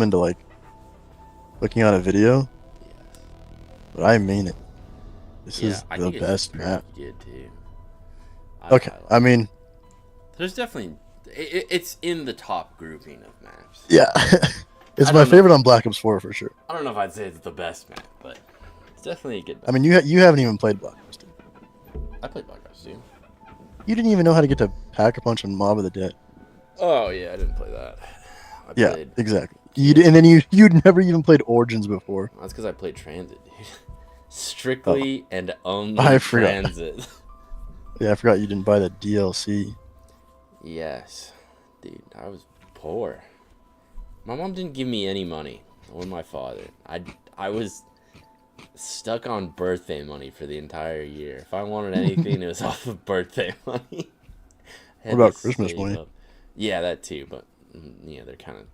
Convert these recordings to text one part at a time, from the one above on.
into like looking at a video, but I mean it. This is the best map. Good too. Okay, I mean, there's definitely it's in the top grouping of maps. Yeah, it's my favorite on Black Ops 4 for sure. I don't know if I'd say it's the best map, but it's definitely a good map. I mean, you haven't even played Black Ops 2. I played Black Ops 2. You didn't even know how to get to Pack-a-Punch and Mob of the Dead. Oh yeah, I didn't play that. Yeah, exactly. And then you'd never even played Origins before. That's because I played Transit, dude. Strictly and only Transit. Yeah, I forgot you didn't buy the DLC. Yes, dude, I was poor. My mom didn't give me any money, or my father. I was stuck on birthday money for the entire year. If I wanted anything, it was off of birthday money. What about Christmas money? Yeah, that too, but yeah, they're kind of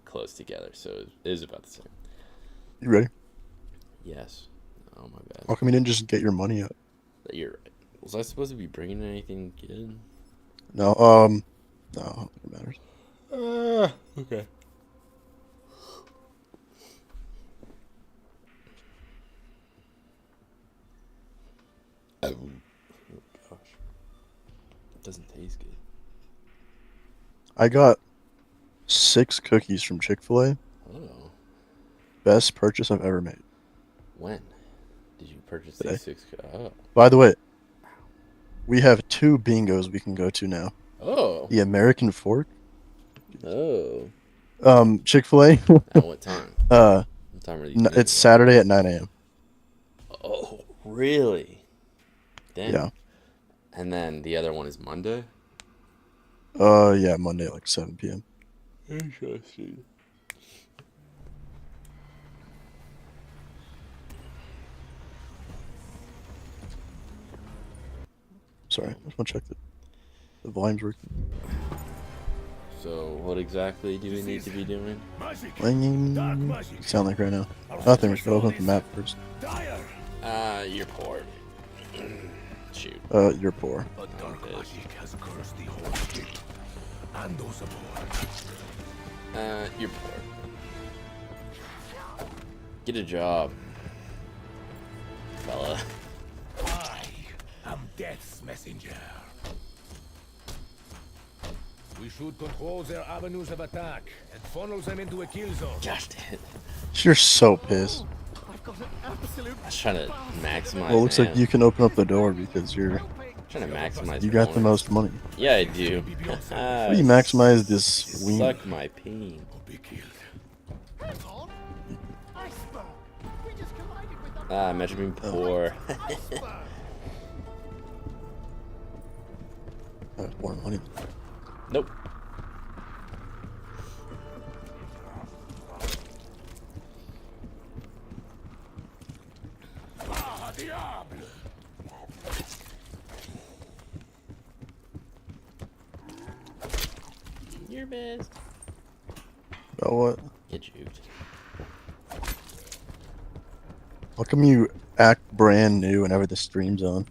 close together, so it is about the same. You ready? Yes. Oh my bad. How come you didn't just get your money up? You're right. Was I supposed to be bringing anything good? No, no, I don't think it matters. Okay. Oh gosh, it doesn't taste good. I got 6 cookies from Chick-fil-A. Oh. Best purchase I've ever made. When did you purchase these 6? Oh. By the way, we have 2 bingos we can go to now. Oh. The American Fork. Oh. Chick-fil-A. At what time? What time are these? It's Saturday at 9 a.m. Oh, really? Damn. Yeah. And then the other one is Monday? Yeah, Monday at like 7 p.m. Interesting. Sorry, I just want to check the volume's working. So, what exactly do we need to be doing? Sound like right now. Nothing, we should open up the map first. You're poor. Shoot. You're poor. But dark magic has cursed the whole street. And those aboard. You're poor. Get a job, fella. I am Death's messenger. We should control their avenues of attack and funnel them into a kill zone. Gosh damn it. You're so pissed. I was trying to maximize. Well, it looks like you can open up the door because you're trying to maximize. You got the most money. Yeah, I do. How do you maximize this wing? Suck my peen. Imagine being poor. More money. Nope. Your best. About what? Get juked. How come you act brand new whenever the stream's on?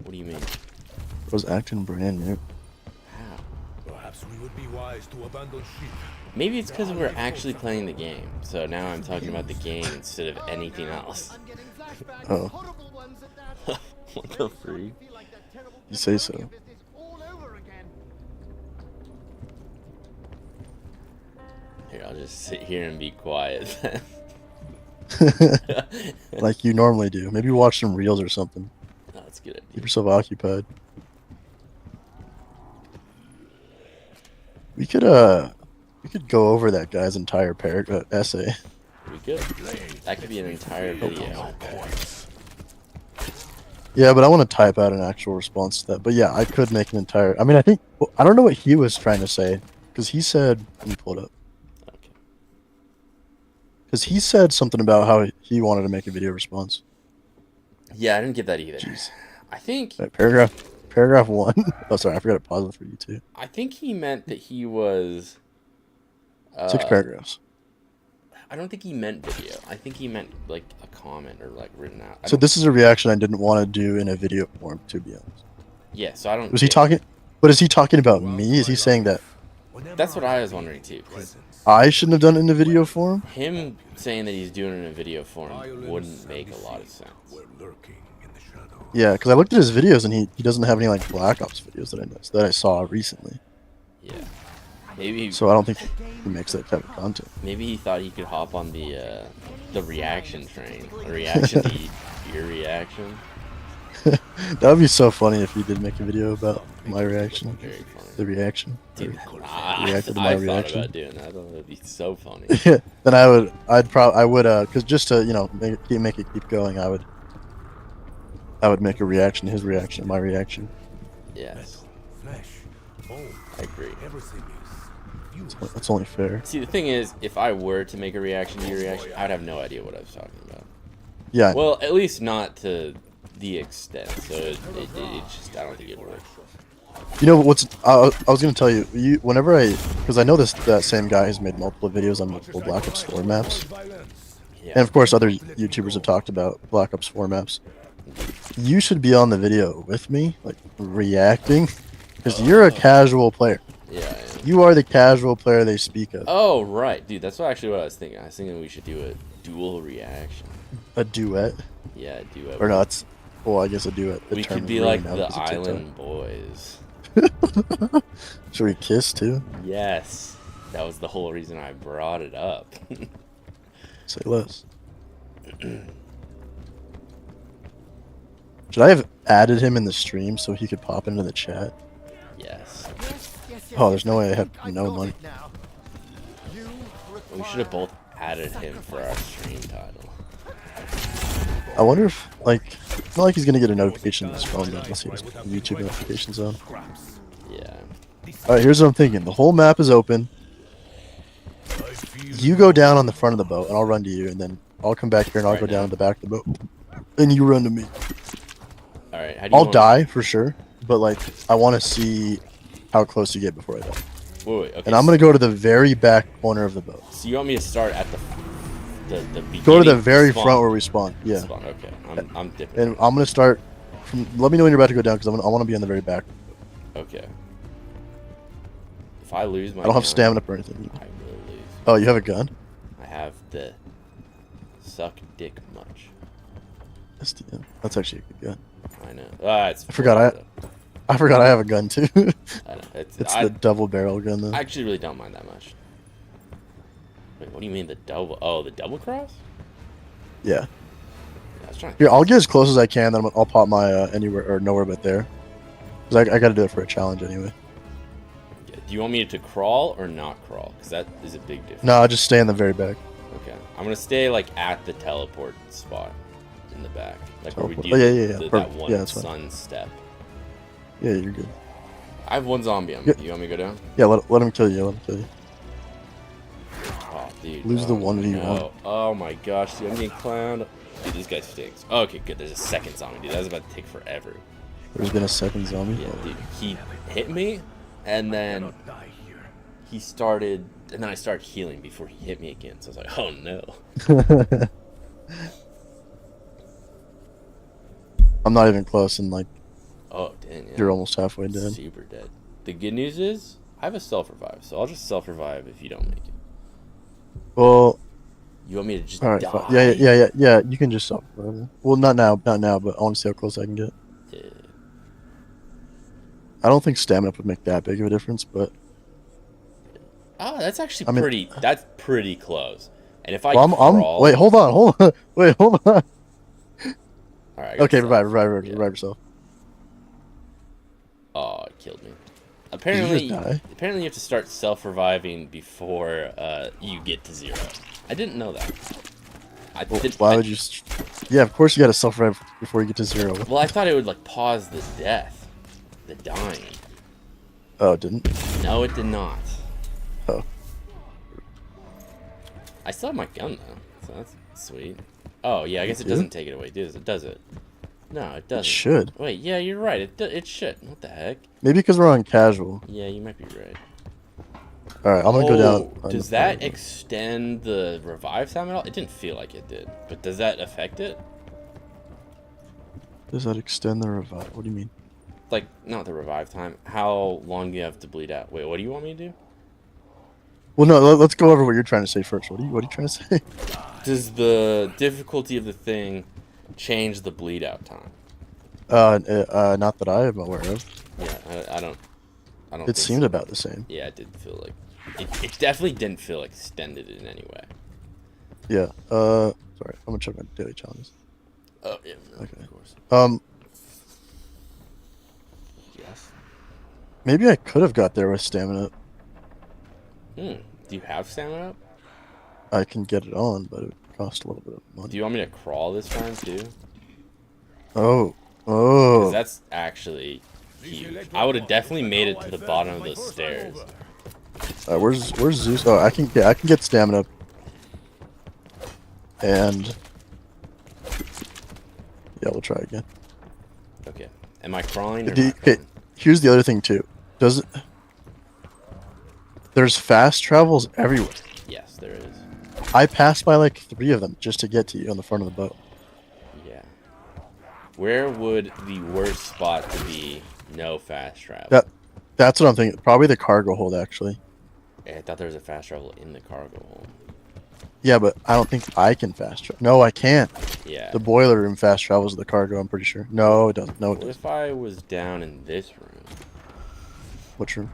What do you mean? I was acting brand new. How? Perhaps we would be wise to abandon ship. Maybe it's because we're actually playing the game. So now I'm talking about the game instead of anything else. Oh. What the freak? You say so. Here, I'll just sit here and be quiet then. Like you normally do. Maybe watch some reels or something. Oh, that's a good idea. Keep yourself occupied. We could go over that guy's entire essay. We could. That could be an entire video. Yeah, but I want to type out an actual response to that. But yeah, I could make an entire. I mean, I don't know what he was trying to say because he said. Let me pull it up. Okay. Because he said something about how he wanted to make a video response. Yeah, I didn't get that either. Jeez. I think. Right, paragraph 1. Oh, sorry, I forgot to pause it for you too. I think he meant that he was. 6 paragraphs. I don't think he meant video. I think he meant like a comment or like written out. So this is a reaction I didn't want to do in a video form, to be honest. Yeah, so I don't. Was he talking? But is he talking about me? Is he saying that That's what I was wondering too. 'Cause I shouldn't have done it in the video form. him saying that he's doing it in a video form wouldn't make a lot of sense. Yeah, because I looked at his videos and he doesn't have any like Black Ops videos that I saw recently. Yeah. Maybe So I don't think he makes that type of content. maybe he thought he could hop on the reaction train. The reaction to your reaction. That would be so funny if he did make a video about my reaction. Very funny. The reaction. Dude, Reacted to my I reaction. thought about doing that. That would be so funny. Yeah. Then I would because just to make it keep going, I would make a reaction to his reaction, my reaction. Yes. Flesh, bone, I agree. everything is. That's only fair. See, the thing is, if I were to make a reaction to your reaction, I'd have no idea what I was talking about. Yeah. Well, at least not to the extent. So it just, I don't think it would work. You know what's? I was gonna tell you. Because I know that same guy has made multiple videos on multiple Black Ops 4 maps, Yeah. and of course other YouTubers have talked about Black Ops 4 maps. You should be on the video with me, like reacting, because you're a casual player. Yeah. I am. You are the casual player they speak of. Oh, right. Dude, that's actually what I was thinking. I was thinking we should do a dual reaction. A duet, Yeah, a duet. or not? Well, I guess a duet. The We term could is be really like now the because of TikTok. Island Boys. Should we kiss too? Yes. That was the whole reason I brought it up. Say less. Should I have added him in the stream so he could pop into the chat? Yes. Oh, there's no way I have no money. We should have both added him for our stream title. I wonder if, like, it's not like he's gonna get a notification on his phone though, unless he has YouTube notifications on. Yeah. Alright, here's what I'm thinking. The whole map is open. You go down on the front of the boat, and I'll run to you, and then I'll come back here and I'll Right go now. down to the back of the boat. And you run to me. Alright, how do you I'll want- die for sure, but like, I want to see how close you get before I die. Wait, okay. And I'm gonna go to the very back corner of the boat. So you want me to start at the beginning? Go to the very spawn. front where we spawn. Yeah. Spawn, okay. I'm dipping. And I'm gonna start from. Let me know when you're about to go down, because I want to be on the very back. Okay. If I lose my I don't have gun, stamina or anything. I will lose. Oh, you have a gun? I have the suck dick much. STM. That's actually a good gun. I know. It's I forgot I forgot I have a gun too. I know. It's I the double barrel gun though. actually really don't mind that much. Wait, what do you mean the double? Oh, the double cross? Yeah. Yeah, I was trying. Here, I'll get as close as I can. Then I'll pop my anywhere or nowhere but there. Cause I got to do it for a challenge anyway. Yeah, do you want me to crawl or not crawl? Because that is a big difference. No, I'll just stay in the very back. Okay, I'm gonna stay like at the teleport spot in the back, like where we do Teleport. Oh, yeah. that Perfect. one Yeah, that's fine. sun step. Yeah, you're good. I have one zombie on me. Yep. You want me to go down? Yeah, let him kill you. Let him kill you. Oh, dude. Lose the oh, 1v1. no. Oh my gosh, dude, I'm getting clowned. Dude, this guy stinks. Oh, okay, good. There's a second zombie, dude. That was about to take forever. There's been a second zombie. Yeah, dude. He hit me, and then he started, and then I started healing before he hit me again. So I was like, oh no. I'm not even close, and like Oh, dang. Yeah. you're almost halfway dead. Super dead. The good news is, I have a self-revive, so I'll just self-revive if you don't make it. Well, You want me to just all right. die? Fine. Yeah. You can just stop. Well, not now, but I want to see how close I can get. Yeah. I don't think stamina would make that big of a difference, but Oh, that's actually I mean- pretty. That's pretty close. And if I well, crawl, wait, hold on. Wait, hold on. All right. I got Okay, self. revive Yeah. yourself. Oh, it killed me. you Apparently, just die? you have to start self-reviving before you get to 0. I didn't know that. Why would you? Yeah, of course you got to self-revive before you get to 0. Well, I thought it would like pause the death, the dying. Oh, it didn't. No, it did not. Oh. I still have my gun though, so that's sweet. Oh yeah, I guess it do? doesn't take it away, does it? No, it doesn't. It should. Wait, yeah, you're right. It should. What the heck? Maybe because we're on casual. Yeah, you might be right. All right, I'm gonna go down. Does that extend the revive time at all? It didn't feel like it did, but does that affect it? Does that extend the revive? What do you mean? Like, not the revive time. How long do you have to bleed out? Wait, what do you want me to do? Well, no. Let's go over what you're trying to say first. What are you trying to say? Does the difficulty of the thing change the bleed out time? Not that I am aware of. Yeah, I don't. I don't It think seemed so. about the same. Yeah, it did feel like it definitely didn't feel extended in any way. Yeah. Sorry. I'm gonna check my daily challenges. Oh yeah, Okay. of course. Yes. Maybe I could have got there with stamina. Do you have stamina up? I can get it on, but it would cost a little bit of Do money. you want me to crawl this time too? Oh. Because Oh. that's actually huge. I would have definitely made it to the bottom of those stairs. Where's Zeus? Oh, I can get stamina up. And yeah, we'll try again. Okay. Am I crawling or Okay, not crawling? here's the other thing too. There's fast travels everywhere. Yes, there is. I passed by like 3 of them just to get to you on the front of the boat. Yeah. Where would the worst spot to be no fast travel? That's what I'm thinking. Probably the cargo hold, actually. I thought there was a fast travel in the cargo hold. Yeah, but I don't think I can fast travel. No, I can't. Yeah. The boiler room fast travels to the cargo, I'm pretty sure. No, it doesn't. No, it What doesn't. if I was down in this room? Which room?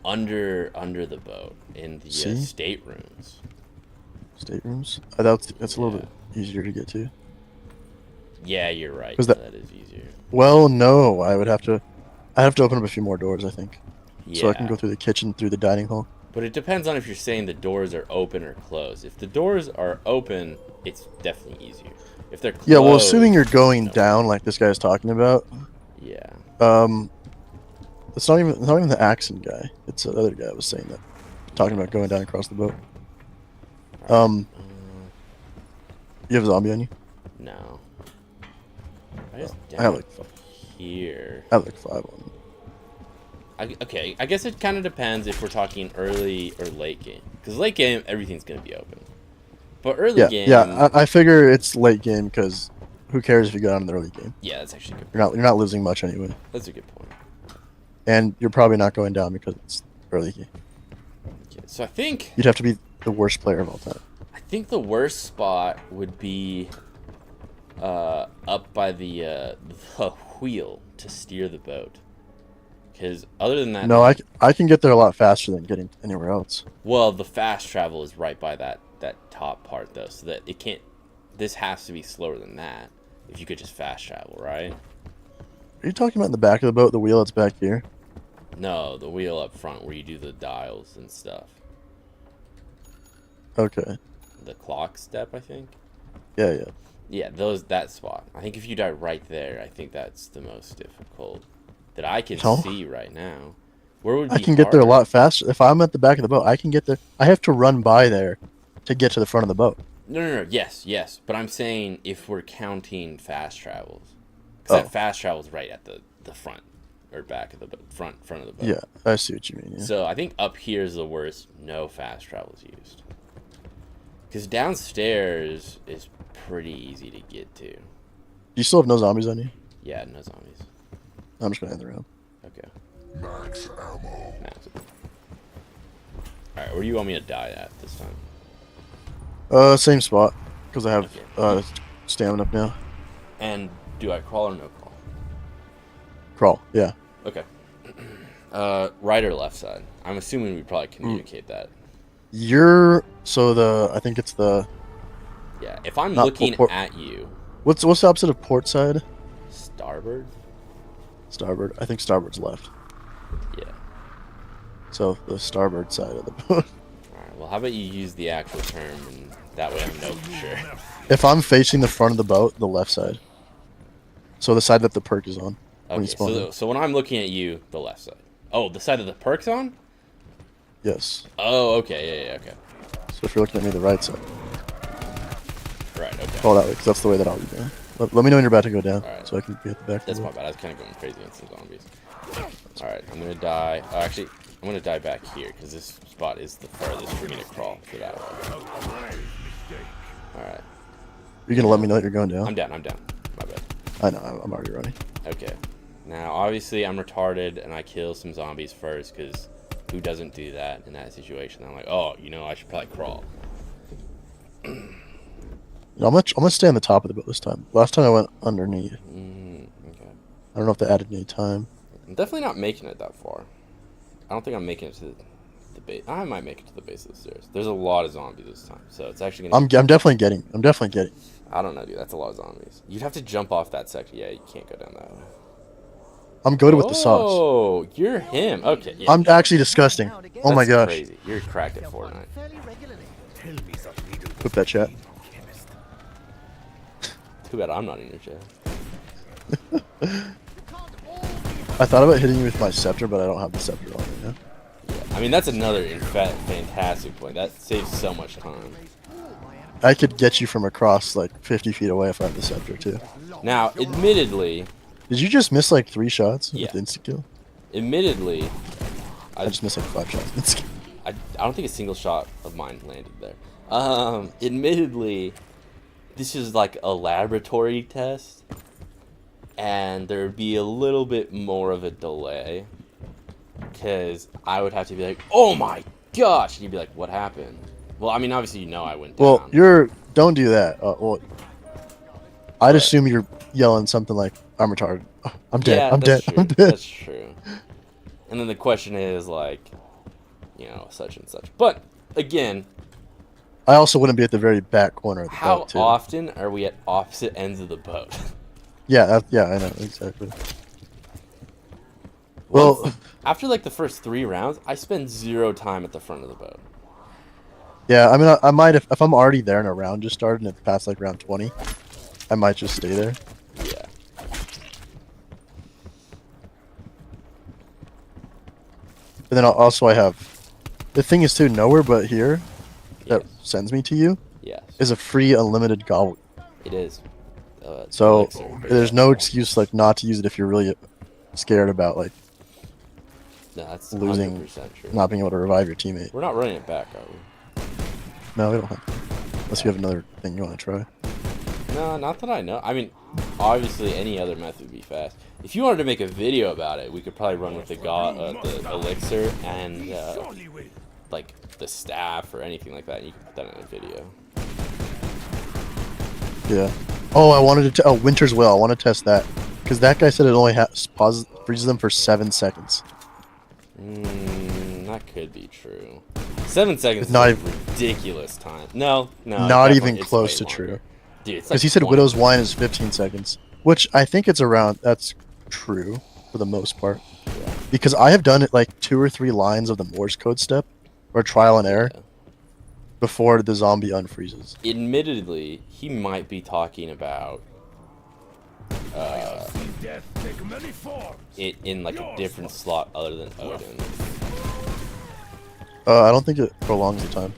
Under the boat in the See? staterooms. Staterooms? That's a little Yeah. bit easier to get to. Yeah, you're right. Was Yeah, that- that is easier. Well, no, I have to open up a few more doors, I think. Yeah. So I can go through the kitchen, through the dining hall. But it depends on if you're saying the doors are open or closed. If the doors are open, it's definitely easier. If they're closed, Yeah, well, assuming you're going no. down like this guy's talking about, Yeah. it's not even the accent guy. It's the other guy I was saying that, talking about going down across the boat. You have a zombie on you? No. I just I have down like 5. here. I have like 5 on me. Okay, I guess it kind of depends if we're talking early or late game. Because late game, everything's going to be open. But early Yeah, game... yeah. I figure it's late game because who cares if you go down in the early game? Yeah, that's actually a good. You're not losing much anyway, That's a good point. and you're probably not going down because it's early game. Okay, so I think You'd have to be the worst player of all time. the worst spot would be up by the wheel to steer the boat. Because other than that, No, I can get there a lot faster than getting anywhere else. well, the fast travel is right by that top part though, so that it can't. This has to be slower than that. If you could just fast travel, right? Are you talking about in the back of the boat, the wheel that's back here? No, the wheel up front where you do the dials and stuff. Okay. The clock step, I think. Yeah. Yeah, that spot. I think if you die right there, I think that's the most difficult that I can No. see right now. Where would be I can get there a harder? lot faster. If I'm at the back of the boat, I can get there. I have to run by there to get to the front of the boat. No. Yes. But I'm saying if we're counting fast travels, because that fast travel's right at the front or back of the boat, front of the boat. Yeah, I see what you mean. Yeah. So I think up here is the worst. No fast travels used. Because downstairs is pretty easy to get to. Do you still have no zombies on you? Yeah, no zombies. I'm just gonna end the round. Okay. Max ammo. Alright, where do you want me to die at this time? Same spot because I have Okay. stamina up now. And do I crawl or no crawl? Crawl. Yeah. Okay. Right or left side? I'm assuming we probably communicate that. I think it's the Yeah, if I'm Not looking port- at you, what's the opposite of port side? starboard? Starboard. I think starboard's left. Yeah. So the starboard side of the boat. Alright, well, how about you use the actual term, and that way I know for sure. If I'm facing the front of the boat, the left side. So the side that the perk is on. When you Okay, spawn in. so when I'm looking at you, the left side. Oh, the side of the perk's on? Yes. Oh, okay, yeah, okay. So if you're looking at me, the right side. Right, okay. Call that way, because that's the way that I'll be doing. Let me know when you're about to go down, Alright. so I can be at the back. That's of my the bad. I was kind of going crazy on some zombies. Alright, I'm gonna die. Oh, actually, I'm gonna die back here, because this spot is the farthest for me to crawl for that way. Alright. You're gonna let me know that you're going down. I'm down. My bad. I know. I'm already running. Okay. Now, obviously, I'm retarded, and I kill some zombies first, because who doesn't do that in that situation? I'm like, oh, you know, I should probably crawl. I'm gonna stay on the top of the boat this time. Last time I went underneath. Okay. I don't know if they added any time. I'm definitely not making it that far. I don't think I'm making it to the base. I might make it to the base of the stairs. There's a lot of zombies this time, so it's actually gonna. I'm definitely getting. I don't know, dude. That's a lot of zombies. You'd have to jump off that section. Yeah, you can't go down that way. I'm good with the sauce. Oh, you're him. Okay. Yeah. I'm actually disgusting. Oh my That's gosh. crazy. You're cracked at Fortnite. Whip that chat. Too bad I'm not in your chat. I thought about hitting you with my scepter, but I don't have the scepter on right now. Yeah. I mean, that's another fantastic point. That saves so much time. I could get you from across like 50 feet away if I had the scepter too. Now, admittedly, Did you just miss like 3 shots Yeah. with insta kill? admittedly, I just missed like 5 shots. With insta kill. I don't think a single shot of mine landed there. Admittedly, this is like a laboratory test, and there would be a little bit more of a delay, because I would have to be like, oh my gosh, and you'd be like, what happened? Well, I mean, obviously you know I went down. Well, don't do that. Well, I'd assume you're yelling something like, "I'm retarded. Oh, I'm dead. Yeah, I'm dead. that's true. I'm dead." That's true. And then the question is like, you know, such and such. But again, I also wouldn't be at the very back corner of the how boat too. often are we at opposite ends of the boat? Yeah, yeah, I know exactly. Well, After like the first 3 rounds, I spend 0 time at the front of the boat. yeah, I mean, I might if I'm already there and a round just started and it's past like round 20, I might just stay there. Yeah. And then also I have, the thing is too, nowhere but here that Yes. sends me to you Yes. is a free unlimited gobble. It is. So elixir, but there's yeah. no excuse like not to use it if you're really scared about like No, that's losing, 100% true. not being able to revive your teammate. We're not running it back, are we? No, we don't have to. Unless you have another thing you want to try. No, not that I know. I mean, obviously any other method would be fast. If you wanted to make a video about it, we could probably run with the elixir and like the staff or anything like that, and you could put that in a video. Yeah. Oh, I wanted to. Winter's Will. I want to test that because that guy said it only freezes them for 7 seconds. That could be true. 7 seconds It's not is a ridiculous time. No, Not even it's close way to longer. true. Dude, it's Because like he said 20. Widow's Wine is 15 seconds, which I think it's around. That's true for the most part. Yeah. Because I have done it like 2 or 3 lines of the Morse code step or trial and error Yeah. before the zombie unfreezes. Admittedly, he might be talking about Death take many forms. it in like a different slot other than Odin. I don't think it prolongs the time.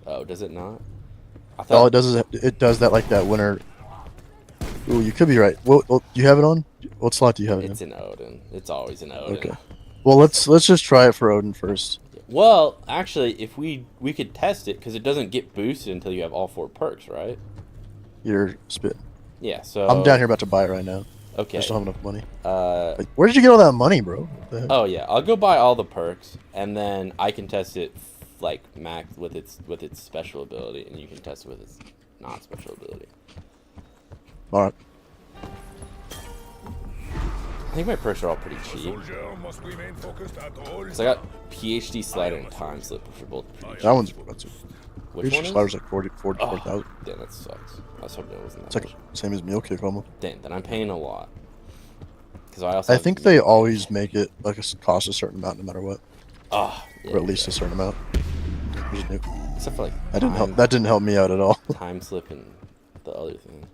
Oh, does it not? I All thought it does is it does that like that winter. Ooh, you could be right. Well, do you have it on? What slot do you have it it's in? in Odin. It's always in Odin. Okay. Well, let's just try it for Odin first. Well, actually, if we could test it because it doesn't get boosted until you have all 4 perks, right? Your spit. Yeah. So I'm down here about to buy it right now. I Okay. just don't have enough money. Uh. Like, where did you get all that money, bro? What the heck? Oh yeah, I'll go buy all the perks, and then I can test it like max with its special ability, and you can test it with its non-special ability. All right. I think my perks are all pretty cheap. Soldier must remain focused at all. So I got PhD slider and time slip, which are both pretty That one's expensive. Which Your one is? slider's like 44,000. Oh, damn, that sucks. I was hoping it wasn't It's that like much. same as meal kick almost. Damn, then I'm paying a lot. Because I also I have think the- they always make it like cost a certain amount no matter what, Oh, yeah, or at least yeah. a certain amount. There's new- Except for like That didn't help. time- That didn't help me out at all. time slip and the other thing.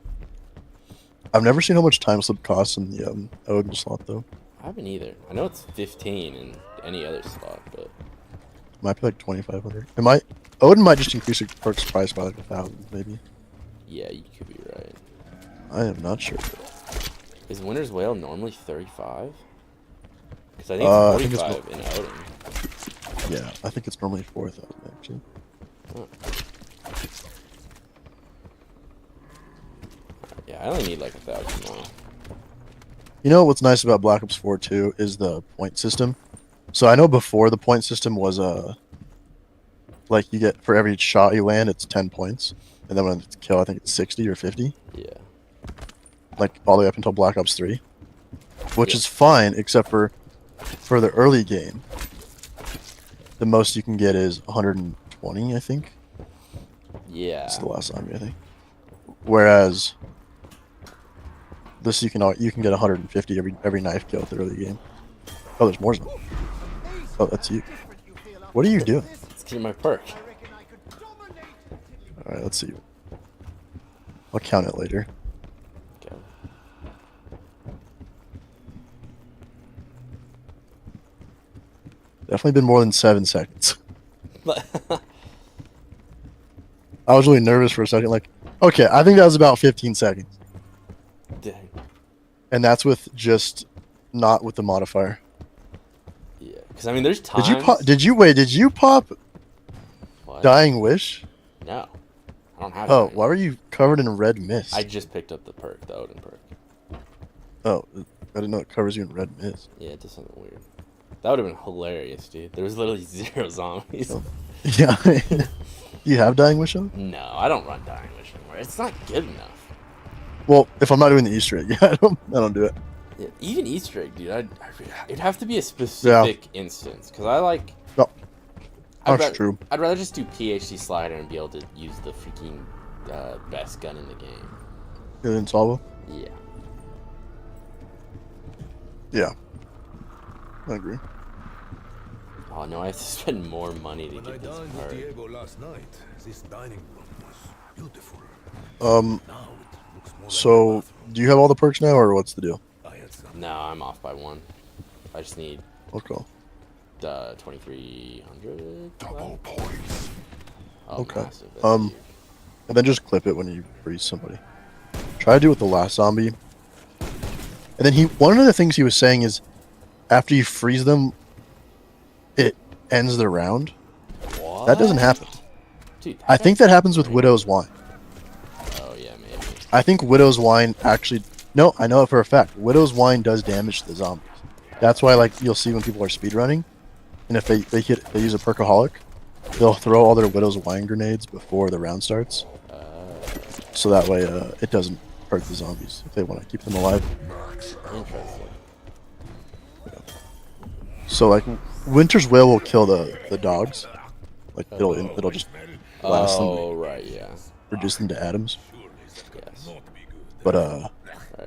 I've never seen how much time slip costs in the Odin slot though. I haven't either. I know it's 15 in any other slot, but It might be like 2,500. It might. Odin might just increase the perks price by like 1,000 maybe. yeah, you could be right. I am not sure. Is Winter's Whale normally 35? Because I think I it's think it's 45 in Odin. Yeah, I think it's normally 4,000 actually. Oh. Yeah, I only need like 1,000 more. You know what's nice about Black Ops 4 too is the point system. So I know before the point system was like you get for every shot you land, it's 10 points, and then when it's kill, I think it's 60 or 50. Yeah. Like all the way up until Black Ops 3, which Yeah. is fine, except for the early game. The most you can get is 120, I think. Yeah. That's the last zombie, I think. Whereas this you can get 150 every knife kill at the early game. Oh, there's more zombies. Oh, that's you. What are you doing? Let's get my perk. All right, let's see. I'll count it later. Okay. Definitely been more than 7 seconds. I was really nervous for a second. Like, okay, I think that was about 15 seconds, Dang. and that's with just not with the modifier. Yeah. Because I mean, there's times. Did you pop What? Dying Wish? No. I don't have. Oh, Dying. why were you covered in red mist? I just picked up the perk, the Odin perk. Oh, I didn't know it covers you in red mist. Yeah, it does something weird. That would have been hilarious, dude. There was literally 0 zombies. Oh. Yeah. You have Dying Wish on? No, I don't run Dying Wish anymore. It's not good enough. Well, if I'm not doing the Easter egg, yeah, I don't do it. Yeah, even Easter egg, dude. It'd have to be a specific instance, because I like. No, that's true. I'd rather just do PhD slider and be able to use the freaking best gun in the game. In Salvo? Yeah. Yeah. I agree. Oh no, I have to spend more money to When I get this dined with perk. Diego last night, this dining room was beautiful. Now Um, it looks more so like a do you have all the perks now, or what's the deal? bathroom. I had some. No, I'm off by 1. I just need Okay. 2,300. Double points. Oh, Okay. massive. That's Um, huge. And then just clip it when you freeze somebody. Try to do it with the last zombie. And then one of the things he was saying is, after you freeze them, it ends the round. What? That doesn't happen. Dude, I think that happens with Widow's Wine. Oh yeah, maybe. I think Widow's Wine actually... No, I know it for a fact. Widow's Wine does damage to the zombies. That's why, like, you'll see when people are speedrunning, and if they use a Perkaholic, they'll throw all their Widow's Wine grenades before the round starts. So that way it doesn't hurt the zombies if they want to keep them alive. Interesting. So, like, Winter's Wail will kill the dogs. Like, it'll just blast Oh them, right, yeah. reduce them to atoms. Yes. But, Alright,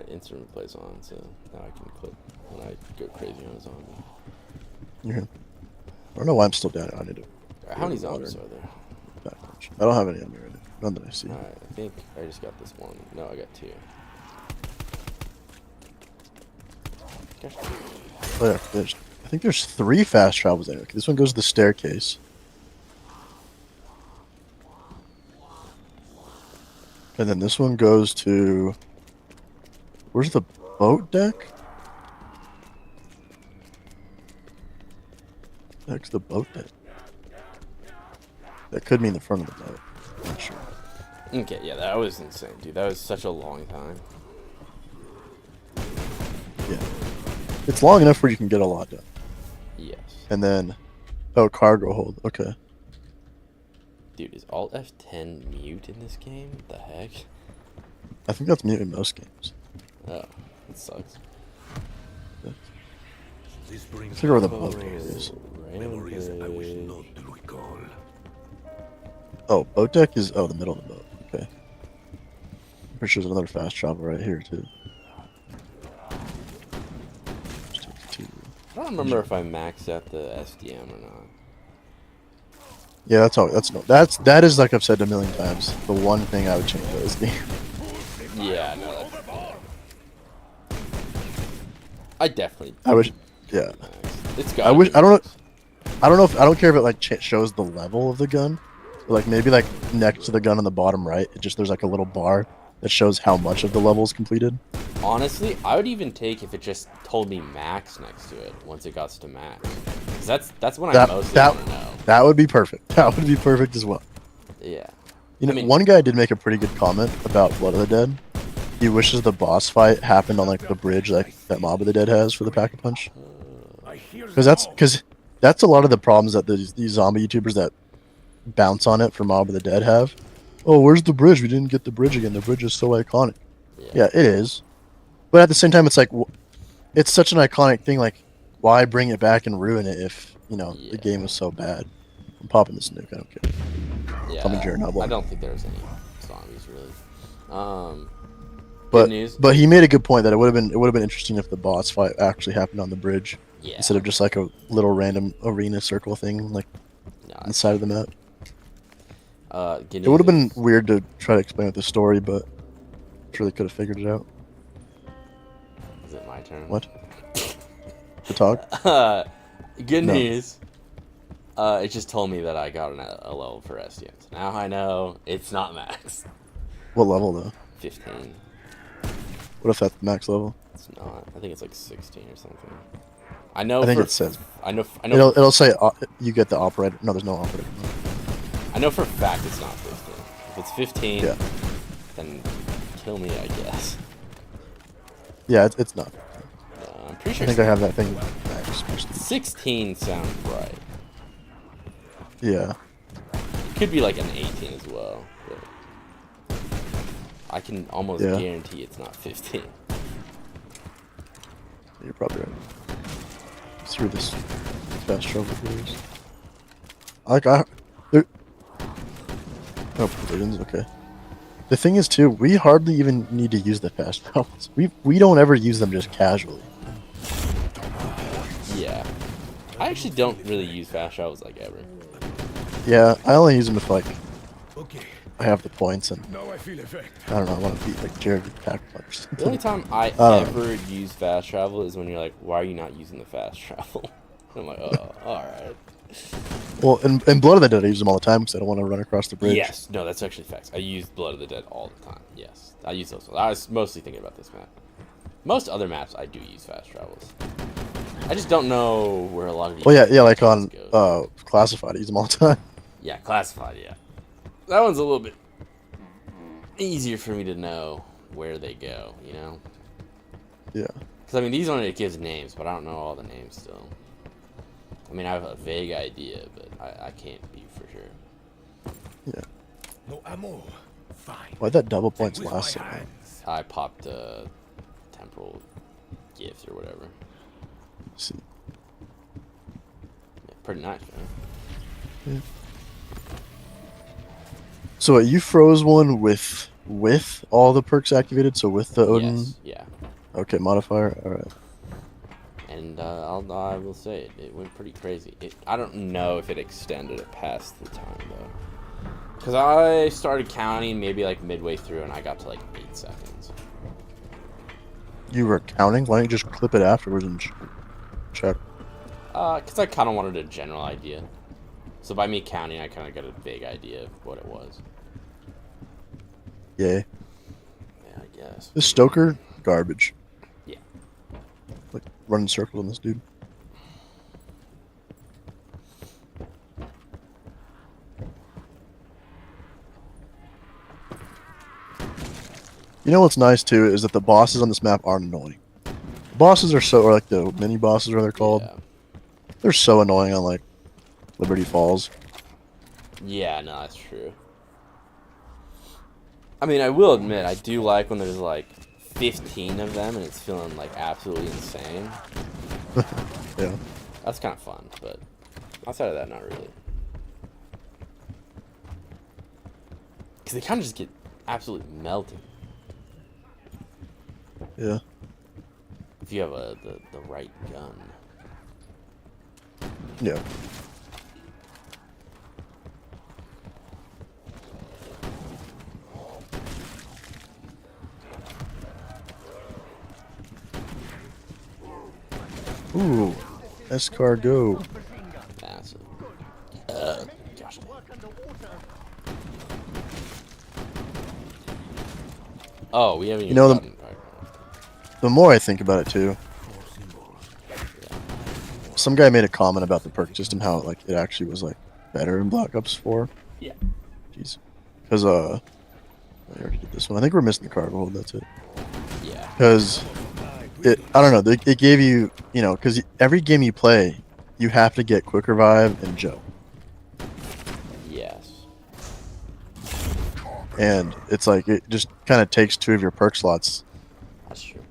instant replays on, so now I can clip when I go crazy on a zombie. yeah. I don't know why I'm still down. I need to... How many zombies are there? back punch. I don't have any on me right now. None that I see. Alright, I think I just got this one. No, I got 2. Gosh. Oh, yeah, I think there's 3 fast travels there. Okay, this one goes to the staircase. And then this one goes to... Where's the boat deck? That's the boat deck. That could mean the front of the boat. I'm not sure. Okay, yeah, that was insane, dude. That was such a long time. Yeah. It's long enough where you can get a lot done. Yes. And then... Oh, cargo hold. Okay. Dude, is Alt F10 mute in this game? What the heck? I think that's mute in most games. Oh, it sucks. This brings Let's figure out where the back boat deck is. memories I wish Rampage. not to recall. Oh, boat deck is... Oh, the middle of the boat. Okay. I'm pretty sure there's another fast travel right here, too. Just take 2. I don't remember if I maxed out the SDM or not. Yeah, that's all. That is, like I've said a million times, the one thing I would change about this game. Yeah, no, that's... I definitely... I wish... Yeah. It's got. I wish... I don't know if... I don't care if it, like, shows the level of the gun. But, like, maybe, like, next to the gun on the bottom right, there's, like, a little bar that shows how much of the level is completed. Honestly, I would even take if it just told me max next to it once it got to max. 'Cause that's when I mostly want to know. That would be perfect. That would be perfect as well. Yeah. You know, I mean- one guy did make a pretty good comment about Blood of the Dead. He wishes the boss fight happened on, like, the bridge that Mob of the Dead has for the Pack-a-Punch. I hear Because that's a lot of the problems that these zombie YouTubers that bounce on it for Mob of the Dead have. Oh, where's the bridge? We didn't get the bridge again. The bridge is so iconic. Yeah, it is. But at the same time, it's like it's such an iconic thing. Like, why bring it back and ruin it if the game was so bad? I'm popping this nuke. I don't care. Yeah, I don't think there's any zombies really. Good news. But he made a good point that it would have been interesting if the boss fight actually happened on the bridge instead of just like a little random arena circle thing like on the side of the map. It would have been weird to try to explain with the story, but I'm sure they could have figured it out. Is it my turn? What? To talk? Good news. It just told me that I got a level for SDMs. Now I know it's not max. What level though? 15. What if that's max level? It's not. I think it's like 16 or something. I know. I think it says. I know. It'll say you get the operator. No, there's no operator. I know for a fact it's not 15. If it's 15, then kill me, I guess. Yeah, it's not. No, I'm pretty sure. I think I have that thing. 16 sounds right. Yeah. It could be like an 18 as well. But I can almost guarantee it's not 15. You're probably right. Through this fast travel goes. Oh, provisions. Okay. The thing is, too, we hardly even need to use the fast travels. We don't ever use them just casually. Yeah. I actually don't really use fast travels like ever. Yeah, I only use them if like I have the points and now I feel effect. I don't know. I want to beat like Jared Pack Punch. The only time I ever use fast travel is when you're like, "Why are you not using the fast travel?" I'm like, "Oh, all right." Well, in Blood of the Dead, I use them all the time because I don't want to run across the bridge. Yes, no, that's actually facts. I use Blood of the Dead all the time. Yes, I use those. I was mostly thinking about this map. Most other maps, I do use fast travels. I just don't know where a lot of these. Well, yeah, like on Classified, I use them all the time. Yeah, Classified, yeah. That one's a little bit easier for me to know where they go, you know? Yeah. Because, I mean, these one, it gives names, but I don't know all the names still. I mean, I have a vague idea, but I can't be for sure. Yeah. No ammo. Fine. Why'd that double points last so long? I popped a temporal gift or whatever. Let's see. Yeah, pretty nice, man. Yeah. So you froze one with all the perks activated, so with the Odin? Yes, yeah. Okay, modifier, alright. And I will say it went pretty crazy. I don't know if it extended it past the time, though. Because I started counting maybe like midway through, and I got to like 8 seconds. You were counting? Why don't you just clip it afterwards and check? Because I kind of wanted a general idea. So by me counting, I kind of got a vague idea of what it was. Yay. Yeah, I guess. This Stoker, garbage. Yeah. Like, running circles on this dude. You know what's nice, too, is that the bosses on this map aren't annoying. The bosses are so, or like the mini-bosses, or they're called. Yeah. They're so annoying on, like, Liberty Falls. Yeah, no, that's true. I mean, I will admit, I do like when there's like 15 of them and it's feeling like absolutely insane. Yeah. That's kind of fun, but outside of that, not really. Because they kind of just get absolutely melted. Yeah. If you have the right gun. Yeah. Ooh, escargot. Massive. Gosh. Oh, we haven't even gotten... The more I think about it too, some guy made a comment about the perk system, how like it actually was like better in Black Ops 4. Yeah. Jeez. Because I already did this one. I think we're missing the cargo hold. That's it. Yeah. Because I don't know. It gave you, because every game you play, you have to get Quick Revive and Joe. Yes. And it's like, it just kind of takes 2 of your perk slots That's true.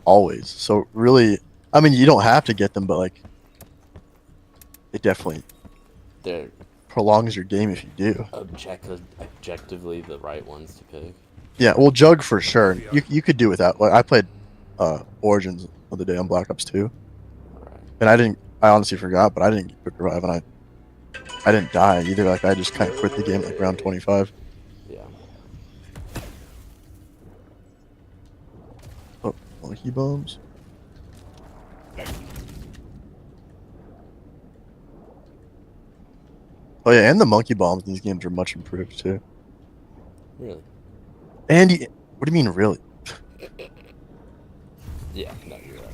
always. So really, I mean, you don't have to get them, but like, it definitely They're prolongs your game if you do. objectively the right ones to pick. Yeah, well, Jug for sure. You could do without. Like, I played Origins the other day on Black Ops 2, Right. and I honestly forgot, but I didn't get Quick Revive, and I didn't die either. Like, I just kind of quit the game like round 25. Yeah. Oh, monkey bombs. Oh yeah, and the monkey bombs in these games are much improved too. Really? And what do you mean, really? Yeah, no, you're right.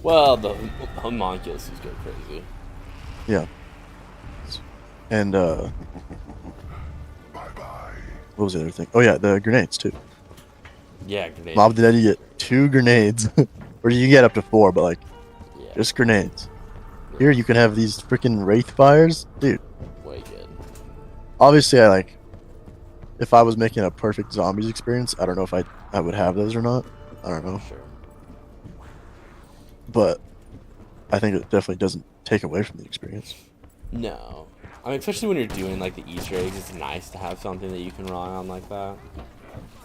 Well, the homunculus go crazy. Yeah. And what was the other thing? Oh yeah, the grenades too. Yeah, grenades. Mob Dead, you get 2 grenades, or you can get up to 4, but like Yeah, just grenades. Here you can have these freaking wraith fires, dude. way good. Obviously, I like. If I was making a perfect zombies experience, I don't know if I would have those or not. I don't know, Sure. but I think it definitely doesn't take away from the experience. No. I mean, especially when you're doing like the Easter eggs, it's nice to have something that you can rely on like that.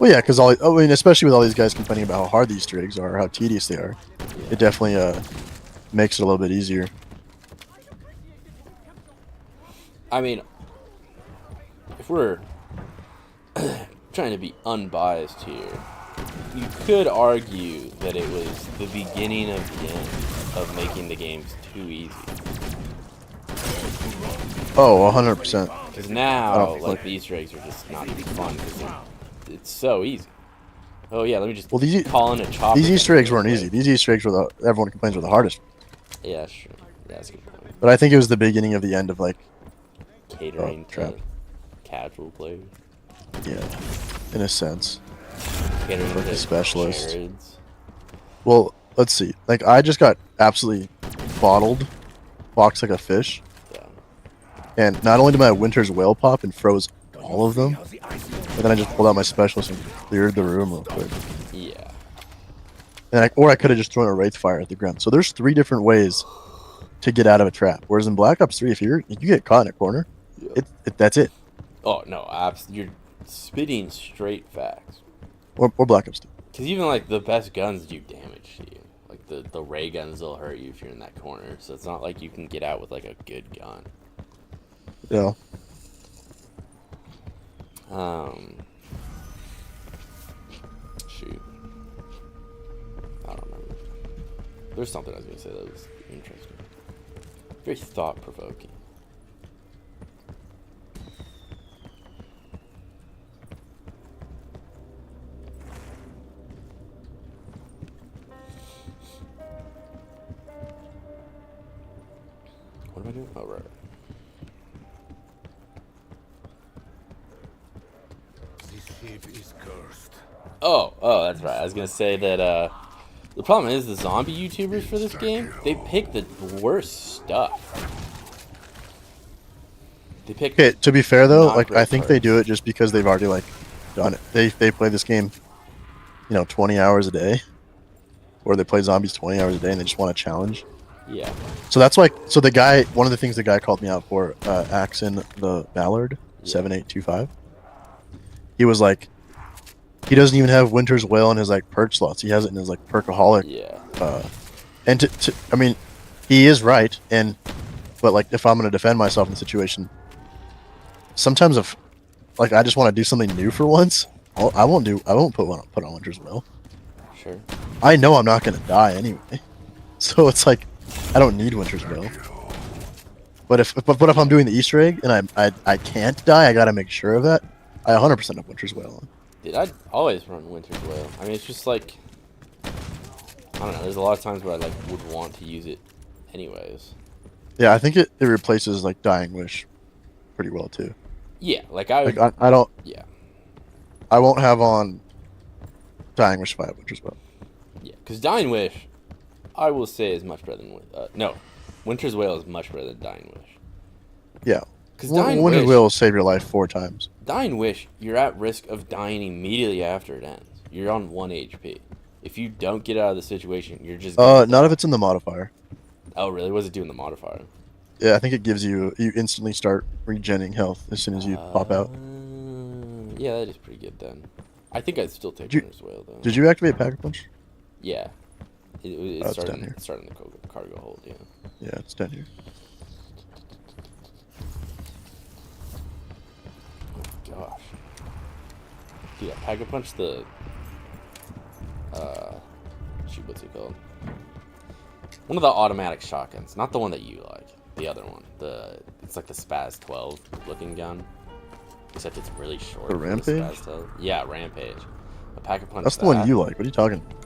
Well, yeah, because I mean, especially with all these guys complaining about how hard the Easter eggs are, how tedious they are, it definitely makes it a little bit easier. I mean, if we're trying to be unbiased here, you could argue that it was the beginning of the end of making the games too easy. Oh, 100%. Because now, like, the Easter eggs are just not even fun because it's so easy. Oh yeah, let me just call in a chopper. These Easter eggs weren't easy. These Easter eggs were everyone complains were the hardest. Yeah, sure. Yeah, that's a good point. But I think it was the beginning of the end of like Catering to casual players. Yeah, in a sense. Catering Like to a specialist. Jareds. Well, let's see. Like I just got absolutely boxed like a fish. Yeah. And not only did my Winter's Whale pop and froze all of them, but then I just pulled out my specialist and cleared the room real quick. Yeah. And I could have just thrown a Wraith Fire at the ground. So there's 3 different ways to get out of a trap. Whereas in Black Ops 3, if you get caught in a corner, that's it. Oh no, you're spitting straight facts. Or Black Ops 2. Because even like the best guns do damage to you. Like the ray guns will hurt you if you're in that corner. So it's not like you can get out with like a good gun. Yeah. Shoot. I don't remember. There's something I was gonna say that was interesting. Very thought provoking. What am I doing? Oh, right. This ship is cursed. Oh, that's right. I was gonna say that the problem is the zombie YouTubers for this game, they pick the worst stuff. They pick. Okay, to be fair though, like I think parts. they do it just because they've already like done it. They play this game, 20 hours a day, or they play zombies 20 hours a day, and they just want a challenge. Yeah. So that's why. So one of the things the guy called me out for, Axon the Ballard 7825. He was like, he doesn't even have Winter's Whale in his like perk slots. He has it in his like perkaholic. Yeah. And I mean, he is right. But like, if I'm gonna defend myself in the situation, sometimes if like I just want to do something new for once, I won't put on Winter's Whale. Sure. I know I'm not gonna die anyway, so it's like I don't need Winter's Whale. But if I'm doing the Easter egg and I can't die, I gotta make sure of that. I 100% have Winter's Whale on. Dude, I'd always run Winter's Whale. I mean, it's just like, I don't know. There's a lot of times where I like would want to use it, anyways. Yeah, I think it replaces like Dying Wish pretty well too. Yeah, like I would. Like I don't. Yeah. I won't have on Dying Wish 5 Winter's Whale. Yeah, because Dying Wish, I will say, is much better than no. Winter's Wail is much better than Dying Wish. Yeah. Because Dying Winter's Wish, Wail will save your life 4 times. Dying Wish, you're at risk of dying immediately after it ends. You're on 1 HP. If you don't get out of the situation, you're just gonna Not die. if it's in the modifier. Oh, really? What's it do in the modifier? Yeah, I think it gives you instantly start regenerating health as soon as you pop out. Yeah, that is pretty good then. I think I'd still take Did you- Winter's Wail though. Did you activate Pack a Punch? Yeah. Oh, It's it's down here. starting the cargo hold, yeah. Yeah, it's down here. Oh, gosh. Yeah, Pack a Punch the... shoot, what's it called? One of the automatic shotguns. Not the one that you like. The other one. It's like the Spaz 12 looking gun. Except it's really short. The for Rampage? Spaz 12. Yeah, Rampage. A Pack a Punch. That's the one you like. What are you talking about?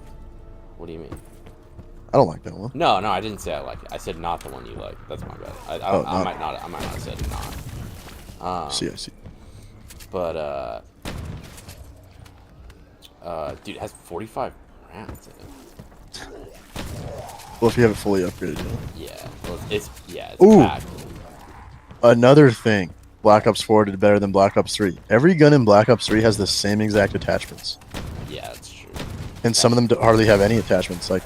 What do you mean? I don't like that one. No, I didn't say I like it. I said not the one you like. That's my bad. I might not have said not. I see. But dude, it has 45 rounds in it. Well, if you have it fully upgraded, yeah. Yeah. Well, it's Ooh. packed. Another thing, Black Ops 4 did better than Black Ops 3. Every gun in Black Ops 3 has the same exact attachments, Yeah, that's true. and some of them hardly have any attachments. Like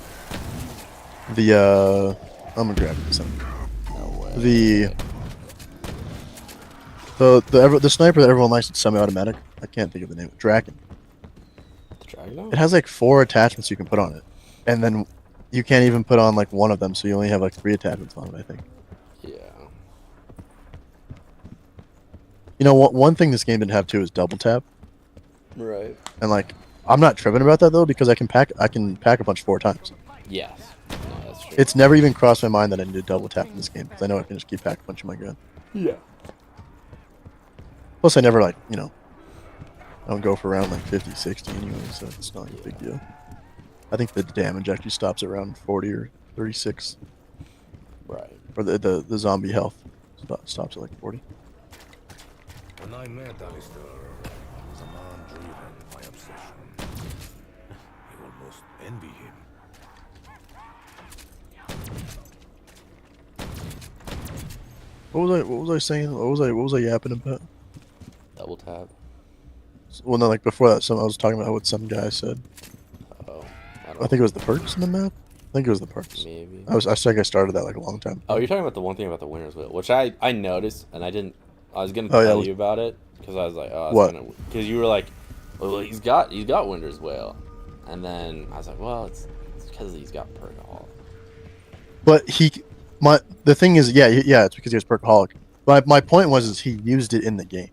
the I'm gonna grab this. No way. The sniper that everyone likes, it's semi-automatic. I can't think of the name. Draken. The Dragon? It has like 4 attachments you can put on it, and then you can't even put on like one of them, so you only have like 3 attachments on it, I think. Yeah. You know, one thing this game didn't have too is double tap, Right. and like I'm not tripping about that though because I can pack a punch 4 times. Yes. No, that's true. It's never even crossed my mind that I need to double tap in this game because I know I can just keep pack punching my gun. Yeah. Plus, I never I don't go for around like 50, 60 anyway, so it's not a big deal. I think the damage actually stops around 40 or 36, Right. or the zombie health stops at like 40. When I met Alistair, he was a man driven by obsession. You almost envy him. What was I saying? What was I yapping about? Double tap. Well, no, like before that, I was talking about what some guy said. Oh. I think it was the perks in the map. I think it was the perks. Maybe. I think I started that like a long time. Oh, you're talking about the one thing about the Winter's Wheel, which I noticed, and I was gonna Oh, yeah, tell you about it because I was like, oh, What? Because you were like, well, he's got Winter's Whale, and then I was like, well, it's because he's got Perkaholic. But the thing is, yeah, it's because he was perkaholic. But my point was he used it in the game.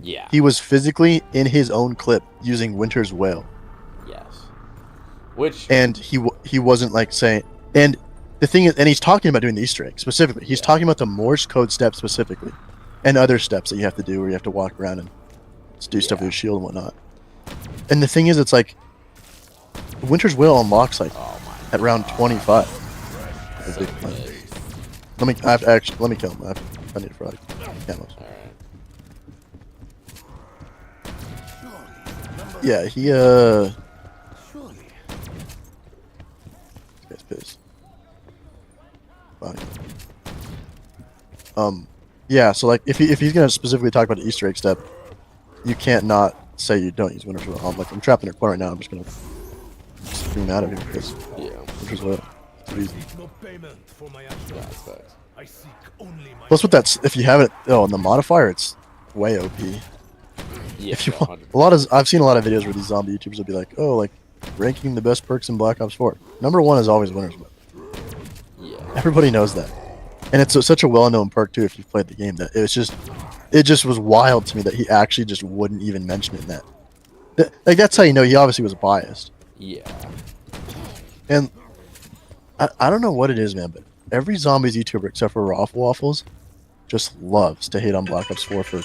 Yeah. He was physically in his own clip using Winter's Whale, Yes. Which. and he wasn't like saying. And the thing is, and he's talking about doing the Easter egg specifically. He's talking about the Morse code steps specifically, and other steps that you have to do where you have to walk around and do stuff with your shield and whatnot. And the thing is, it's like Winter's Whale unlocks like at round 25. So good. Let me kill him. I need it for like camos. All right. Yeah, he Surely. This guy's pissed. Fine. Yeah, so like if he's gonna specifically talk about the Easter egg step, you can't not say you don't use Winter's Whale. I'm trapped in a corner right now. I'm just gonna scream out of here because Yeah. Winter's Whale. It's easy. Seek no payment for my actions. Yeah, that's facts. I seek only my Plus with that, if you have it, in the modifier, it's way OP. Yeah. If you want, I've seen a lot of videos where these zombie YouTubers will be like, oh, like ranking the best perks in Black Ops 4. Number 1 is always Winter's Whale. Yeah. Everybody knows that, and it's such a well-known perk too. If you've played the game, that it just was wild to me that he actually just wouldn't even mention it in that. Like that's how you know he obviously was biased. Yeah. And I don't know what it is, man, but every zombies YouTuber except for Raffle Waffles just loves to hate on Black Ops 4 for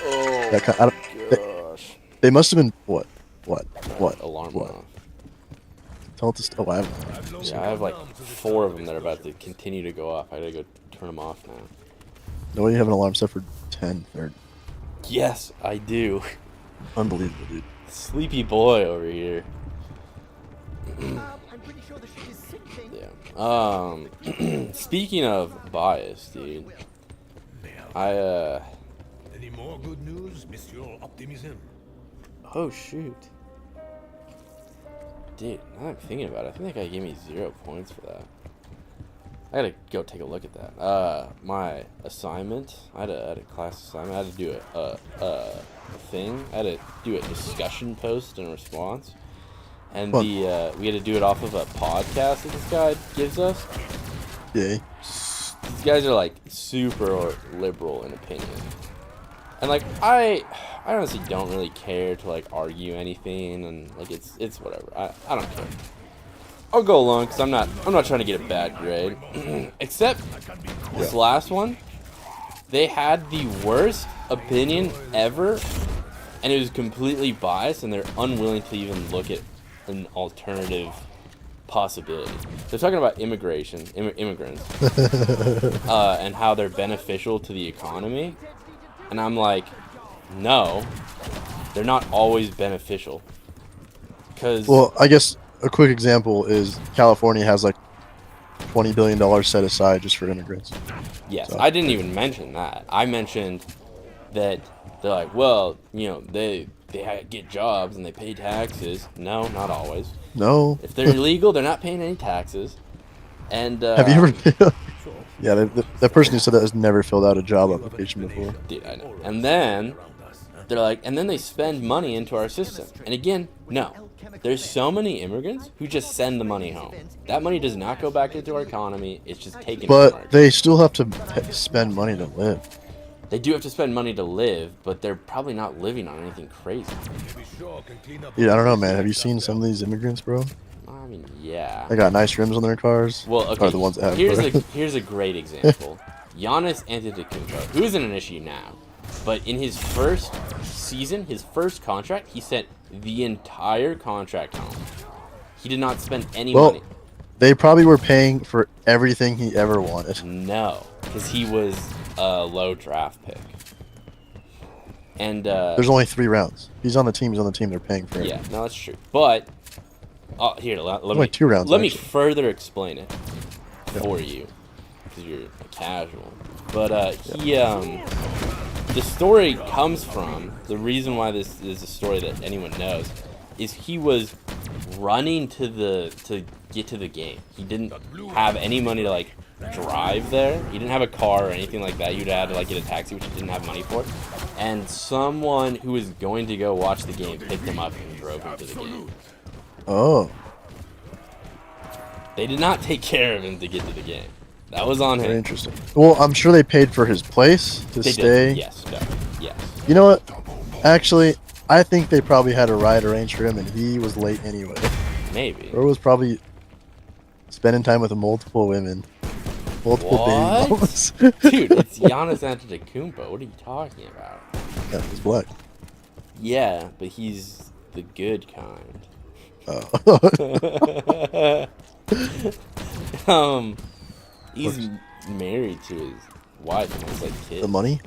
Oh that kind. gosh. They must have been what? Alarm What? went off. Tell it to. Oh, I have. Yeah, I have like 4 of them that are about to continue to go off. I gotta go turn them off now. No, you have an alarm set for 10 or Yes, I do. unbelievable, dude. Sleepy boy over here. Yeah. Speaking of bias, dude, Any more good news, Monsieur Optimism? oh shoot, dude. Now that I'm thinking about it, I think that guy gave me 0 points for that. I gotta go take a look at that. My assignment, I had a class assignment. I had to do a thing. I had to do a discussion post in response, and we had to do it off of a podcast that this guy gives us. Yeah. These guys are like super liberal in opinion, and like I honestly don't really care to like argue anything, and like it's whatever. I don't care. I'll go along because I'm not trying to get a bad grade. Except this last one, they had the worst opinion ever, and it was completely biased, and they're unwilling to even look at an alternative possibility. They're talking about immigrants, and how they're beneficial to the economy, and I'm like, no, they're not always beneficial. Cause Well, I guess a quick example is California has like $20 billion set aside just for immigrants. yes, So, I didn't even mention that. I mentioned that they're like, well, you know, they get jobs and they pay taxes. No, not always. no. If they're illegal, they're not paying any taxes. And Have you ever? Yeah, that person who said that has never filled out a job application before. dude, I know. And then they're like, and then they spend money into our system. And again, no. There's so many immigrants who just send the money home. That money does not go back into our economy. It's just taken from our But they still have to spend money to live. They do have to spend money to live, but they're probably not living on anything crazy. Yeah, I don't know, man. Have you seen some of these immigrants, bro? I mean, yeah. They got nice rims on their cars. Well, okay. Or the ones that have. Here's a great example. Giannis Antetokounmpo, who isn't an issue now, but in his first season, his first contract, he sent the entire contract home. He did not spend any money. They probably were paying for everything he ever wanted. No, because he was a low draft pick. And There's only 3 rounds. He's on the team. They're paying for it. yeah, no, that's true. But here, let Only me 2 rounds. let me actually. further explain it for you, because you're a casual. But the story comes from, the reason why this is a story that anyone knows is he was running to get to the game. He didn't have any money to like drive there. He didn't have a car or anything like that. You'd have to like get a taxi, which he didn't have money for. And someone who was going to go watch the game picked him up and drove him to the game. Oh. They did not take care of him to get to the game. That was on Very him. interesting. Well, I'm sure they paid for his place to They stay. did. Yes, no, yes. You know what? Actually, I think they probably had a ride arranged for him, and he was late anyway. Maybe. Or was probably spending time with multiple women, multiple baby What? mamas. Dude, it's Giannis Antetokounmpo. What are you talking about? Yeah, he's black. Yeah, but he's the good kind. Oh. He's married to his wife and has like kids. The money?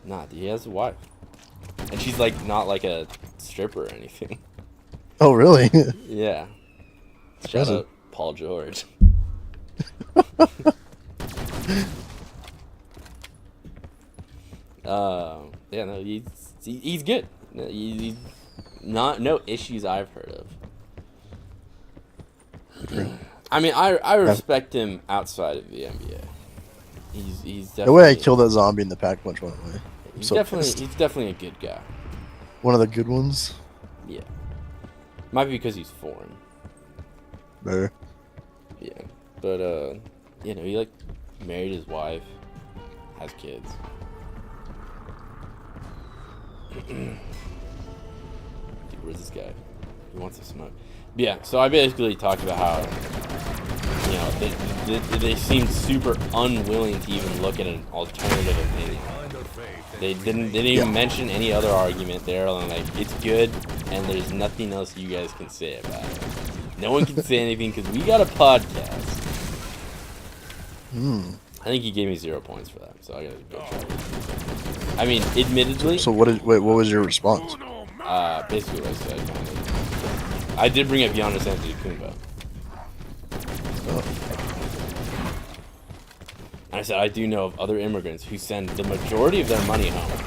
Nah, dude, he has a wife, and she's like not like a stripper or anything. Oh, really? Yeah. Shout Impressive. out Paul George. Yeah, no, he's good. He's no issues I've heard of. I mean, I respect him outside of the NBA. He's definitely The way I killed that zombie in the pack punch went away. I'm he's so definitely pissed. he's definitely a good guy. One of the good ones. Yeah, might be because he's foreign. Better. Yeah, but you know, he like married his wife, has kids. Dude, where's this guy? He wants to smoke. But yeah, so I basically talked about how, you know, they seemed super unwilling to even look at an alternative opinion. They didn't even mention any other argument there. Like, it's good, and there's nothing else you guys can say about it. No one can say anything because we got a podcast. I think he gave me 0 points for that, so I gotta go try it. I mean, admittedly, So what was your response? basically what I said. I did bring up Giannis Antetokounmpo. Oh. And I said I do know of other immigrants who send the majority of their money home.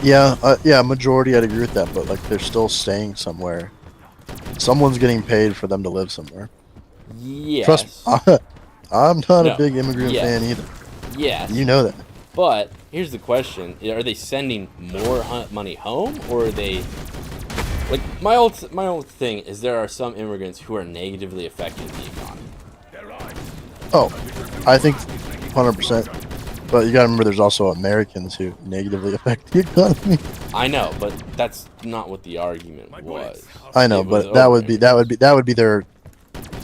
Yeah, majority I'd agree with that, but like they're still staying somewhere. Someone's getting paid for them to live somewhere. Yes. Trust me, I'm not a No. big immigrant Yes. fan either. Yes. You know that. But here's the question: are they sending more money home, or are they like my old thing is there are some immigrants who are negatively affecting the economy. Oh, I think 100%. But you gotta remember, there's also Americans who negatively affect the economy. I know, but that's not what the argument was. I know, It was but that over would be their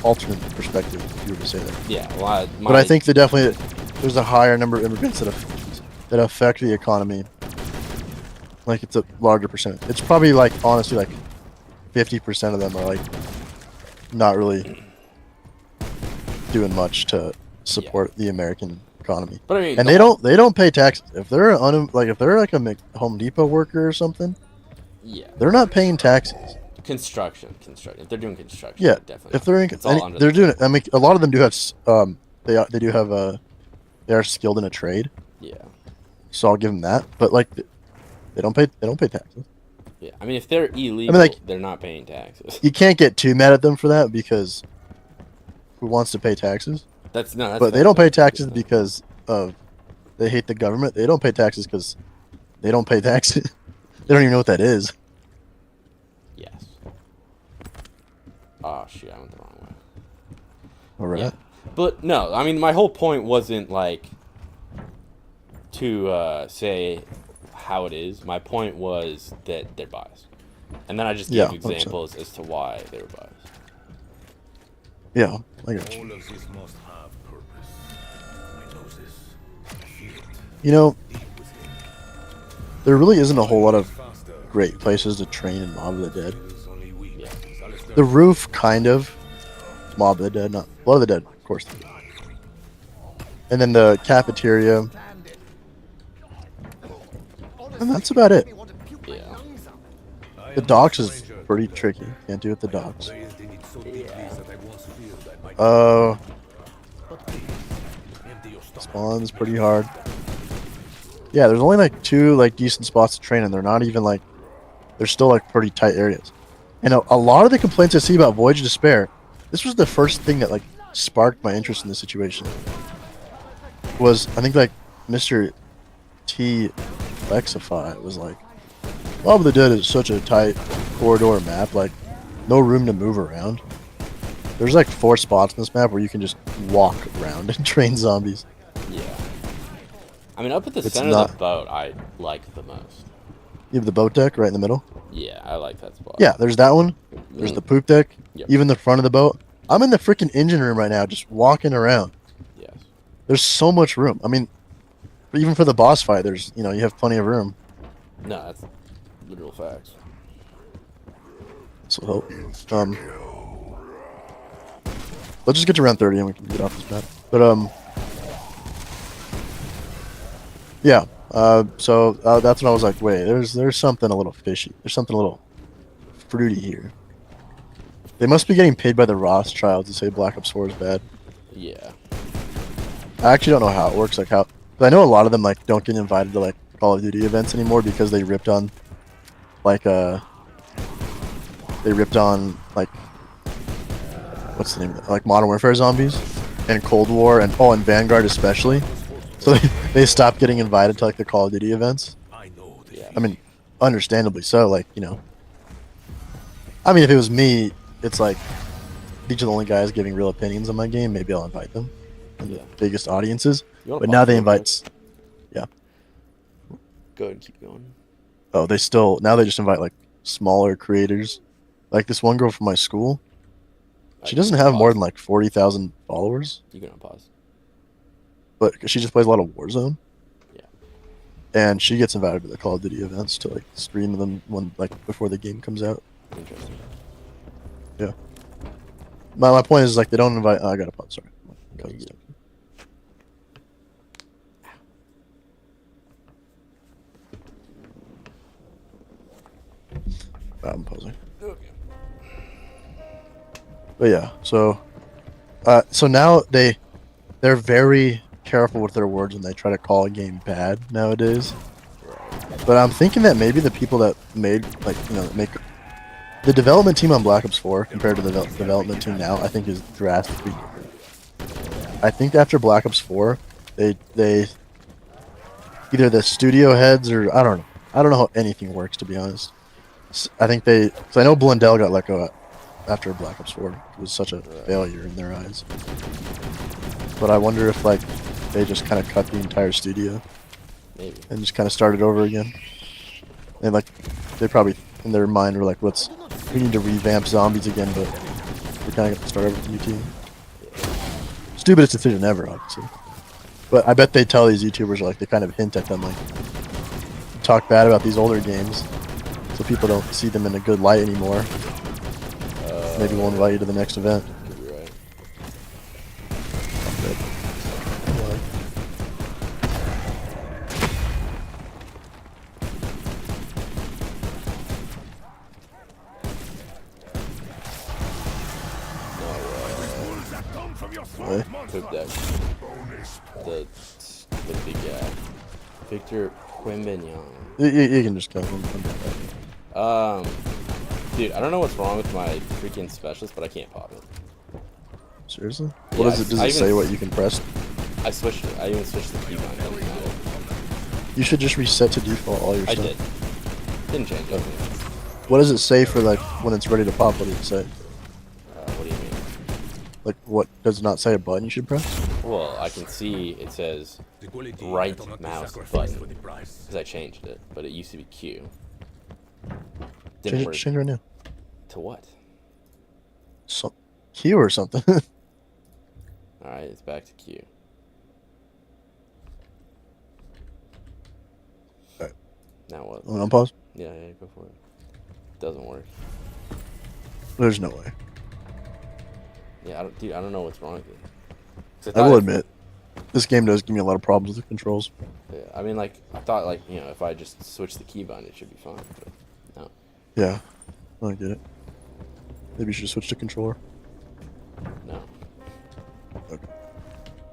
alternate perspective if you were to say that. Yeah, well, But I think that definitely there's a higher number of immigrants that affect the economy. Like it's a larger percentage. It's probably like honestly like 50% of them are like not really doing much to support the American economy. But I mean, And they don't pay taxes. If they're if they're like a Home Depot worker or something, yeah, they're not paying taxes. construction. If they're doing construction, Yeah, definitely. if they're in, It's all under they're the- doing it. I mean, a lot of them do have they do have they are skilled in a trade. Yeah, So I'll give them that. But like they don't pay taxes. yeah. I mean, if they're illegal, like, they're not paying taxes. You can't get too mad at them for that because who wants to pay taxes? That's no. That's But they don't pay taxes because of they hate the government. They don't pay taxes because they don't pay taxes. They don't even know what that is. Yes. Oh shit! I went the wrong way. All right. Yeah. But no, I mean, my whole point wasn't like to say how it is. My point was that they're biased, and then I just gave 100%. examples as to why they were biased. Yeah, I got you. All of this must have purpose. I know this. I feel it. You know, Deep within. there really isn't a whole lot of Faster. great places to train in Mob of the Dead. Is only weak. Yeah. Alistair, The roof, kind of. Mob of the Dead, not Blood of the Dead, of course. And then the cafeteria, and that's about it. Yeah. I The am docks a is stranger. pretty tricky. Can't do it with the docks. Raised in it so deeply that I once feel that my But please, empty your stomach. Spawn's pretty hard. Yeah, there's only like 2 like decent spots to train, and they're not even like they're still like pretty tight areas. And a lot of the complaints I see about Voyage of Despair, this was the first thing that like sparked my interest in this situation. Was I think like Mr. T Lexify was like, Mob of the Dead is such a tight corridor map, like no room to move around. There's like 4 spots in this map where you can just walk around and train zombies. Yeah. I mean, up at the It's center of not- the boat, I like the most. You have the boat deck right in the middle. Yeah, I like that spot. Yeah, there's that one. There's the poop deck. Yep. Even the front of the boat. I'm in the freaking engine room right now, just walking around. Yes. There's so much room. I mean, even for the boss fight, there's you have plenty of room. No, that's literal facts. So let's just get to round 30 and we can get off this map. But yeah. So that's when I was like, wait, there's something a little fishy. There's something a little fruity here. They must be getting paid by the Rothschilds to say Black Ops 4 is bad. Yeah. I actually don't know how it works. Like how, but I know a lot of them like don't get invited to like Call of Duty events anymore because they ripped on, like what's the name of it? Like Modern Warfare zombies, and Cold War, and Vanguard especially. So they stopped getting invited to like the Call of Duty events. I know this. Yeah. I mean, understandably so. Like I mean, if it was me, it's like these are the only guys giving real opinions on my game. Maybe I'll invite them, and the biggest audiences. You wanna But now pause they real quick? invite. Yeah. Go ahead and keep going. Oh, now they just invite like smaller creators, like this one girl from my school. She doesn't have more than like 40,000 followers, You can unpause. but she just plays a lot of Warzone. Yeah. And she gets invited to the Call of Duty events to like stream them before the game comes out. Interesting. Yeah. My point is like they don't invite. I got a pause. Sorry. My cousin's good. I'm pausing. Okay. But yeah, so now they're very careful with their words when they try to call a game bad nowadays. But I'm thinking that maybe the people that made make the development team on Black Ops 4 compared to the development team now, I think is drastically different. I think after Black Ops 4, they either the studio heads or I don't know how anything works, to be honest. I think because I know Blundell got let go after Black Ops 4. It was such a failure in their eyes. But I wonder if like they just kind of cut the entire studio. Maybe. And just kind of started over again. And like they probably in their mind were like, we need to revamp zombies again, but we kind of got to start over with a new team. Stupidest decision ever, obviously. But I bet they tell these YouTubers, like, they kind of hint at them, like, talk bad about these older games, so people don't see them in a good light anymore. Maybe we'll invite you to the next event. Could be right. Took that. The big guy. Victor Quimbignon. You can just go. Dude, I don't know what's wrong with my freaking specialist, but I can't pop it. Seriously? Yeah, What does it? Does it say what you can press? I switched it. I even switched the keybind. It doesn't matter. You should just reset to default all your I stuff. did. Didn't change it. What does it say for like when it's ready to pop? What does it say? What do you mean? Like what does it not say a button you should press? Well, I can see it says right mouse button because I changed it, but it used to be Q. Didn't work. Change it right now. To what? Q or something. Alright, it's back to Q. Alright. Now what? Want to unpause? Yeah, go for it. Doesn't work. There's no way. Yeah, I don't know what's wrong with it. 'Cause I will admit, this game does give me a lot of problems with the controls. Yeah, I mean, like, I thought, like, you know, if I just switch the keybinds, it should be fine, but no. Yeah, I get it. Maybe you should switch to controller. No. Okay.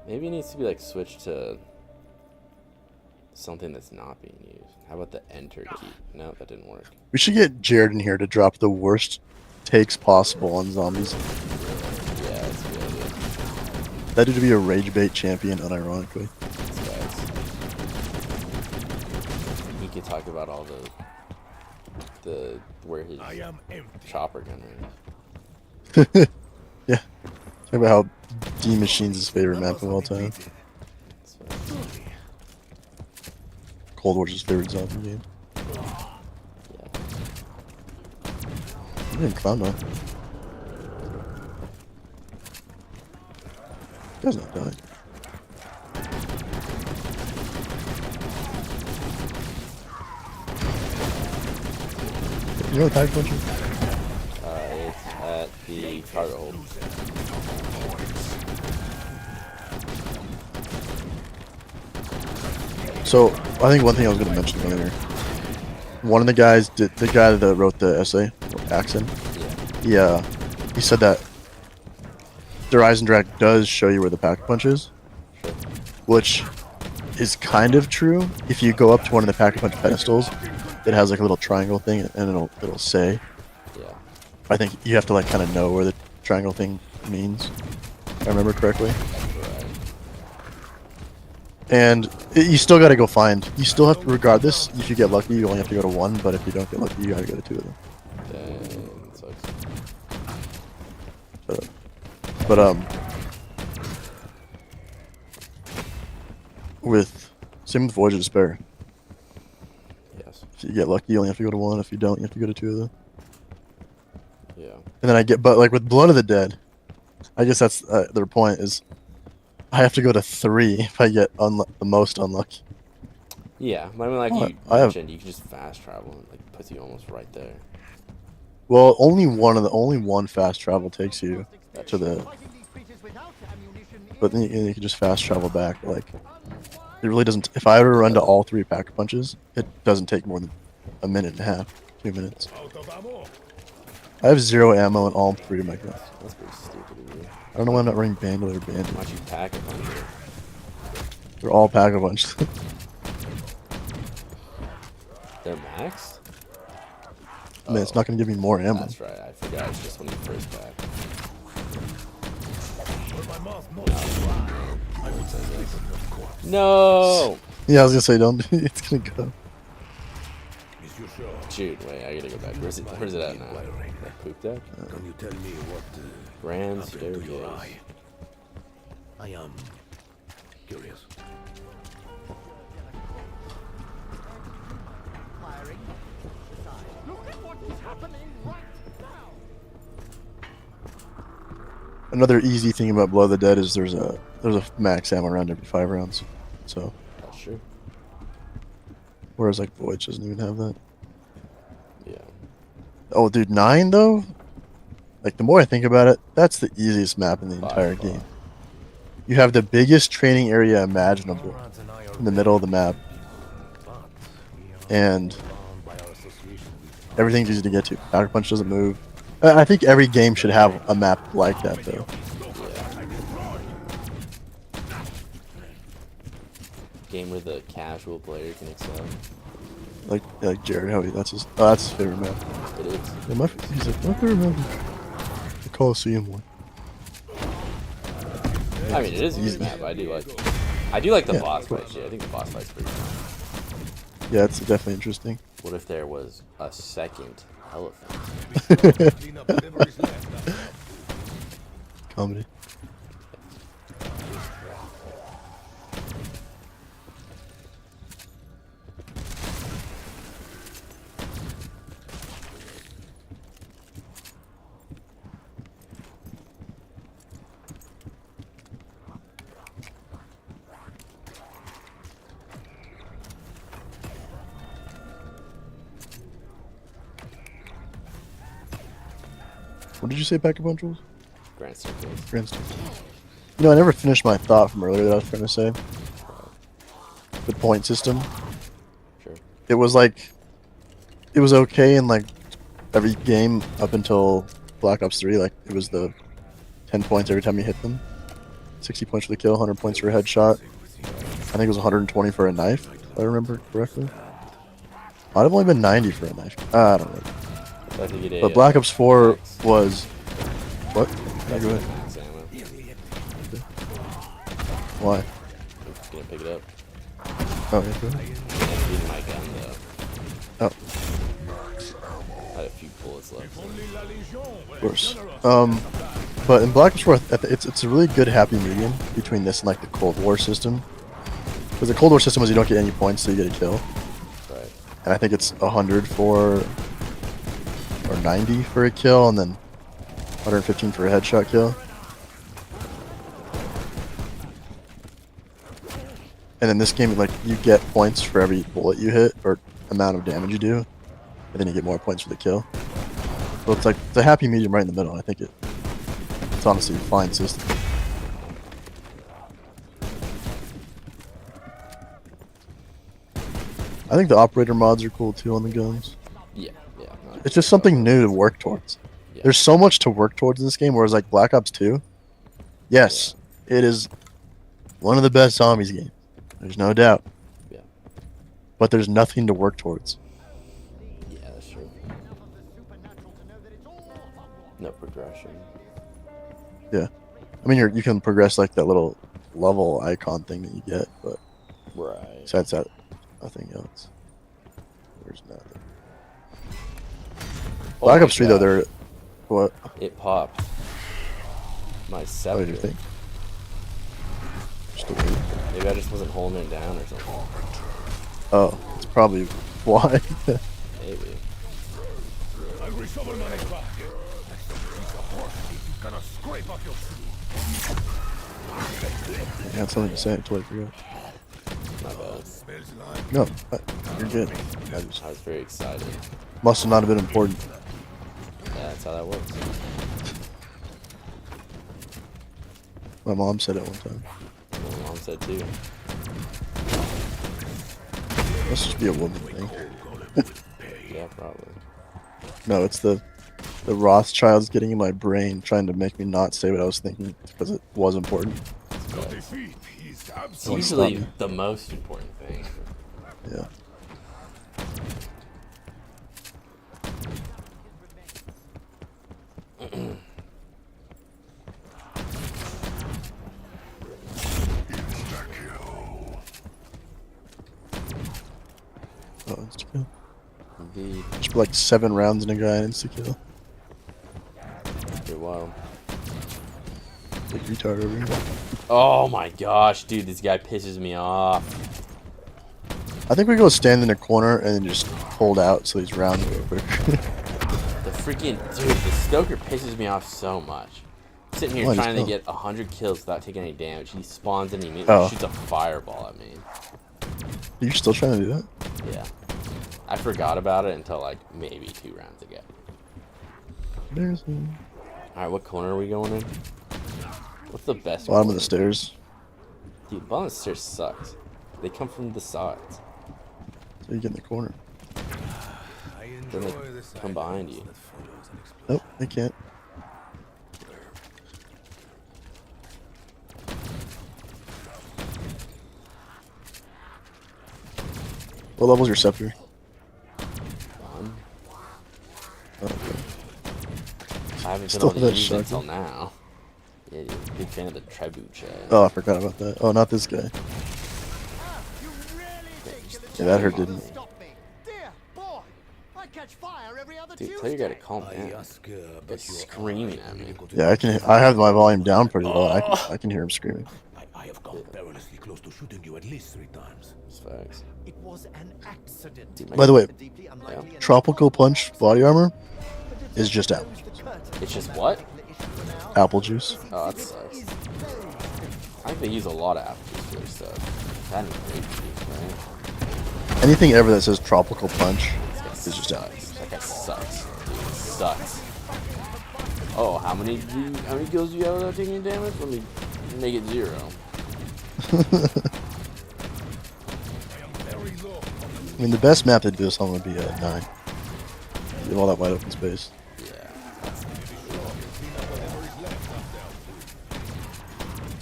Maybe it needs to be, like, switched to something that's not being used. How about the enter key? No, that didn't work. We should get Jared in here to drop the worst takes possible on zombies. Yeah, that's a good idea. That would be a rage bait champion, unironically. He could talk about all the where his chopper gunner is. Yeah. Talk about how D Machine's his favorite map of all time. Cold War's his favorite zombie game. Yeah. I didn't clown though. Guy's not dying. You know the pack puncher? It's at the cargo hold. So, I think one thing I was going to mention earlier. One of the guys, the guy that wrote the essay, Axon, he said that the Rise and Drag does show you where the pack punch is, which is kind of true. If you go up to one of the pack punch pedestals, it has like a little triangle thing, and it'll say. Yeah. I think you have to like kind of know where the triangle thing means, if I remember correctly. And you still got to go find. You still have to, regardless, if you get lucky, you only have to go to one, but if you don't get lucky, you got to go to two of them. Dang, that sucks. But same with Voyage of Despair. Yes. If you get lucky, you only have to go to one. If you don't, you have to go to two of them. Yeah. And then but like with Blood of the Dead, I guess that's their point is, I have to go to 3 if I get the most unlucky. Yeah, I mean, like you mentioned, you can just fast travel and like puts you almost right there. Well, only one fast travel takes you to the. But then you can just fast travel back. Like, it really doesn't. If I were to run to all 3 pack punches, it doesn't take more than a minute and a half. 2 minutes. Out of ammo. I have 0 ammo in all 3 of my guns. That's pretty stupid of you. I don't know why I'm not running bandit or bandit. Why'd you pack a bunch of it? They're all pack a bunch. They're maxed? I mean, it's not going to give me more ammo. That's right. I forgot it's just when you first pack. With my mouth not dry, I would slip the corpse. No! Yeah, I was going to say, don't. It's going to go. Is you sure? Shoot, wait, I gotta go back. Where's it at now? That poop deck? Can you tell me what Brands, happened to your Derriers. eye? I am curious. Look at what is happening right now. Another easy thing about Blood of the Dead is there's a max ammo round every 5 rounds. So, That's true. whereas like Voyage doesn't even have that. Yeah. Oh, dude, 9 though? Like, the more I think about it, that's the easiest map in the By entire far. game. You have the biggest training area imaginable Comrades and I are in the middle of the map, but we are and bound by our association with everything's easy to get to. Counter Punch doesn't move. I think every game should have a map like that, though. Game where the casual player can excel. Like Jared Howie, that's his favorite map. It is. Yeah, he's like, my favorite map is the Coliseum one. I mean, it is a Easy. good map. I do like the Yeah, boss of course. fight shit. I think the boss fight's pretty fun. Yeah, it's definitely interesting. What if there was a second elephant? clean up whatever is left. Comedy. What did you say, Pack a Punch was? Grand Staircase. Grandstand. You know, I never finished my thought from earlier that I was trying to say. The point system. Sure. It was like, it was okay in like every game up until Black Ops 3. Like, it was the 10 points every time you hit them. 60 points for the kill, 100 points for a headshot. I think it was 120 for a knife, if I remember correctly. Might have only been 90 for a knife. I don't know. I think it But Black Ops 4 was... What? Yeah, go ahead. Max ammo. Why? I'm just gonna pick it up. Oh, yeah, go ahead. And beat my gun though. Oh, I had a few bullets left. of course. But in Black Ops 4, it's a really good happy medium between this and like the Cold War system. Because the Cold War system was you don't get any points, so you get a kill. Right. And I think it's 100 for... or 90 for a kill, and then 115 for a headshot kill. And in this game, like, you get points for every bullet you hit, or amount of damage you do, and then you get more points for the kill. So it's like, it's a happy medium right in the middle. I think it's honestly a fine system. I think the operator mods are cool too on the guns. Yeah. Yeah. No, It's just something new to work towards. Yeah. There's so much to work towards in this game, whereas like Black Ops 2, yes, it is one of the best zombies games. There's no doubt. Yeah. But there's nothing to work towards. Yeah, that's true. No progression. Yeah. I mean, you can progress like that little level icon thing that you get, but Right. besides that, nothing else. There's nothing. Oh Black my Ops 3 though, gosh. they're what? It popped. My What scepter. do you think? Just a wait. Maybe I just wasn't holding it down or something. Oh, it's probably why. Maybe. I reshovel my neck back. That's some piece of horse teeth you cannot scrape off your shoe. I had something to say. I totally forgot. My bad. Smells like No, you're good. I just I was very excited. must have not have been important. Yeah, that's how that works. My mom said it one time. My mom said too. Must just be a woman thing. Yeah, probably. No, it's the Rothschilds getting in my brain, trying to make me not say what I was thinking because it was important. Your defeat is It's absolutely. usually me. the most important thing. Yeah. Oh, insta kill. Indeed. Just put like 7 rounds in a guy and insta kill. Pretty wild. Big retard over here. Oh my gosh, dude, this guy pisses me off. I think we go stand in a corner and then just hold out so these rounds go quick. The freaking dude, the Stoker pisses me off so much. I'm sitting here Why, trying to just get 100 kills without taking any damage. He spawns and he immediately Oh. shoots a fireball at me. You're still trying to do that? Yeah. I forgot about it until like maybe 2 rounds ago. There's Alright, what corner are we going in? What's the best bottom of corner? the stairs. Dude, bottom of the stairs sucks. They come from the sides. So you get in the corner. I Then enjoy they the come behind silence you. that follows an explosion. Nope, I can't. What level's your scepter? One. Oh, okay. I haven't been Still able to that use it shotgun. until now. Yeah, you're a big fan of the trebuchet. Oh, I forgot about that. Oh, not this guy. You really think you're the Yeah, that hurt, champion? didn't it? Stop me. Dear boy, I catch fire every other Dude, Tuesday. tell your guy to calm I down. ask, He's but you screaming at me. Yeah, I can. I have my volume down pretty low. I can hear him screaming. I have come perilously close to shooting you at least 3 times. It's facts. It was an accident. Dude, By the way, Deeply unlikely and Tropical Punch body armor is just apple, It's just what? apple juice. Oh, that sucks. I think they use a lot of apple juice for their stuff. That ain't grape juice, right? Anything ever that says Tropical Punch This is just guy apple. sucks. That guy sucks. Dude, he sucks. Oh, how many kills do you have without taking damage? Let me make it 0. I mean, the best map to do this on would be 9. You have all that wide open space. Yeah.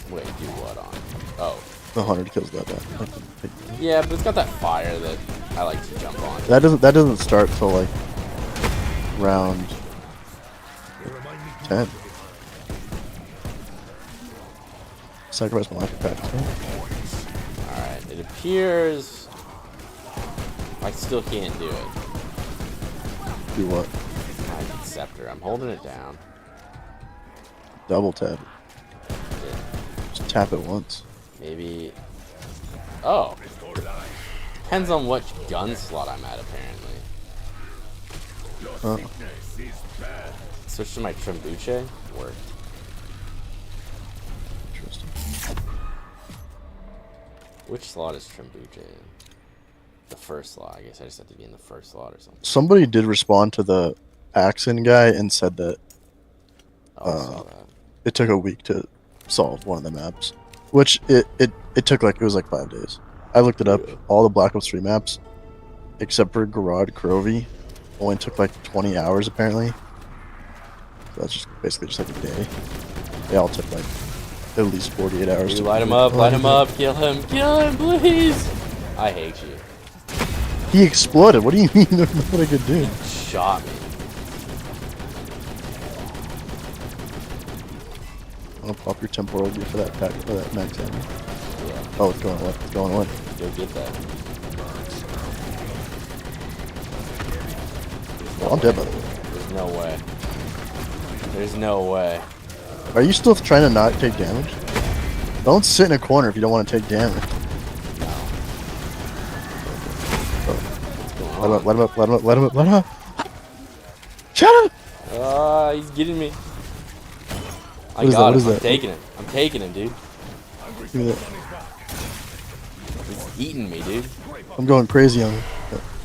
Wait, do what on? Oh. The 100 kills that bad. Yeah, but it's got that fire that I like to jump on. That doesn't start till like round 10. Sacrifice my life for practice. Alright, it appears I still can't do it. Do what? I can scepter. I'm holding it down. Double tap. Yeah, Just tap it once. maybe. Oh. Depends on what gun slot I'm at, apparently. Huh. Switch to my Trembuche. Worked. Interesting. Which slot is Trembuche in? The first slot. I guess I just have to be in the first slot or something. Somebody did respond to the Axon guy and said that Oh, I saw that. it took a week to solve one of the maps, which it took like, it was like 5 days. I looked it up. All the Black Ops 3 maps, except for Garad Crovey, only took like 20 hours apparently. So that's just basically just like a day. They all took like at least 48 hours. Dude, to light him complete. up, light him up, kill him, please! I hate you. He exploded. What do you mean? There's nothing I could do. Shot me. I'll pop your temporal gear for that pack, for that max ammo. Yeah, Oh, it's going away. It's going away. go get that. Oh, I'm dead by the way. There's no way. There's no way. Are you still trying to not take damage? Don't sit in a corner if you don't want to take damage. What's going on? Let him up, let him up, let him up, let him up. Shut up! Ah, he's getting me. I What is that? got What him. is I'm that? taking him. I'm taking him, dude. Give me that. He's eating me, dude. I'm going crazy on him.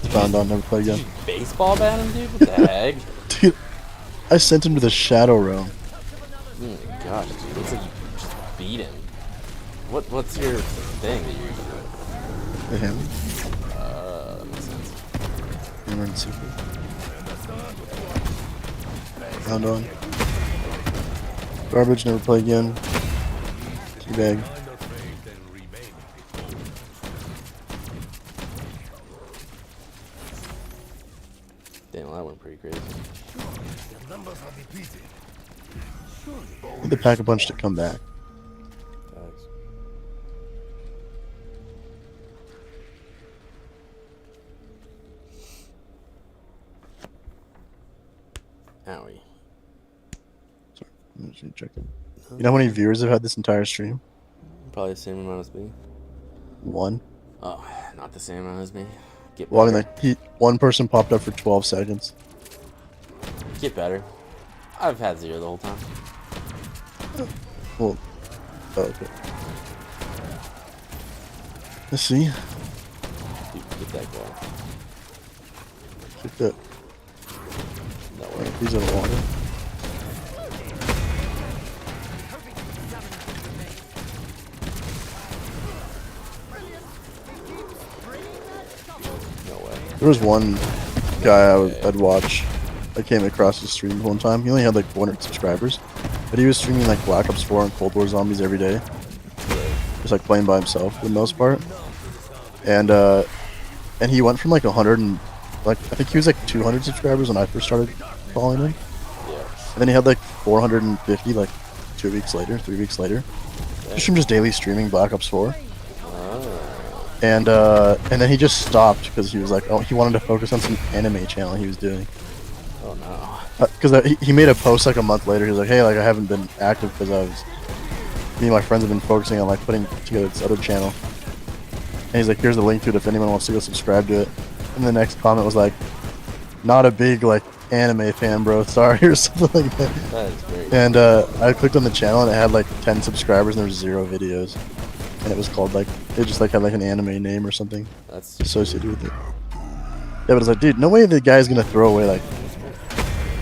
It's bound on, never play again. Baseball bat him, dude? What the heck? Dude, I sent him to the Shadow Realm. Oh my gosh, dude. Looks like you just beat him. What's your thing that you're using? The hammer. That makes sense. Hammer and secret. Round on. Garbage, never play again. Teabag. Find our faith and remain victorious. Damn, that went pretty crazy. The numbers are depleted. Need to pack a bunch to come back. Facts. Owie. I'm just gonna check it. You know how many viewers have had this entire stream? Probably the same amount as me. One. Oh, not the same amount as me. Get Well, I better. mean, like, one person popped up for 12 seconds. Get better. I've had 0 the whole time. Well, oh, okay. Let's see. Dude, get that going. Get that. No way. He's in the water. No way. There was one guy I'd watch. I came across his stream one time. He only had like 400 subscribers, but he was streaming like Black Ops 4 and Cold War Zombies every day. Just like playing by himself for the most part. And he went from like 100 and like I think he was like 200 subscribers when I first started following him. Yeah. And then he had like 450 like 2 weeks later, 3 weeks later. Just from just daily streaming Black Ops 4. And then he just stopped because he was like, oh, he wanted to focus on some anime channel he was doing. Oh no. Because he made a post like a month later. He was like, hey, like I haven't been active because me and my friends have been focusing on like putting together this other channel. And he's like, here's the link to it if anyone wants to go subscribe to it. And the next comment was like, not a big like anime fan, bro. Sorry, or something like that. That is great. And I clicked on the channel and it had like 10 subscribers and there was 0 videos. And it was called like, it just like had like an anime name or something That's associated with it. Yeah, but it's like, dude, no way the guy's gonna throw away like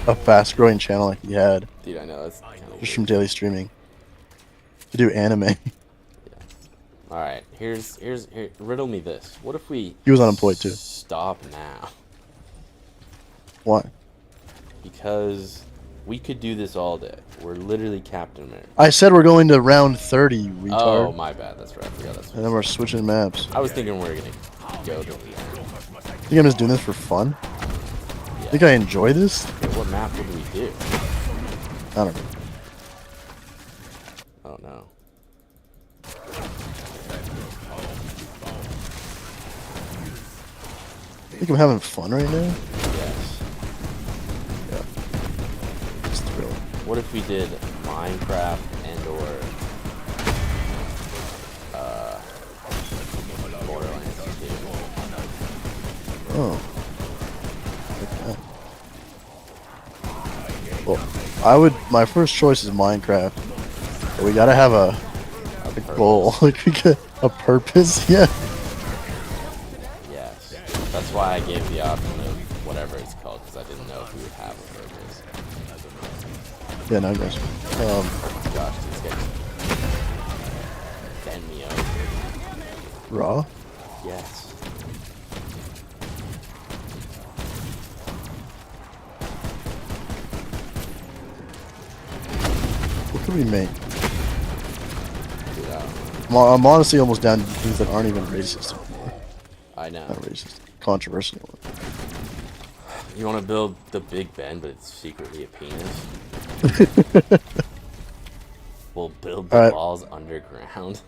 a fast growing channel like he had dude, I know that's kind of just from daily streaming to do anime. All right, here, riddle me this. What if we He was unemployed, too. Stop now. Why? Because we could do this all day. We're literally Captain America. I said we're going to round 30, you retard. Oh, my bad. That's right. I forgot that's And then we're switching maps. I was thinking we were gonna go to the end. I think I'm just doing this for fun. I think I enjoy this. What map would we do? I don't know. Oh no. I think I'm having fun right now. Yes. Yeah. Just thrilling. What if we did Minecraft and or Borderlands 2? Oh. Like that. Well, I would. My first choice is Minecraft. But we gotta have a goal, like we get a purpose. Yeah. Yes. That's why I gave the option of whatever it's called, because I didn't know if we would have a purpose. Yeah. No, I guess. Gosh, this guy's bend me over. Raw. Yes. What could we make? Dude, I don't know. I'm honestly almost down to things that aren't even racist anymore. I know. Not racist. Controversial. You want to build the Big Ben, but it's secretly a penis? We'll build the Alright. balls underground.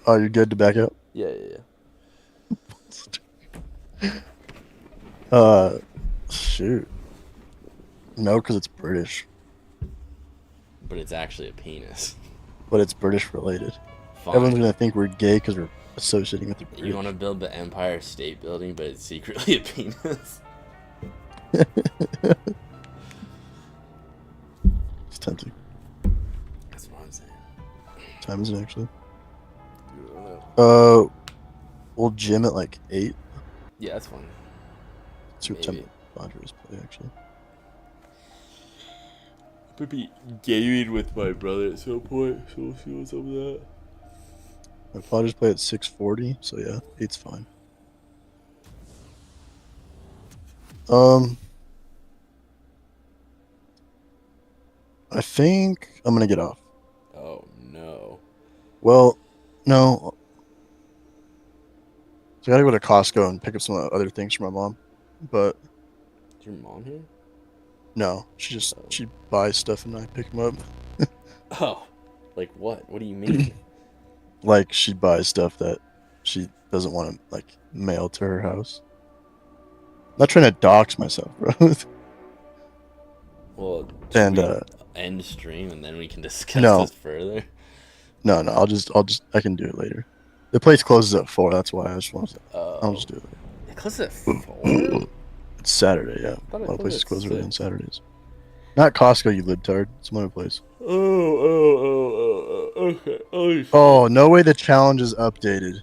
Oh, you're good to back up? Yeah, yeah, yeah. Shoot. No, because it's British. But it's actually a penis. But it's British related. Fine. Everyone's gonna think we're gay because we're associating with the British. You want to build the Empire State Building, but it's secretly a penis? It's tempting. That's what I'm saying. Time is it actually? Dude, I don't know. We'll gym at like 8. Yeah, that's fine. See what time Maybe. the Dodgers play actually. Could be gaming with my brother at some point, so we'll see what's up with that. My Dodgers play at 6:40, so yeah, 8's fine. I think I'm gonna get off. Oh no. Well, no. So I gotta go to Costco and pick up some other things for my mom. But Is your mom here? no, she buys stuff and I pick them up. Oh, like what? What do you mean? Like she buys stuff that she doesn't want to like mail to her house. I'm not trying to dox myself, bro. Well, should And we end stream and then we can discuss no. this further? No, I can do it later. The place closes at 4. That's why I just want to. I'll just do it later. It closes at 4? It's Saturday, yeah. thought A it lot of places closed close at early on 6. Saturdays. Not Costco, you libtard. It's some other place. Okay. Oh, no way the challenge is updated.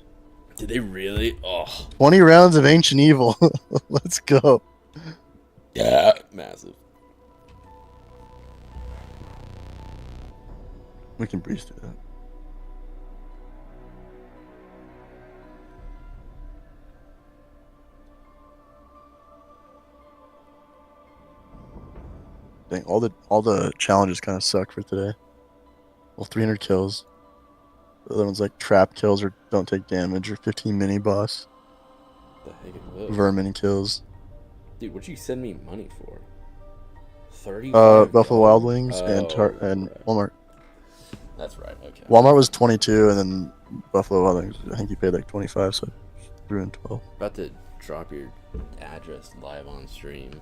Did they really? Oh. 20 rounds of Ancient Evil. Let's go. Yeah. Massive. We can breeze through that. Dang, all the challenges kind of suck for today. Well, 300 kills. The other one's like trap kills or don't take damage or 15 mini boss. The heck is this? Vermin kills. Dude, what'd you send me money for? 35. Buffalo Wild Wings and right. Walmart. That's right. Okay. Walmart was 22, and then Buffalo Wild Wings, I think you paid like 25, so I threw in 12. About to drop your address live on stream.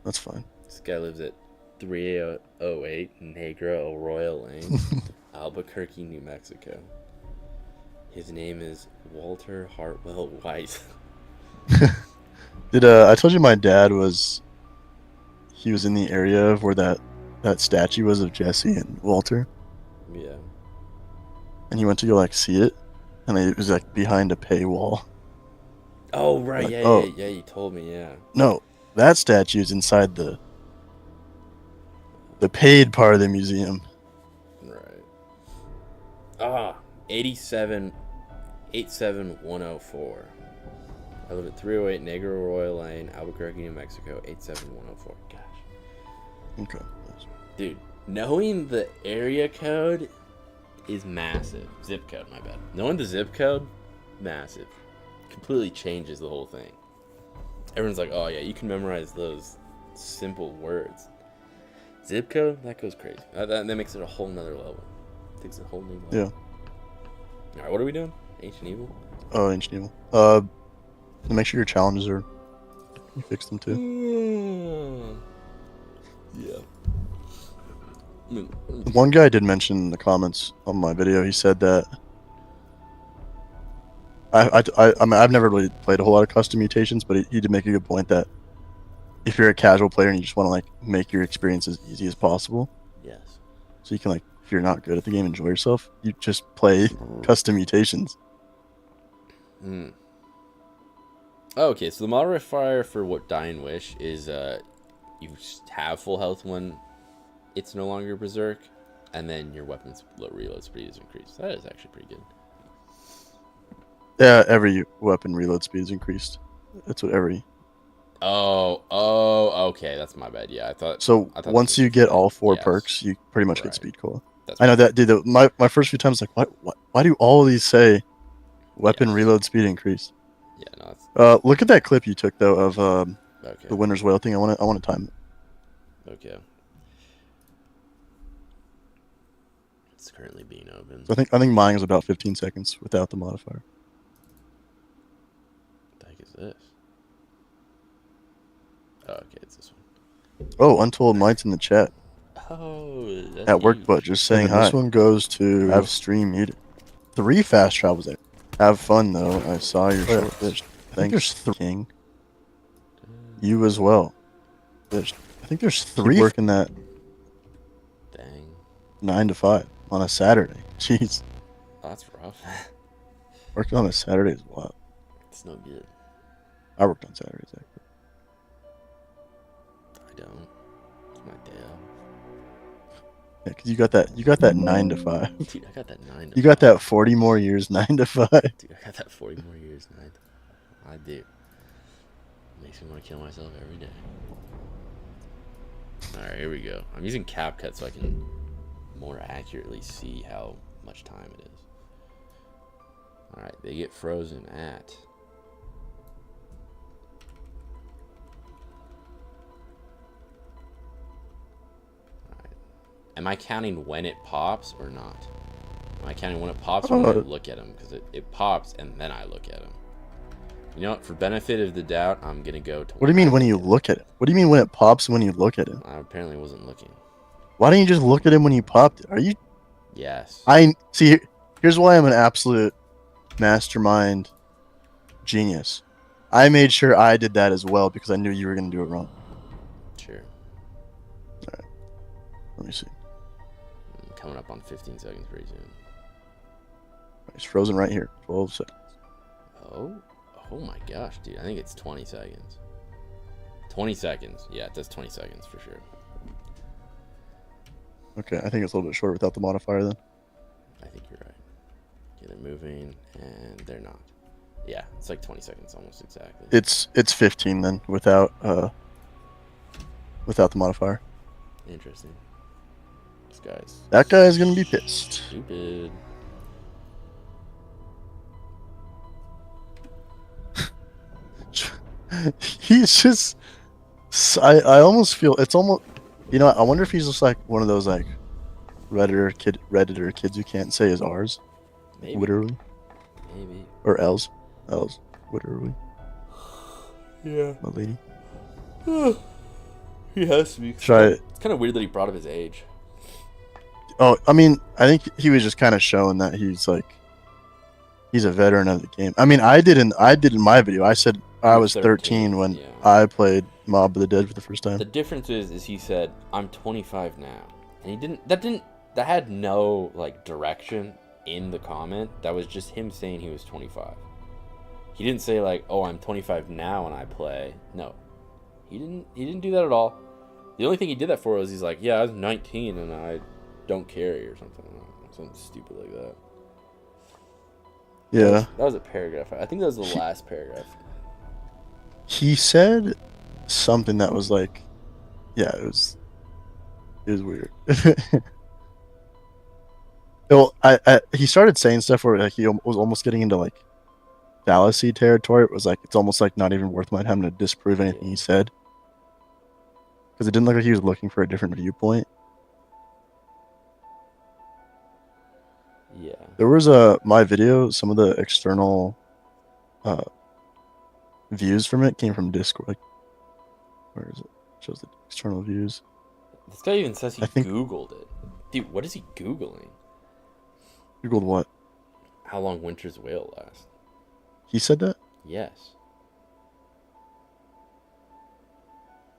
That's fine. This guy lives at 308 Negro Arroyo Lane, Albuquerque, New Mexico. His name is Walter Hartwell White. I told you my dad he was in the area of where that statue was of Jesse and Walter, Yeah. and he went to go like see it, and it was like behind a paywall. Oh right, Like, yeah. You told me, yeah. No, that statue is inside the paid part of the museum. Right. 87104. I live at 308 Negro Arroyo Lane, Albuquerque, New Mexico, 87104. Gosh. Okay. Dude, knowing the area code is massive. Zip code, my bad. Knowing the zip code, massive. Completely changes the whole thing. Everyone's like, oh yeah, you can memorize those simple words. Zip code, that goes crazy. That makes it a whole nother level. Takes a whole new level. Yeah. Alright, what are we doing? Ancient Evil? Oh, Ancient Evil. Make sure your challenges are. You fix them too. Yeah. One guy did mention in the comments on my video. He said that I mean, I've never really played a whole lot of custom mutations, but he did make a good point that if you're a casual player and you just want to like make your experience as easy as possible, Yes. so you can like if you're not good at the game, enjoy yourself. You just play custom mutations. Hmm. Okay, so the modifier for what Dying Wish is you have full health when it's no longer Berserk, and then your weapon's reload speed is increased. That is actually pretty good. Yeah, every weapon reload speed is increased. That's what every. Oh, okay, that's my bad. Yeah, I thought. So once you get all 4 perks, you pretty much Right. get speed cola. That's I know right. that, dude. My first few times, like, why do all of these say weapon reload speed increased? Yeah, no. That's, Look at that clip you took though of okay. the winner's whale thing. I want to time it. Okay. It's currently being opened. So I think mine was about 15 seconds without the modifier. What the heck is this? Oh, okay, it's this one. Oh, Untold Might's in the chat Oh, that's at work, huge. but just saying hi. This one goes to have stream muted. 3 fast travels there. Have fun though. I saw your short fish. I think there's 3 king. You as well. I think there's 3 working that Dang. 9 to 5 on a Saturday. Jeez, Oh, that's rough. working on a Saturday is wild. It's no good. I worked on Saturdays actually. I don't. It's my day off. Yeah, cause you got that 9 to 5. Dude, I got that 9 to You got that 40 more years 9 to 5. Dude, I got that 40 more years 9 to 5. I do. Makes me want to kill myself every day. Alright, here we go. I'm using CapCut so I can more accurately see how much time it is. Alright, they get frozen at... Alright. Am I counting when it pops or not? Am I counting when it pops or when I look at them? Because it pops and then I look at them. You know what? For benefit of the doubt, I'm going to go to... What do you mean when you look at it? What do you mean when it pops when you look at it? I apparently wasn't looking. Why don't you just look at him when you popped it? Are you... Yes. I see. Here's why I'm an absolute mastermind genius. I made sure I did that as well because I knew you were going to do it wrong. Sure. All right. Let me see. I'm coming up on 15 seconds pretty soon. It's frozen right here. 12 seconds. Oh my gosh, dude. I think it's 20 seconds. 20 seconds. Yeah, it does 20 seconds for sure. Okay, I think it's a little bit shorter without the modifier then. I think you're right. Okay, they're moving and they're not. Yeah, it's like 20 seconds almost exactly. It's 15 then without the modifier. Interesting. This guy's That guy is gonna be pissed. stupid. He's just... I almost feel it's almost... You know, I wonder if he's just like one of those like Redditor kids who can't say his R's. Maybe. Literally. Maybe. Or L's. Literally. Yeah. My lady. He has to be. Try it. It's kind of weird that he brought up his age. Oh, I mean, I think he was just kind of showing that he's like... He's a veteran of the game. I mean, I did in my video. I said I was 13 when yeah. I played Mob of the Dead for the first time. The difference is he said, I'm 25 now. And that had no, like, direction in the comment. That was just him saying he was 25. He didn't say, like, oh, I'm 25 now and I play. No. He didn't do that at all. The only thing he did that for was he's like, yeah, I was 19 and I don't carry or something. Something stupid like that. Yeah. That was a paragraph. I think that was the last paragraph. He said something that was like, yeah, it was weird. Well, he started saying stuff where like, he was almost getting into like fallacy territory. It was like it's almost like not even worth my time to disprove anything he said because it didn't look like he was looking for a different viewpoint. Yeah. There was my video. Some of the external views from it came from Discord. Like, where is it? It shows the external views. This guy even says he Googled it. Dude, what is he Googling? Googled what? How long Winter's Whale lasts. He said that? Yes.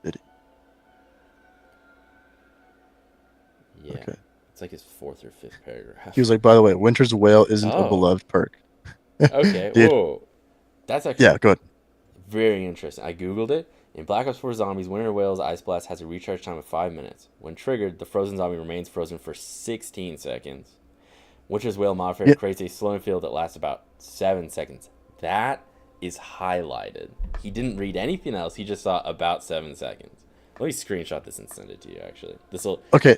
Did he? Yeah. Okay. It's like his fourth or fifth paragraph. He was like, by the way, Winter's Whale isn't a beloved perk. Okay, Dude. whoa. That's actually Yeah, good. very interesting. I Googled it. In Black Ops 4 Zombies, Winter Whale's Ice Blast has a recharge time of 5 minutes. When triggered, the frozen zombie remains frozen for 16 seconds. Winter's Whale modifier creates a slowing field that lasts about 7 seconds. That is highlighted. He didn't read anything else. He just saw about 7 seconds. Let me screenshot this and send it to you, actually. This'll... Okay,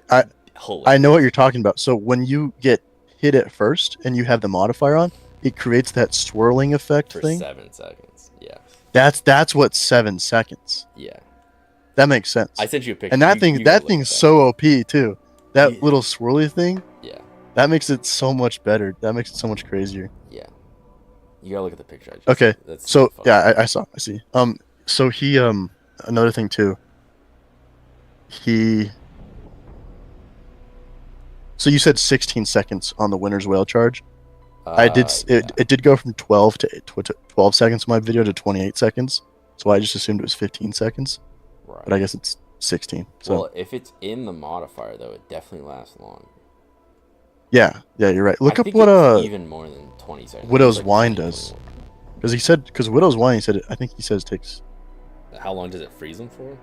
hilarious. I know what you're talking about. So when you get hit at first and you have the modifier on, it creates that swirling effect for thing. 7 seconds, yeah. That's what 7 seconds. Yeah. That makes sense. I sent you a picture. And that thing's so OP too. That little swirly thing. Yeah. That makes it so much better. That makes it so much crazier. Yeah. You gotta look at the picture. Okay. That's so fun. yeah, I see. So he another thing too. So you said 16 seconds on the Winter's Whale charge. It did go from 12 to 12 seconds in my video to 28 seconds. So I just assumed it was 15 seconds. Right. But I guess it's 16. So Well, if it's in the modifier though, it definitely lasts long. yeah, you're right. Look I up think what it's even more than 20 seconds. Widow's It's like Wine 20, does. 21. Because Widow's Wine, he said, I think he says takes, How long does it freeze them for?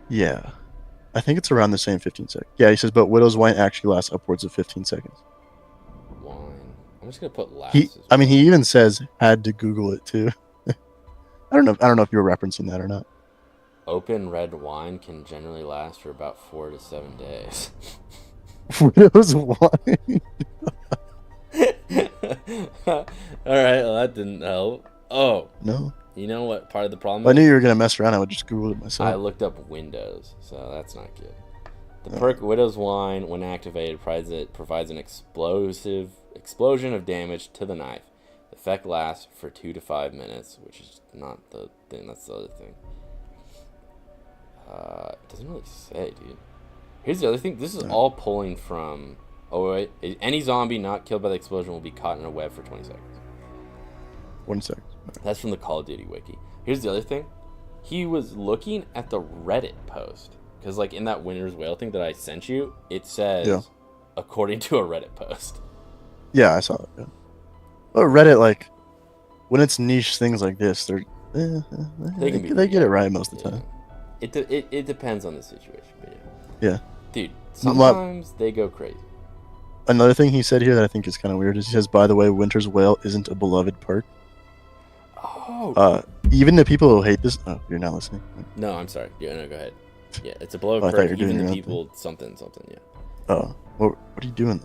yeah. I think it's around the same 15 seconds. Yeah, he says, but Widow's Wine actually lasts upwards of 15 seconds. Wine. I'm just gonna put last. He even says, had to Google it too. I don't know if you were referencing that or not. open red wine can generally last for about 4 to 7 days. Widow's wine. All right, well, that didn't help. Oh, No. you know what part of the problem If I knew is? you were gonna mess around, I would just Google it I myself. looked up Windows, so that's not good. The perk Widow's Wine, when activated, provides an explosion of damage to the knife. The effect lasts for 2 to 5 minutes, which is not the thing. That's the other thing. It doesn't really say, dude. Here's the other thing. This is all pulling from... Oh, wait. Any zombie not killed by the explosion will be caught in a web for 20 seconds. 1 second. That's from the Call of Duty wiki. Here's the other thing. He was looking at the Reddit post. Because, like, in that Winter's Whale thing that I sent you, it says, according to a Reddit post. Yeah, I saw it. Yeah. But Reddit, like, when it's niche things like this, they get it right most of the time. It depends on the situation. But Yeah. Dude, sometimes they go crazy. Another thing he said here that I think is kind of weird is he says, by the way, Winter's Whale isn't a beloved perk. Oh. Even the people who hate this... Oh, you're not listening. No, I'm sorry. Yeah, no, go ahead. Yeah, it's a beloved I thought perk. you were doing Even your the own people, something, yeah. Oh. What are you doing?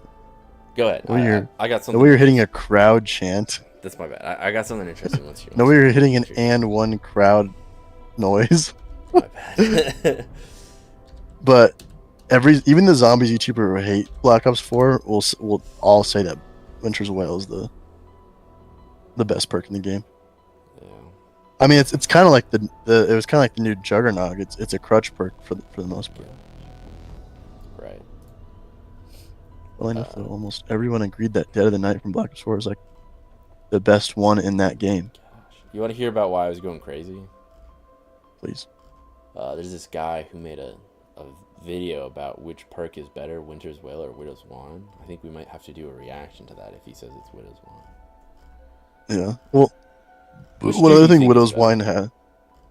Go ahead. I got The something. way you're hitting a crowd chant. That's my bad. I got something interesting once you. The way you're hitting an and one crowd noise. My bad. But even the zombies YouTuber who hate Black Ops 4 will all say that Winter's Whale is the best perk in the game. Yeah. I mean, it's kind of like it was kind of like the new Juggernog. It's a crutch perk for the most part. Right. Well enough, though, almost everyone agreed that Dead of the Night from Black Ops 4 is like the best one in that game. Gosh. You want to hear about why I was going crazy? Please. There's this guy who made a video about which perk is better, Winter's Whale or Widow's Wine. I think we might have to do a reaction to that if he says it's Widow's Wine. Yeah. Well, Which what do other you thing think Widow's is Wine had?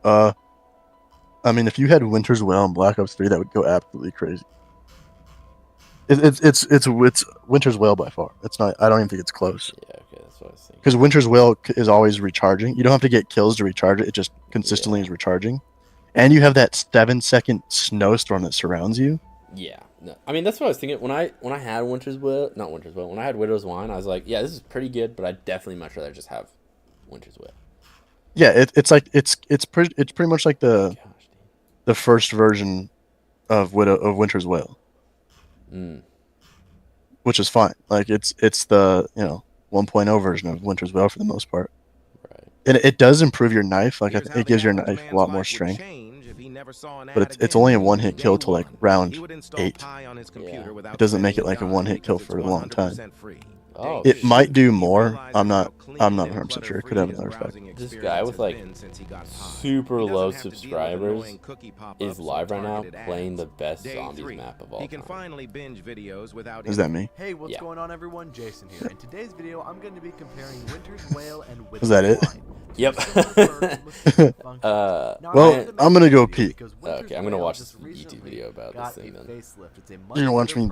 I mean, if you had Winter's Whale in Black Ops 3, that would go absolutely crazy. It's Winter's Whale by far. It's not. I don't even think it's close. Yeah, okay, that's what I was thinking. Because Winter's Whale is always recharging. You don't have to get kills to recharge it. It just consistently is recharging. And you have that 7-second snowstorm that surrounds you. Yeah, no, I mean that's what I was thinking when I had Winter's Whale, not Winter's Whale. When I had Widow's Wine, I was like, yeah, this is pretty good, but I'd definitely much rather just have Winter's Whale. Yeah, it's pretty much like the first version of Winter's Whale, which is fine. Like it's the 1.0 version of Winter's Whale for the most part. Right. And it does improve your knife. Like it gives your knife a lot more strength. But it's only a one-hit kill till like round 8. It doesn't make it like a one-hit kill for a long time. Oh, It might do more. I'm not 100% sure. It could have another effect. this guy with like super low subscribers is live right now playing the best zombies map of all time. Is that me? Hey, what's Yeah. going on, everyone? Jason here. In today's video, I'm going to be comparing Winter's Whale and Widow's Is that it? Wine. Yep. Well, I'm gonna go pee. Okay, I'm gonna watch this YouTube video about this thing then. You're gonna watch me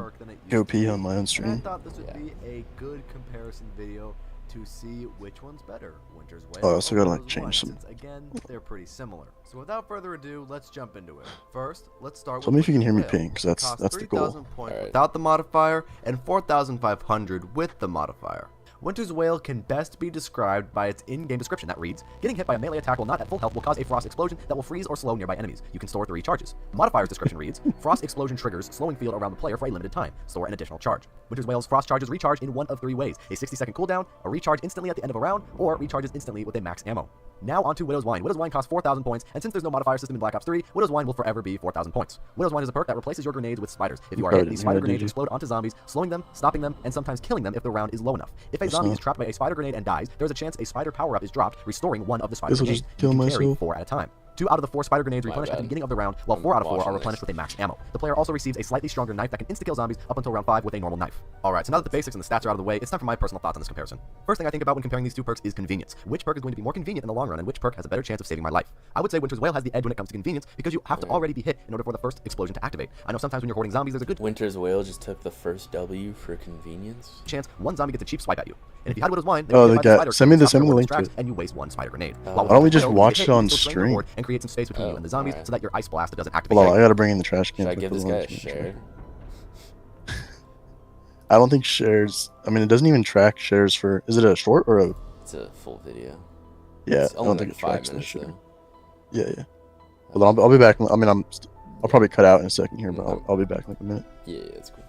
go pee on my own And I stream. thought this would be a good comparison video to see which one's better, Winter's Whale Oh, I also or gotta, like, Widow's change Wine, some- since again, they're pretty similar. So without further ado, let's jump into it. First, let's start Tell with me if you can hear me Winter's Whale. peeing, 'cause that's Costs the goal. 3,000 points Alright. without the modifier, and 4,500 with the modifier. Winter's Whale can best be described by its in-game description that reads, getting hit by a melee attack while not at full health will cause a frost explosion that will freeze or slow nearby enemies. You can store 3 charges. The modifier's description reads, frost explosion triggers slowing field around the player for a limited time. Store an additional charge. Winter's Whale's frost charges recharge in one of 3 ways, a 60-second cooldown, a recharge instantly at the end of a round, or recharges instantly with a max ammo. Now onto Widow's Wine. Widow's Wine costs 4,000 points, and since there's no modifier system in Black Ops 3, Widow's Wine will forever be 4,000 points. Widow's Wine is a perk that replaces your grenades with spiders. If you are hit, these spider grenades explode onto zombies, slowing them, stopping them, and sometimes killing them if the round is low enough. If a zombie is trapped by a spider grenade and dies, there's a chance a spider power-up is dropped, restoring one of the spider This'll grenades. just kill You can carry myself. 4 at a time. 2 out of the 4 spider grenades replenish at the bad. beginning of the round, while I'm 4 out of 4 watching are this. replenished with a max ammo. The player also receives a slightly stronger knife that can insta-kill zombies up until round 5 with a normal knife. Alright, so now that the basics and the stats are out of the way, it's time for my personal thoughts on this comparison. First thing I think about when comparing these 2 perks is convenience. Which perk is going to be more convenient in the long run, and which perk has a better chance of saving my life? I would say Winter's Whale has the edge when it comes to convenience, because you have to already be hit in order for the first explosion to activate. I know sometimes when you're hoarding zombies, there's a good Winter's Whale just took the first W for convenience. chance one zombie gets a cheap swipe at you. And if you had Widow's Wine, Oh, then the guy. Send me the link to tracks, it. and you waste 1 spider grenade. Why While with Why don't we Winter's just Wail, watch you it can on hit, you can still swing your stream? board and create some space between you and the zombies, alright. so that your ice blast doesn't activate. Hold on, I gotta bring in the trash can. Should I so give put this it guy on a the trash. share? I don't think shares. I mean, it doesn't even track shares for. Is it a short or a? It's a full video. Yeah, It's I don't only think like it 5 tracks the minutes share. though. Yeah. Hold on, I'll be back. I mean, I'll probably cut out in a second here, but I'll be back in like a minute. Yeah, that's cool.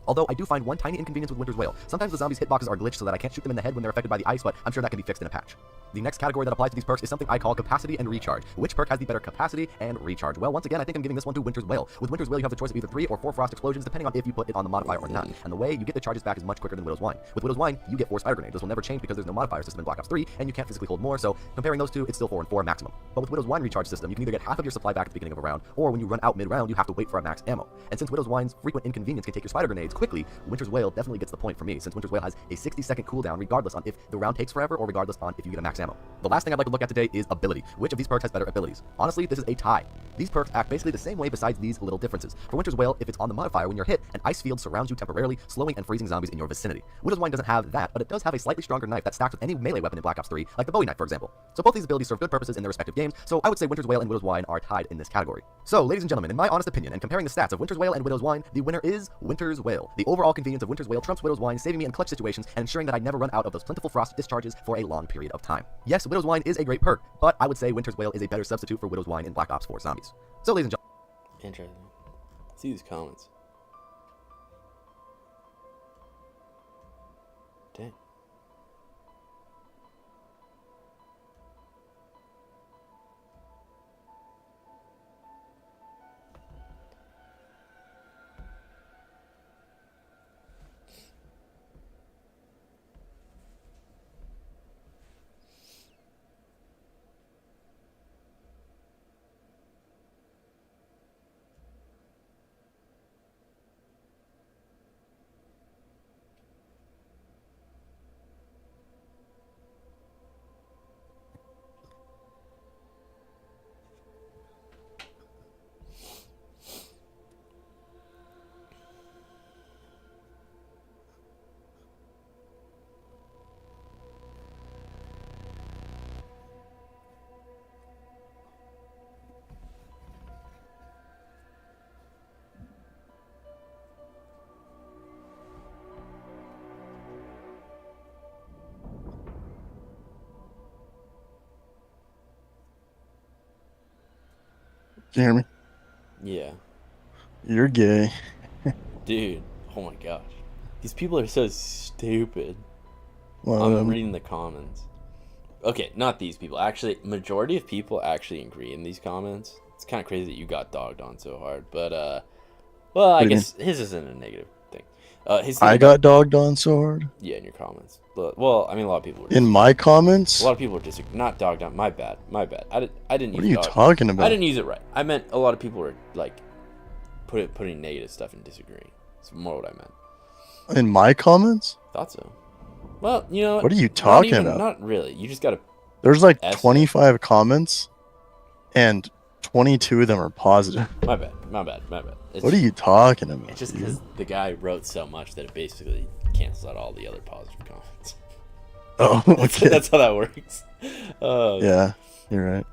Although I do find one tiny inconvenience with Winter's Wail. Sometimes the zombies' hitboxes are glitched so that I can't shoot them in the head when they're affected by the ice, but I'm sure that can be fixed in a patch. The next category that applies to these perks is something I call capacity and recharge. Which perk has the better capacity and recharge? Well, once again, I think I'm giving this one to Winter's Wail. With Winter's Wail, you have the choice of either 3 or 4 frost explosions, depending on if you put it on the modifier or not. And the way you get the charges back is much quicker than Widow's Wine. With Widow's Wine, you get 4 spider grenades. This will never change because there's no modifier system in Black Ops 3, and you can't physically hold more, so comparing those two, it's still 4 and 4 maximum. But with Widow's Wine recharge system, you can either get half of your supply back at the beginning of a round, or when you run out mid-round, you have to wait for a max ammo. And since Widow's Wine's frequent inconvenience can take your spider grenades quickly, Winter's Wail definitely gets the point for me, since Winter's Wail has a 60-second cooldown regardless on if the round takes forever or regardless on if you get a max ammo. The last thing I'd like to look at today is ability. Which of these perks has better abilities? Honestly, this is a tie. These perks act basically the same way besides these little differences. For Winter's Wail, if it's on the modifier, when you're hit, an ice field surrounds you temporarily, slowing and freezing zombies in your vicinity. Widow's Wine doesn't have that, but it does have a slightly stronger knife that stacks with any melee weapon in Black Ops 3, like the Bowie knife, for example. So both these abilities serve good purposes in their respective games, so I would say Winter's Wail and Widow's Wine are tied in this category. So, ladies and gentlemen, in my honest opinion, and comparing the stats of Winter's Wail and Widow's Wine, the winner is Winter's Wail. The overall convenience of Winter's Wail trumps Widow's Wine, saving me in clutch situations and ensuring that I never run out of those plentiful frost discharges for a long period of time. Yes, Widow's Wine is a great perk, but I would say Winter's Wail is a better substitute for Widow's Wine in Black Ops 4 Zombies. So, ladies and gentlemen, Interesting. See these comments. Dang. Can you hear me? Yeah. You're gay. Dude. Oh my gosh. These people are so stupid. Well, I'm reading the comments. Okay, not these people. Actually, majority of people actually agree in these comments. It's kind of crazy that you got dogged on so hard. But, well, I What do you guess his isn't a negative thing. His I thing got dogged on so hard. Yeah, in your comments. But, well, I mean, a lot of people were In my comments? A lot of people were disagreeing. Not dogged on. My bad. My bad. I didn't use What are you dog. talking about? I didn't use it right. I meant a lot of people were, like, putting negative stuff and disagreeing. That's more what I meant. In my comments? Thought so. Well, you know What are you not talking even- about? Not really. You just gotta. There's like Essay. 25 comments, and 22 of them are positive. My bad. My bad. My bad. What are you talking about? It's just dude? because the guy wrote so much that it basically cancels out all the other positive comments. Oh, That's, okay. that's how that works. Yeah, you're right.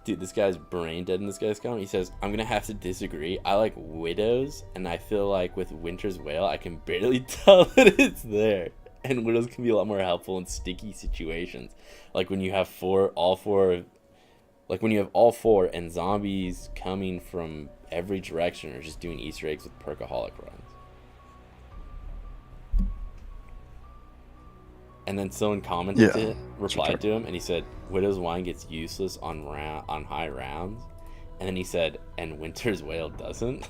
Dude, this guy's brain dead in this guy's comment. He says, I'm going to have to disagree. I like widows, and I feel like with Winter's Wail, I can barely tell that it's there. And widows can be a lot more helpful in sticky situations. Like when you have all four, and zombies coming from every direction or just doing Easter eggs with Perkaholic runs. And then someone commented replied to him, and he said, Widow's Wine gets useless on high rounds. And then he said, and Winter's Wail doesn't.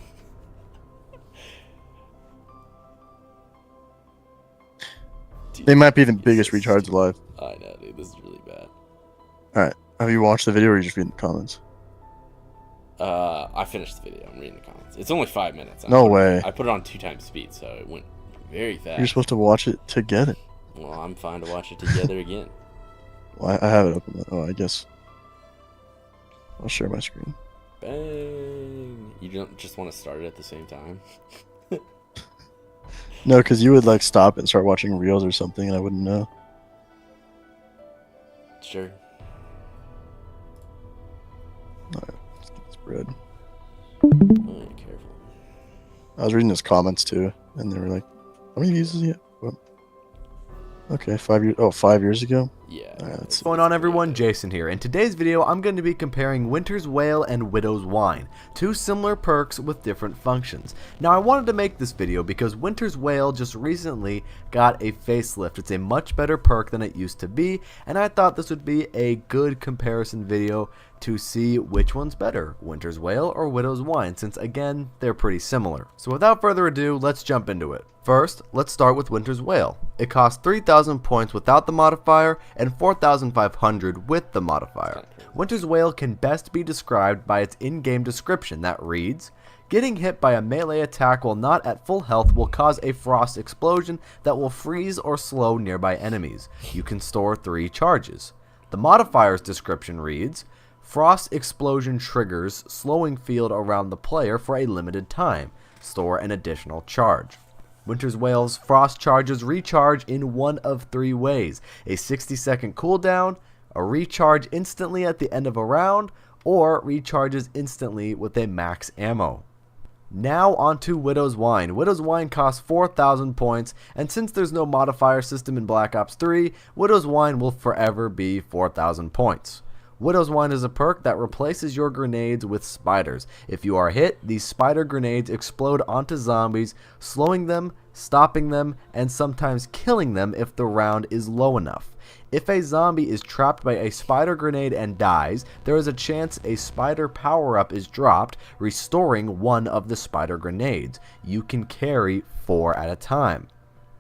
Dude, They might be the biggest retards alive. I know, dude. This is really bad. Alright, have you watched the video or are you just reading the comments? I finished the video. I'm reading the comments. It's only 5 minutes. No way. I put it on 2 times speed, so it went very fast. You're supposed to watch it together. Well, I'm fine to watch it together again. Well, I have it open. Oh, I guess. I'll share my screen. Bang! You don't just want to start it at the same time? No, because you would like stop and start watching reels or something, and I wouldn't know. Sure. Alright, let's get this bread. Oh, yeah, careful. I was reading his comments too, and they were like, "How many views is he at?" What? Okay, 5 years. Oh, 5 years ago. Yeah. Alright, What's going on, everyone? Jason here. In today's video, I'm going to be comparing Winter's Wail and Widow's Wine, two similar perks with different functions. Now, I wanted to make this video because Winter's Wail just recently got a facelift. It's a much better perk than it used to be, and I thought this would be a good comparison video to see which one's better, Winter's Wail or Widow's Wine, since again, they're pretty similar. So without further ado, let's jump into it. First, let's start with Winter's Wail. It costs 3,000 points without the modifier and 4,500 with the modifier. Winter's Wail can best be described by its in-game description that reads, "Getting hit by a melee attack while not at full health will cause a frost explosion that will freeze or slow nearby enemies. You can store 3 charges." The modifier's description reads, "Frost explosion triggers slowing field around the player for a limited time. Store an additional charge." Winter's Wail's frost charges recharge in one of 3 ways: a 60-second cooldown, a recharge instantly at the end of a round, or recharges instantly with a max ammo. Now onto Widow's Wine. Widow's Wine costs 4,000 points, and since there's no modifier system in Black Ops 3, Widow's Wine will forever be 4,000 points. Widow's Wine is a perk that replaces your grenades with spiders. If you are hit, these spider grenades explode onto zombies, slowing them, stopping them, and sometimes killing them if the round is low enough. If a zombie is trapped by a spider grenade and dies, there is a chance a spider power-up is dropped, restoring one of the spider grenades. You can carry 4 at a time.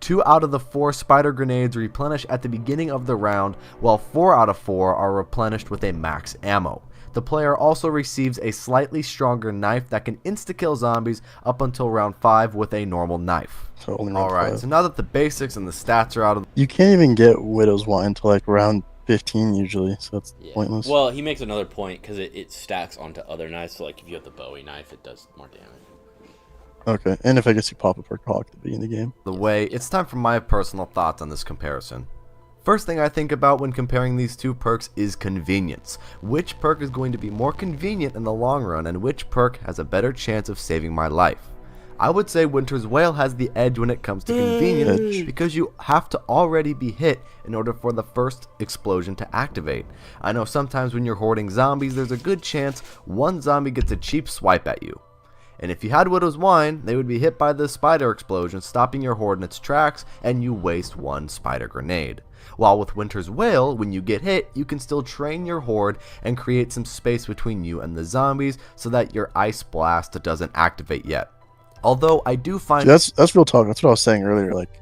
2 out of the 4 spider grenades replenish at the beginning of the round, while 4 out of 4 are replenished with a max ammo. The player also receives a slightly stronger knife that can insta-kill zombies up until round 5 with a normal knife. So only round Alright, 5. so now that the basics and the stats are out of You can't even get Widow's Wine until like round 15 usually, so it's Yeah. pointless. Well, he makes another point because it stacks onto other knives. So, like, if you have the Bowie knife, it does more damage. Okay, and if I guess you pop a perk hawk at the beginning of the game. the way, it's time for my personal thoughts on this comparison. First thing I think about when comparing these two perks is convenience. Which perk is going to be more convenient in the long run, and which perk has a better chance of saving my life? I would say Winter's Wail has the edge when it comes to convenience Edge. because you have to already be hit in order for the first explosion to activate. I know sometimes when you're hoarding zombies, there's a good chance one zombie gets a cheap swipe at you. And if you had Widow's Wine, they would be hit by the spider explosion, stopping your horde in its tracks, and you waste 1 spider grenade. While with Winter's Wail, when you get hit, you can still train your horde and create some space between you and the zombies so that your ice blast doesn't activate yet. Although I do find See, that's real talk. That's what I was saying earlier. Like,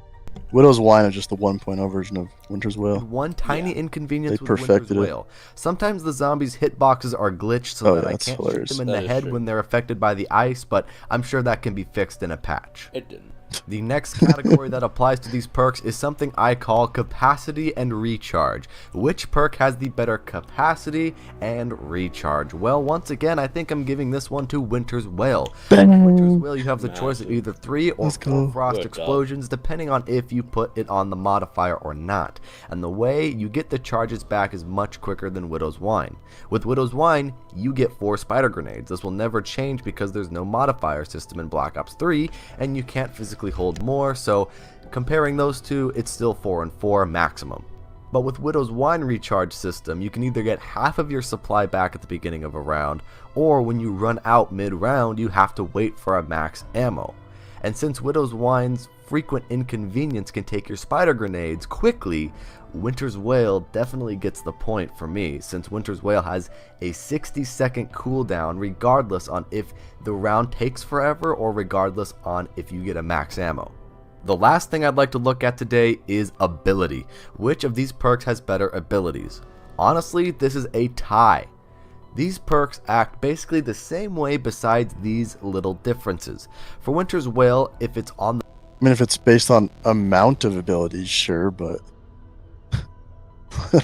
Widow's Wine is just the 1.0 version of Winter's Wail. one tiny inconvenience They with Winter's perfected it. Wail. Sometimes the zombies' hitboxes are glitched so Oh, that yeah, I that's can't hilarious. shoot them in That the is head true. when they're affected by the ice, but I'm sure that can be fixed in a patch. It didn't. The next category that applies to these perks is something I call capacity and recharge. Which perk has the better capacity and recharge? Well, once again, I think I'm giving this one to Winter's Wail. Winter's Wail, you have the choice of either 3 or Let's 4 go. frost Good explosions, depending on if you put it on the modifier or not. And the way you get the charges back is much quicker than Widow's Wine. With Widow's Wine, you get 4 spider grenades. This will never change because there's no modifier system in Black Ops 3, and you can't physically hold more, so comparing those two, it's still 4 and 4 maximum. But with Widow's Wine recharge system, you can either get half of your supply back at the beginning of a round, or when you run out mid-round, you have to wait for a max ammo. And since Widow's Wine's frequent inconvenience can take your spider grenades quickly, Winter's Wail definitely gets the point for me, since Winter's Wail has a 60-second cooldown regardless on if the round takes forever or regardless on if you get a max ammo. The last thing I'd like to look at today is ability. Which of these perks has better abilities? Honestly, this is a tie. These perks act basically the same way besides these little differences. For Winter's Wail, if it's on the I mean, if it's based on amount of abilities, sure, but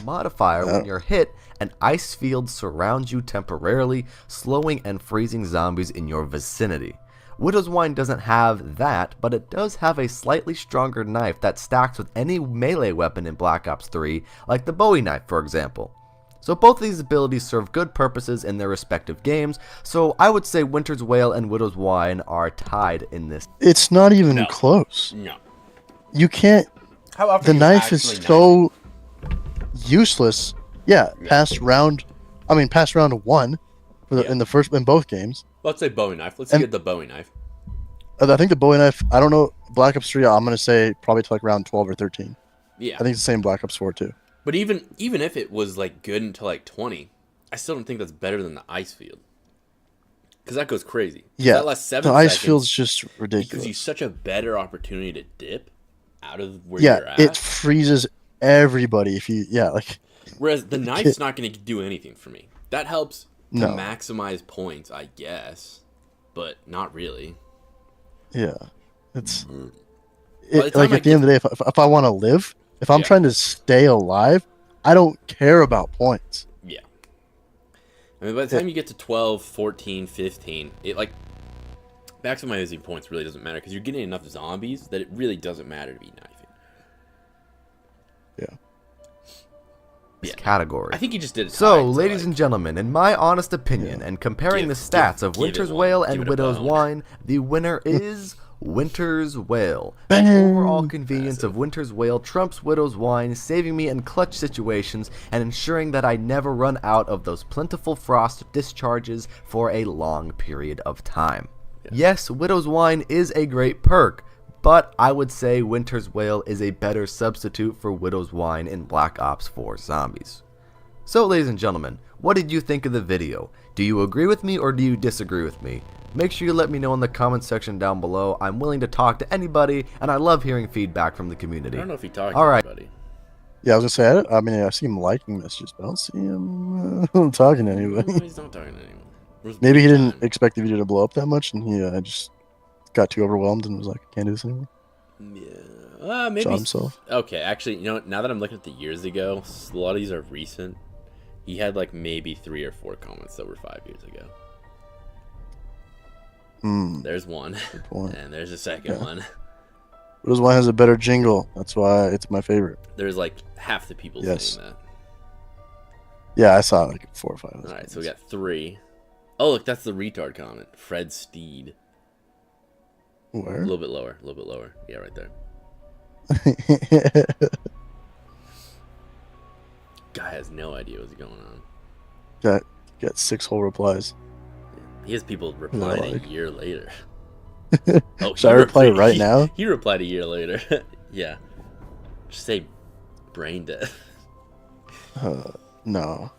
modifier, when you're hit, an ice field surrounds you temporarily, slowing and freezing zombies in your vicinity. Widow's Wine doesn't have that, but it does have a slightly stronger knife that stacks with any melee weapon in Black Ops 3, like the Bowie knife for example. So both of these abilities serve good purposes in their respective games, so I would say Winter's Wail and Widow's Wine are tied in this. It's not even No. close. No. You can't. How often The are you knife is actually so useless. Yeah, Yeah. past round 1 for the, Yeah. in both games. Let's say Bowie knife. Let's And- get the Bowie knife. I think the Bowie knife. I don't know. Black Ops 3. I'm gonna say probably to like round 12 or 13. Yeah. I think it's the same Black Ops 4 too. But even if it was like good until like 20, I still don't think that's better than the ice field. Because that goes crazy. Yeah, That last 7 the ice seconds field's just gives ridiculous. you such a better opportunity to dip out of where Yeah, you're at. it freezes everybody if you. Yeah, like Whereas the knife's not going to do anything for me. That helps to No. maximize points, I guess, but not really. yeah, it's. By the Like time I at the end of the day, if I want to live, if I'm Yeah. trying to stay alive, I don't care about points. Yeah. I mean, by the time you get to 12, 14, 15, it like maximizing points really doesn't matter because you're getting enough zombies that it really doesn't matter to be knifing. Yeah. Yeah. Category. I think you just did it. So, ladies and gentlemen, in my honest opinion, and comparing Give- the stats give- of give it Winter's one. Wail Give and it a Widow's bone. Wine, the winner is Winter's Wail. The Bang! overall convenience of Winter's Wail trumps Widow's Wine, saving me in clutch situations and ensuring that I never run out of those plentiful frost discharges for a long period of time. Yes, Widow's Wine is a great perk, but I would say Winter's Wail is a better substitute for Widow's Wine in Black Ops 4 Zombies. So, ladies and gentlemen, what did you think of the video? Do you agree with me or do you disagree with me? Make sure you let me know in the comments section down below. I'm willing to talk to anybody, and I love hearing feedback from the I community. don't know if he talked All to right. anybody. Yeah, I was gonna say. I mean, I see him liking messages, but I don't see him talking to No, anybody. he's not talking to anyone. Where's Maybe he didn't time? expect the video to blow up that much, and he just got too overwhelmed and was like, "I can't do this anymore." Yeah. Maybe. Shot himself. Okay, actually, you know, now that I'm looking at the years ago, a lot of these are recent. He had like maybe 3 or 4 comments that were 5 years ago. Hmm. There's one, Good point. and there's a second Yeah. one. Widow's Wine has a better jingle. That's why it's my favorite. There's like half the people Yes. saying that. Yeah, I saw like 4 or 5. Of those All right, so we comments. got 3. Oh, look, that's the retard comment. Fred Steed. A Where? little bit lower. A little bit lower. Yeah, right there. Guy has no idea what's going on. got 6 whole replies. He has people replying like? a year later. Oh, Should I he reply replied- right now? He replied a year later. Yeah. Just say brain dead. No.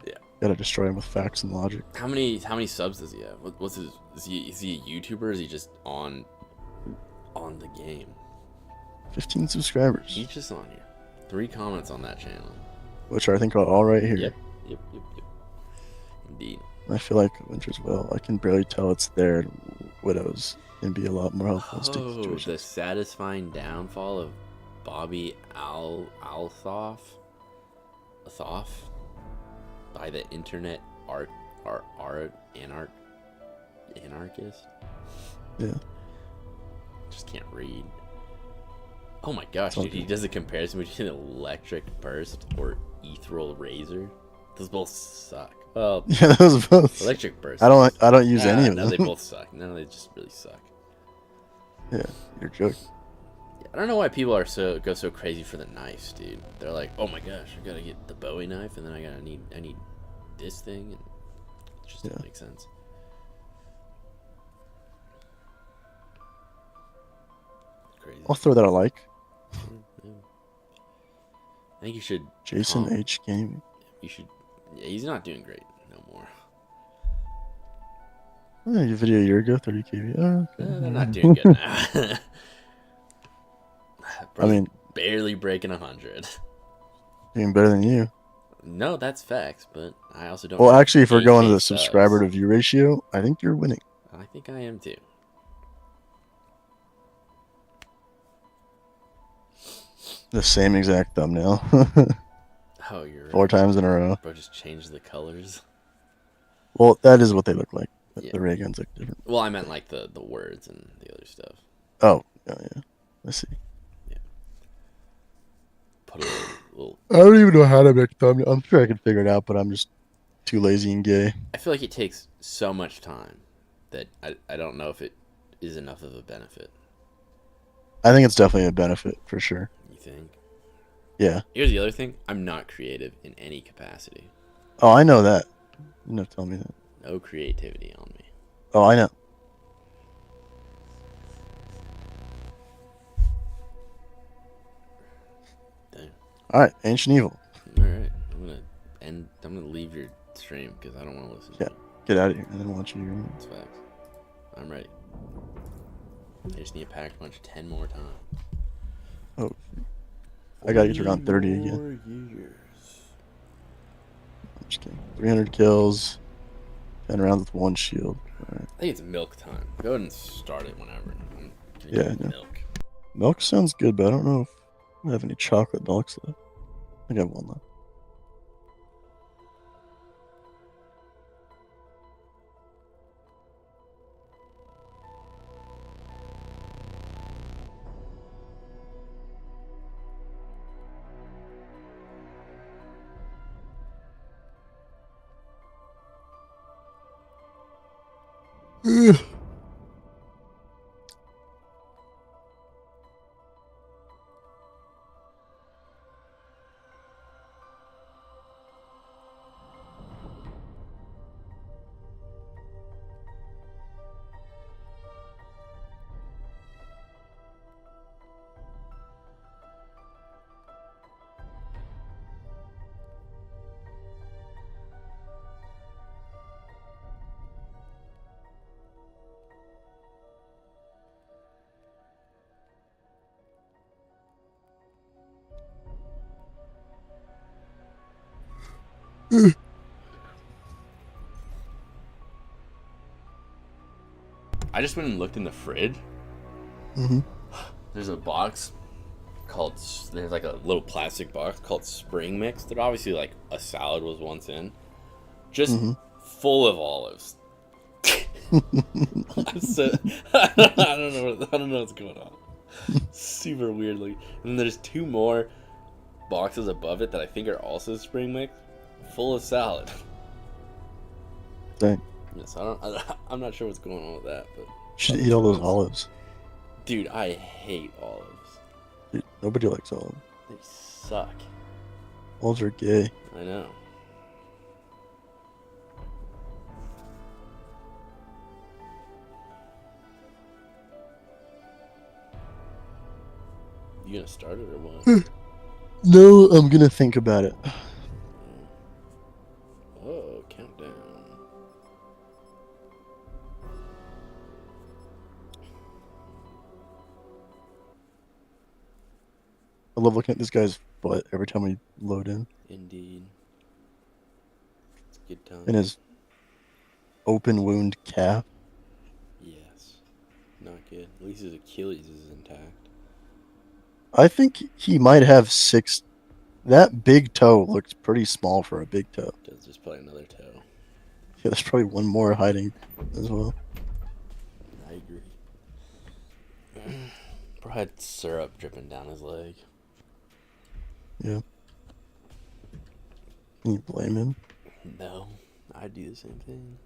Yeah. Gotta destroy him with facts and logic. How many subs does he have? What's his? Is he a YouTuber? Or is he just on the game? 15 subscribers, He's just on here. 3 comments on that channel. which are, I think are all right here. Yep. Indeed. I feel like Winter's Well, I can barely tell it's there. Widows can be a lot more helpful in sticky Oh, the situations. satisfying downfall of Bobby Althoff by the internet anarchist. Yeah. Just can't read. Oh my gosh, It's dude! He okay. does a comparison between electric burst or ethereal razor. Those both suck. Well, Yeah, those both. electric burst. I don't use any of No, they them. both suck. No, they just really suck. Yeah, you're joking. I don't know why people go so crazy for the knives, dude. They're like, oh my gosh, I gotta get the Bowie knife, and then I need this thing, and it just doesn't Yeah. make sense. Crazy. I'll throw that a like. Yeah. I think you should. Jason calm- H Gaming. You should. Yeah, he's not doing great no more. Oh, your video a year ago, 30k views. Oh, okay. They're not doing good now. I Bro's mean, barely breaking 100. doing better than you. No, that's facts, but I also don't. Well, have actually, if we're going to the 8K subs. subscriber to view ratio, I think you're winning. I think I am too. The same exact thumbnail. Oh, you're right. 4 times in a row. Bro, just change the colors. Well, that is what they look like. Yeah. The ray guns look different. Well, I meant like the words and the other stuff. Oh, yeah. Let's see. Put a little. I don't even know how to make thumbnail. I'm sure I can figure it out, but I'm just too lazy and gay. I feel like it takes so much time that I don't know if it is enough of a benefit. I think it's definitely a benefit for sure. You think? Yeah. Here's the other thing. I'm not creative in any capacity. Oh, I know that. You know, tell me that. No creativity on me. Oh, I know. Dang. All right, Ancient Evil. All right. I'm gonna leave your stream because I don't want to listen to Yeah. it. Get out of here and then watch you. It's facts. I'm ready. I just need to pack a punch 10 more times. Oh, I gotta get to around 30 again. Years. I'm just kidding. 300 kills, 10 rounds with 1 shield. All right. I think it's milk time. Go ahead and start it whenever. I'm gonna Yeah, get I know. milk. Milk sounds good, but I don't know if I have any chocolate milks left. I think I have 1 left. I just went and looked in the fridge. Mm-hmm. There's a box called. There's like a little plastic box called Spring Mix that obviously like a salad was once in, just full of olives. So, I don't know what's going on. Super weirdly, and then there's 2 more boxes above it that I think are also Spring Mix, full of salad. Dang. Yes, I'm not sure what's going on with that, but Should eat all those olives. dude, I hate olives. Dude, nobody likes olives. They suck. Olives are gay. I know. You gonna start it or what? No, I'm gonna think about it. Oh, countdown. I love looking at this guy's butt every time we load in. Indeed. It's a good time. And his open wound calf. Yes. Not good. At least his Achilles is intact. I think he might have 6. That big toe looks pretty small for a big toe. Does just probably another toe. Yeah, there's probably 1 more hiding as well. I agree. Bro had syrup dripping down his leg. Yeah. Can you blame him? No, I'd do the same thing.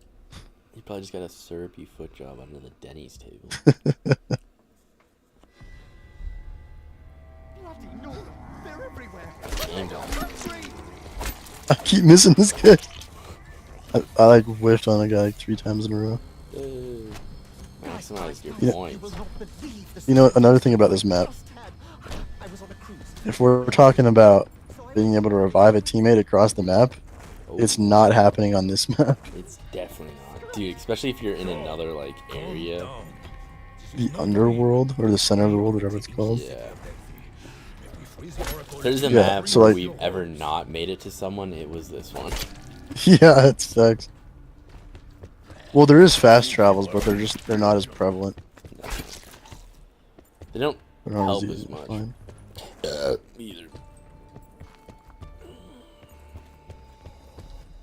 He probably just got a syrupy foot job under the Denny's table. Bloody no! They're everywhere! Damn. I keep missing this guy. I like whiffed on a guy like 3 times in a row. Maximize your Yeah. points. You know, another thing about this map, if we're talking about being able to revive a teammate across the map, Oh, it's not happening on this map. it's definitely not. Dude, especially if you're in another, like, area. The underworld, or the center of the world, whatever it's called. Yeah. There's a Yeah, map so, where like- we've ever not made it to someone, it was this one. Yeah, it sucks. Well, there is fast travels, but they're not as prevalent. They don't They're not help easy as to much. find. Either.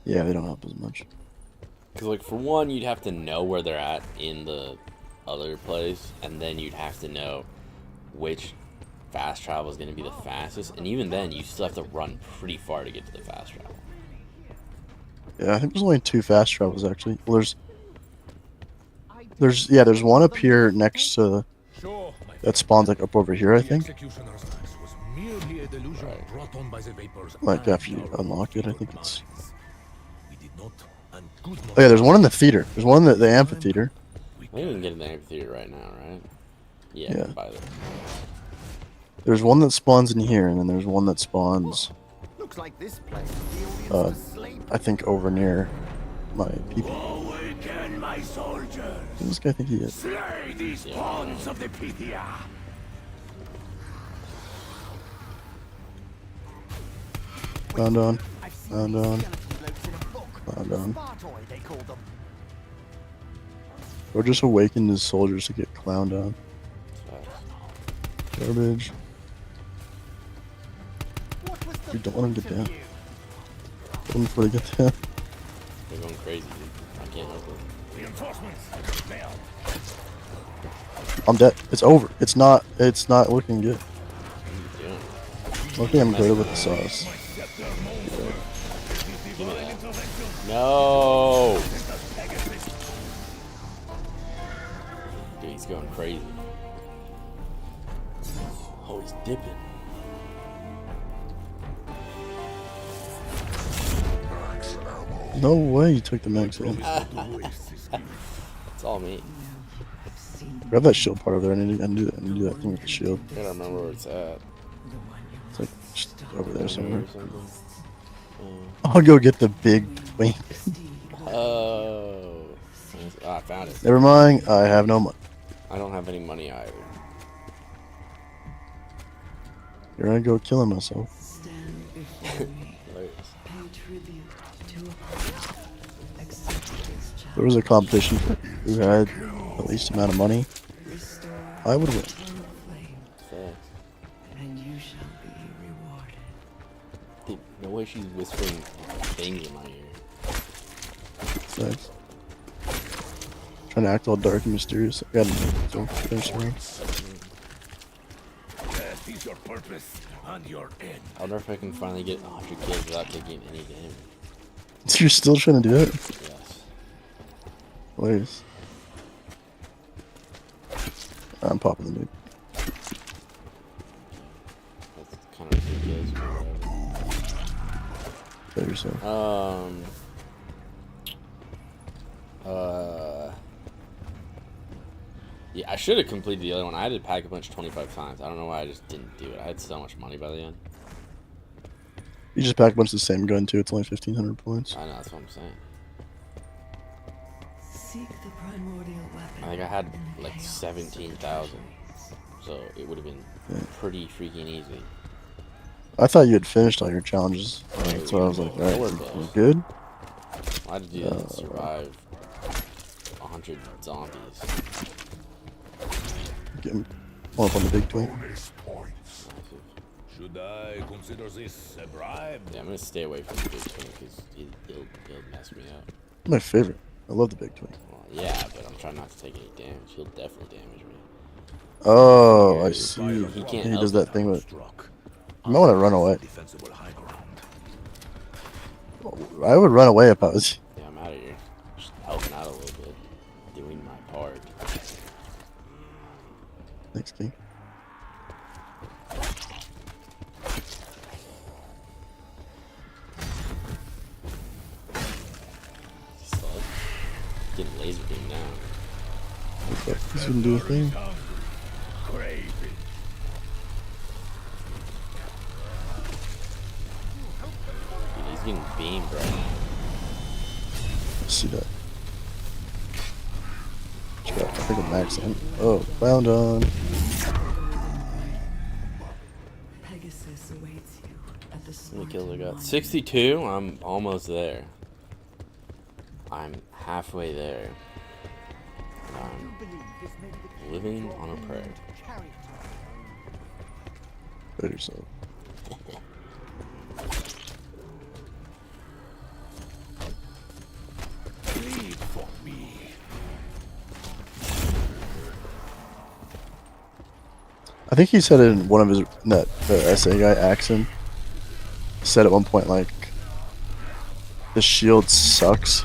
Yeah, they don't help as much. Because, like, for one, you'd have to know where they're at in the other place, and then you'd have to know which fast travel is going to be the fastest, and even then, you still have to run pretty far to get to the fast travel. Yeah, I think there's only 2 fast travels actually. Well, there's one up here next to Sure, my that spawns like up over here, I The think. executioner's axe was merely a delusion brought on by the vapors Like and after you our unlock it, I evil think it's. minds. We did not and could not Oh yeah, there's one in the theater. There's one in the amphitheater. we I think we can can get in the amphitheater right now, right? Yeah, Yeah. by the There's one that spawns in here, and then there's one that spawns. Looks like this place is the audience for slave. I think over near my people. awaken my soldiers. This guy think he is. Slay these pawns of the Pythia. Found on. I've seen Found these on. skeleton blokes in a book. Found on. Spartoi, they call them. Or just awakened his soldiers to get clowned on. Garbage. What was the You don't let him get point down. of you? Kill him before they get down. they're going crazy, dude. I can't help it. Reinforcements. Fail. I'm dead. It's over. It's not looking good. What are you doing? Luckily I'm good with the sauce. Give me that. No! Dude, he's going crazy. Oh, he's dipping. No way you took the max in. It's all me. Grab that shield part over there. I need to do that thing with the shield. I gotta remember where it's at. It's like just over there somewhere. Or something. I'll go get the big wing. Oh. I found it. Never mind. I have no money. I don't have any money either. Here I go killing myself. Hilarious. If there was a competition for who had the least amount of money, I would win. Facts. And you shall be rewarded. Dude, no way she's whispering things in my ear. Thanks. Trying to act all dark and mysterious. I got to finish the round. Death is your purpose and your end. I wonder if I can finally get 100 kills without taking any damage. You're still trying to do it? Yes. Hilarious. I'm popping the nuke. That's kind of ridiculous. but whatever. Kill yourself. Yeah, I should have completed the other one. I had to pack a bunch 25 times. I don't know why I just didn't do it. I had so much money by the end. You just pack a bunch of the same gun too. It's only 1,500 points. I know, that's what I'm saying. Seek the primordial weapon. I think I had like 17,000. So it would have been pretty freaking easy. I thought you had finished all your challenges. So I was like, alright, you're good? I had to do that to survive 100 zombies. Get him pull up on the big twin. Should I consider this a bribe? Yeah, I'm gonna stay away from the big twin because he'll mess me up. My favorite. I love the big twin. Well, yeah, but I'm trying not to take any damage. He'll definitely damage me. Oh, I see. He can't He help does it. that thing with. Struck. You might want to run away. Defensible high ground. I would run away if I was. Yeah, I'm out of here. Just helping out a little bit. Doing my part. Thanks, King. Just like getting laser beam down. Okay, he's gonna do a thing. Craving. Dude, he's getting beamed right now. Let's see that. I think I'm maxing. Oh, found on. Pegasus awaits you at the How many kills I got? Spartan 62? I'm almost there. I'm halfway there. I'm Believe this may be the living on a prayer. chariot. Bet yourself. Please I think he said it in one of his that the essay guy Axon said at one point like the shield sucks.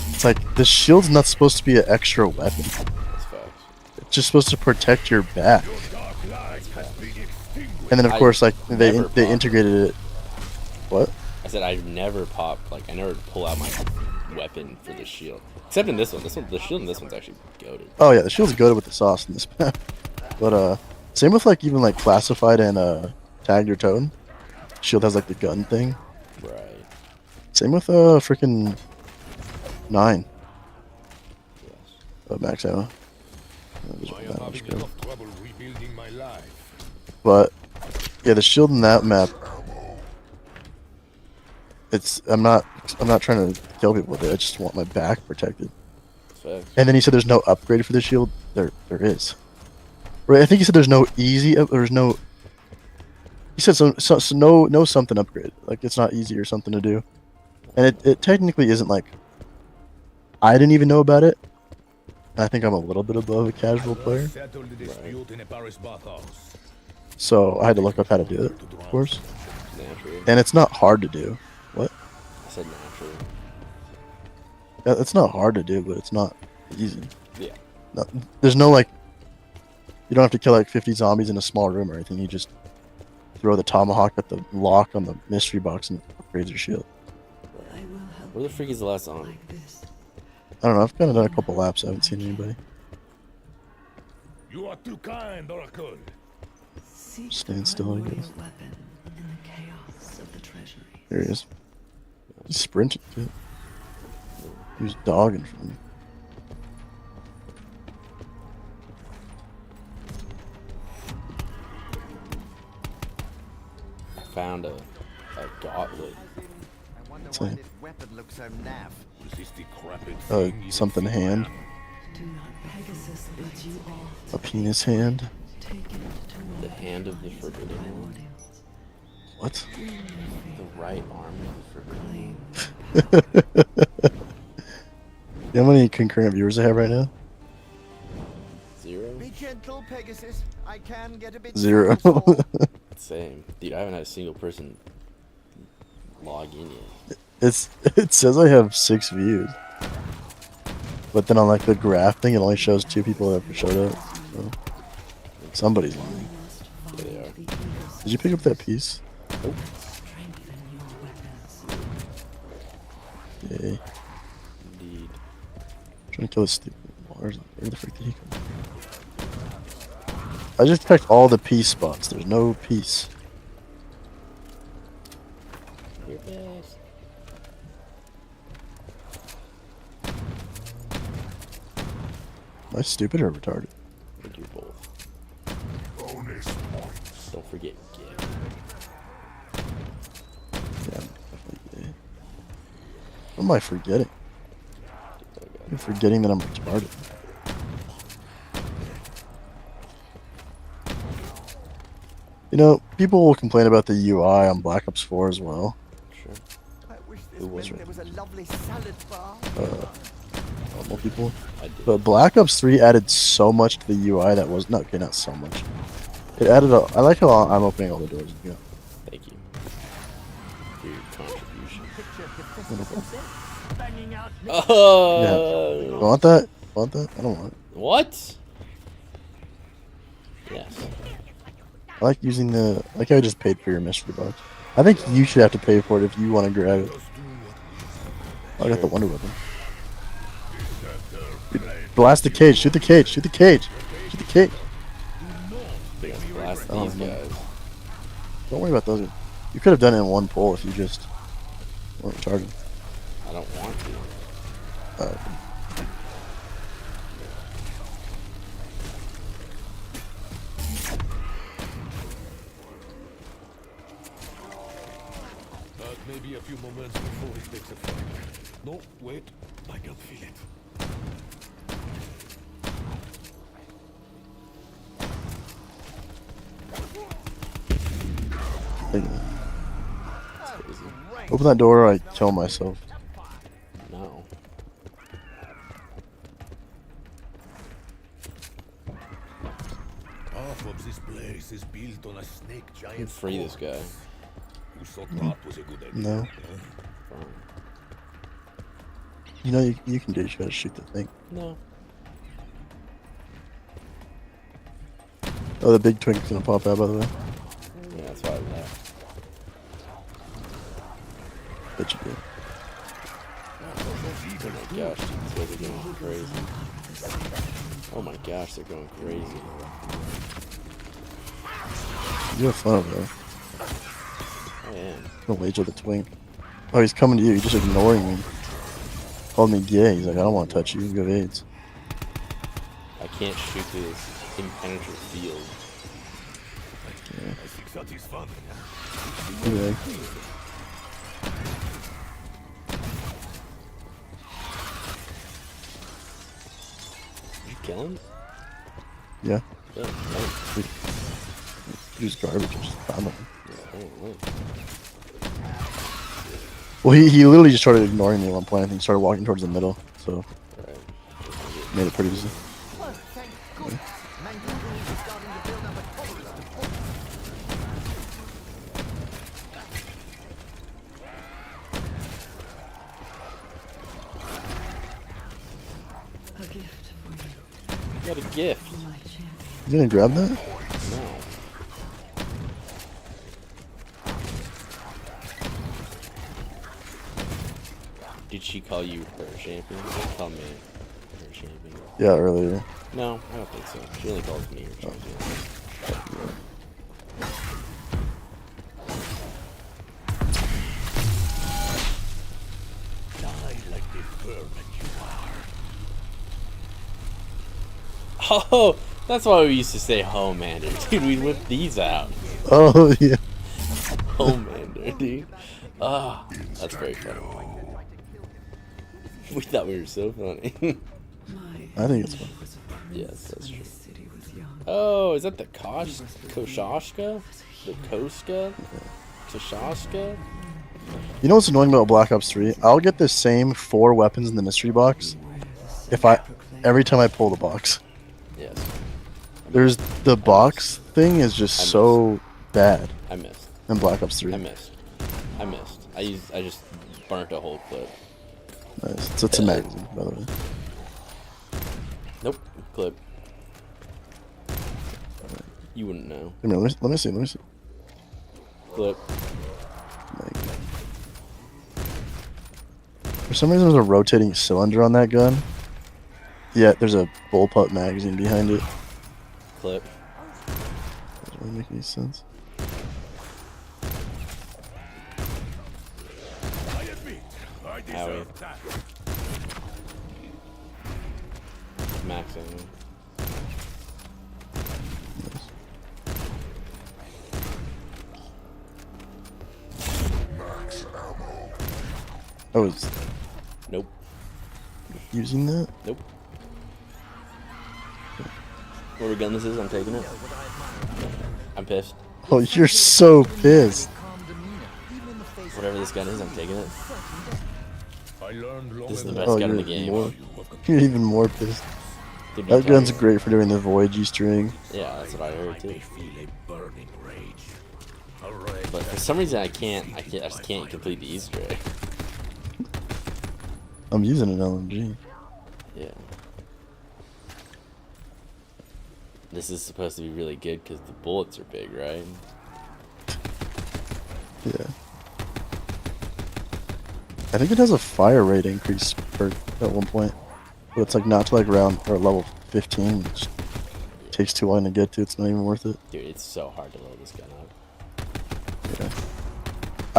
It's like the shield's not supposed to be an extra weapon. That's facts. It's just supposed to protect your back. That's facts. And then of I course like they never popped. integrated it. What? I said I've never popped, like I never pull out my weapon for the shield. Except in this one. The shield in this one's actually goated. Oh yeah, the shield's goated with the sauce in this map. But same with like even like classified and tagged or tone. Shield has like the gun thing. Right. Same with freaking 9. Yes. Max ammo. I am having enough trouble rebuilding my life. But yeah, the shield in that map. I'm not trying to kill people with it. I just want my back protected. That's facts. And then he said there's no upgrade for the shield. There is. Right? I think he said there's no easy. There's no. He said no something upgrade. Like it's not easy or something to do. And it technically isn't like. I didn't even know about it. And I think I'm a little bit above a casual player. Settled the dispute in a Paris bathhouse. So I had to look up how to do it, of course. Naturally. And it's not hard to do. What? I said naturally. It's not hard to do, but it's not easy. Yeah. No, there's no like. You don't have to kill like 50 zombies in a small room or anything. You just throw the tomahawk at the lock on the mystery box and upgrades your shield. I will help Where the freak is the last zombie? like this. I don't know. I've kind of done a couple laps. I haven't seen anybody. You are too kind, Oracle. Seek Stand still, I one guess. warrior weapon in the chaos of the treasury. There he is. He's sprinting too. He was dogging for me. I found a gauntlet. I wonder Same. why this weapon looks so naff. Resist the crapid thing is a Something few hand. man. Do not Pegasus bids you all A penis hand. take it to The hand of the forbidden one. What? The right arm of the forbidden one. You know how many concurrent viewers I have right now? 0? Be gentle, Pegasus. I can get a bit 0. sore. Same. Dude, I haven't had a single person log in yet. It says I have 6 views. But then on like the graph thing, it only shows 2 people that have showed up. So somebody's lying. There they are. Did you pick up that piece? strengthen your weapons. Yay. Indeed. Trying to kill this stupid Mars. Where the frick did he come from? I just checked all the peace spots. There's no peace. Your best. Am I stupid or retarded? I think you're both. Don't forget gift. Yeah, I'm definitely gay. What am I forgetting? I'm forgetting that I'm retarded. You know, people will complain about the UI on Black Ops 4 as well. Sure. I wish this Who was meant right? there was a lovely salad bar. Normal people. I did. But Black Ops 3 added so much to the UI that was not okay, not so much. It added a, I like how I'm opening all the doors. Yeah. Thank you for your contribution. Picture Hephaestus himself banging out You want that? Want that? I don't want it. What? Yes. I like using the. I like how I just paid for your mystery box. I think you should have to pay for it if you want to grab it. I got the Wonder Weapon. Blast the cage! Shoot the cage! Shoot the cage! Shoot the cage! Big ass blast Oh, these no. guys. Don't worry about those. You could have done it in one pull if you just weren't charging. I don't want to. Maybe a few moments before it takes effect. No, wait. I can feel it. Open that door or I kill myself. No. place is built on a snake You can giant. free this guy. Who thought that was a good idea? No. Fine. You know you can do. You gotta shoot the thing. No. Oh, the big twink's gonna pop out, by the way. Yeah, that's why I left. Bet you did. Oh my gosh, these guys are going crazy. Oh my gosh, they're going crazy. You have fun over there. I am. No wage with a twink. Oh, he's coming to you. He's just ignoring me. Called me gay. He's like, I don't want to touch you. You have AIDS. I can't shoot through this impenetrable field. I think that is fun. Anyway, Did you kill him? yeah. Yeah. Oh, He's garbage. Just found him. yeah, oh, Well, he literally just started ignoring me at one point. I think he started walking towards the middle. So, right. made it pretty easy. Oh, thank goodness. Mangle rules is starting to build up a popular. A gift for you, You got a gift. my champion. You gonna grab that? No. Did she call you her champion? Call me her champion. Yeah, earlier. No, I don't think so. She only calls me her champion. Die like the vermin you are. Oh, that's why we used to say Homelander. Dude, we'd whip these out. Oh, yeah. Homelander, dude. Ah, that's very funny. We thought we were so funny. My I think it's fun. enemy was a Yes, prince that's when true. the city was young. Oh, is that the Koshashka? The Koska? Tashashka? You know what's annoying about Black Ops 3? I'll get the same 4 weapons in the mystery box if every time I pull the box. Yes. There's the box thing is just so bad I missed. in Black Ops 3. I missed. I just burnt a whole clip. Nice. It's a magazine, by the way. Nope. Clip. You wouldn't know. Come here, let me see. Clip. Like, for some reason, there's a rotating cylinder on that gun. Yeah, there's a bullpup magazine behind it. Clip. Doesn't really make any sense. I admit, I Howie. deserve that. Max ammo. I was Nope. using that. Nope. Whatever gun this is, I'm taking it. I'm pissed. Oh, you're so pissed. Whatever this gun is, I'm taking it. I learned long This is the ago best Oh, gun in the you're game. more. You're even more pissed. Dude, That you gun's tell me. great for doing the Voyage Easter egg. Yeah, that's what I heard too. I feel a burning rage. A rage But for some reason, I just can't complete the Easter egg. I'm using an LMG. Yeah. This is supposed to be really good because the bullets are big, right? Yeah. I think it has a fire rate increase per at one point, but it's like not to like round or level 15. Which takes too long to get to. It's not even worth it. Dude, it's so hard to load this gun up. Yeah.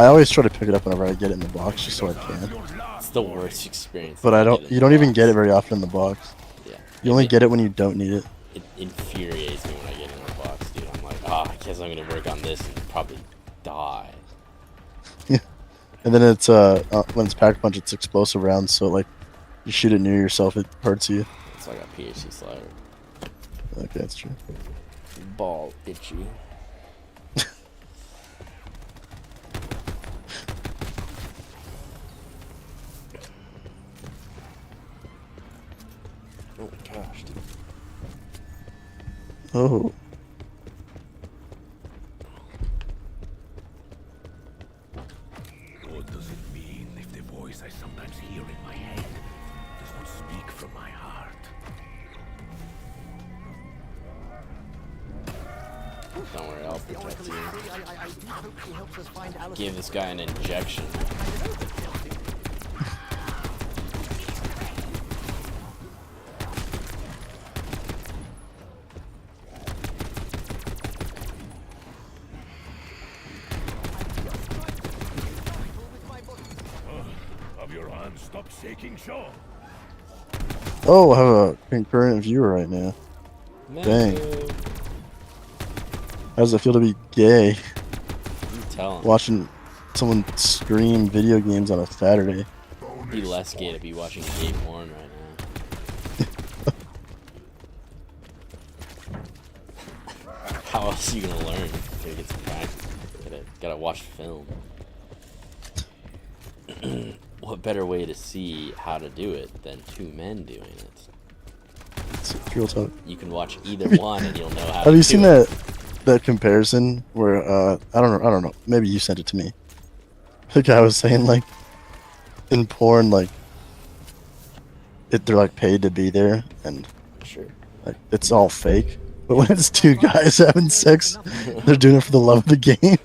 I always try to pick it up whenever I get it in the box, just so I can. It's the worst experience. But to I get don't. in You the don't even box. get it very often in the box. Yeah. You only get it when you don't need it. It infuriates me when I get in the box, dude. I'm like, I guess I'm gonna work on this and probably die. And then it's when it's pack punch, it's explosive rounds. So like, you shoot it near yourself, it hurts you. It's like a PhD slider. Okay, that's true. Ball itchy. Oh my gosh, dude. Oh, voice I sometimes hear in my head does not speak from my heart. Don't worry, I'll protect you. I do hope she helps us find Alice. Give this guy an injection. Of your hand, stop shaking, Shaw. Oh, I have a concurrent viewer right now. Dang. Matthew. How does it feel to be gay? You tell him. Watching someone scream video games on a Saturday. Be less gay to be watching gay porn right now. How else are you gonna learn? Gotta get some practice. Gotta watch film. What better way to see how to do it than two men doing it? It's real talk. You can watch either one and you'll know how to Have you do seen it. that comparison where I don't know, maybe you sent it to me. The guy was saying like in porn like they're like paid to be there and Sure. like it's all fake. But when it's two guys having sex, they're doing it for the love of the game.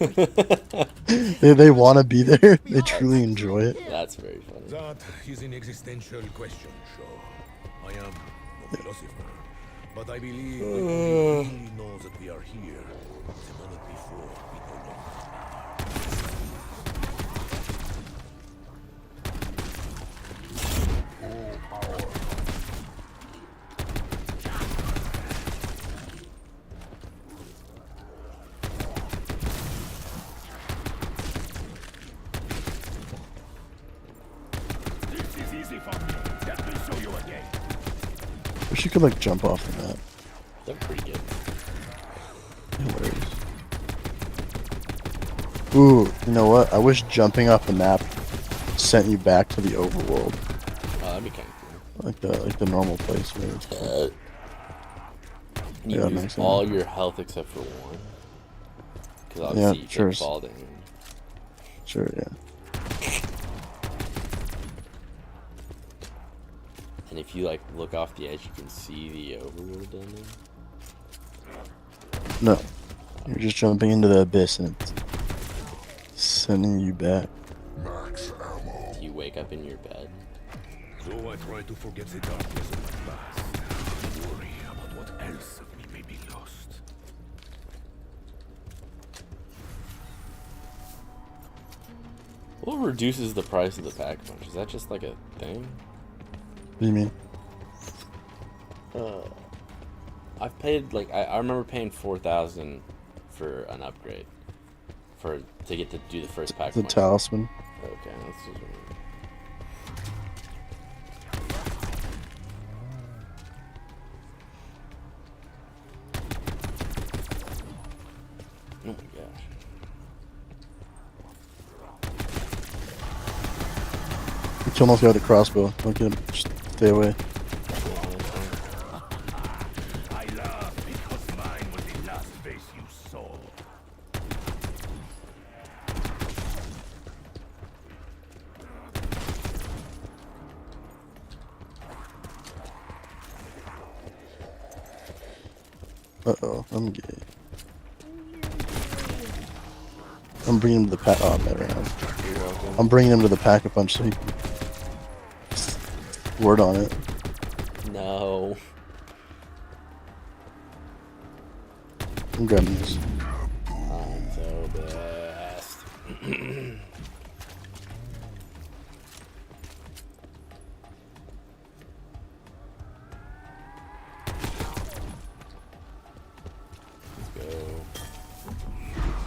they want to be there. They truly enjoy it. That's very funny. That is an existential question, Shaw. I am no philosopher, but I believe that we really know that we are here the moment before we no longer are. This is easy for me. Let me show you again. Wish you could like jump off the map. They're pretty good. Hilarious. Ooh, you know what? I wish jumping off the map sent you back to the overworld, Oh, that'd be kind of cool. like the normal place where it's And you Yeah, lose makes all sense. your health except for one. Because Yeah, obviously you sure. take fall damage. Sure, yeah. And if you like look off the edge, you can see the overworld down there. No, you're just jumping into the abyss and it's sending you back. Do you wake up in your bed? Though I try to forget the darkness of my past, I worry about what else of me may be lost. What reduces the price of the pack punch? Is that just like a thing? What do you mean? I've paid like I remember paying 4,000 for an upgrade to get to do the first pack The punch. talisman. Okay, that's just weird. Oh my gosh. You kill most guy with a crossbow. Don't get him. Just stay away. I laugh because mine was the last face you saw. Uh-oh, I'm gay. I'm bringing him to the pack. Oh, never mind. I'm bringing him to the pack-a-punch so he can word on it. No. I'm grabbing this. I'm so best. Let's go.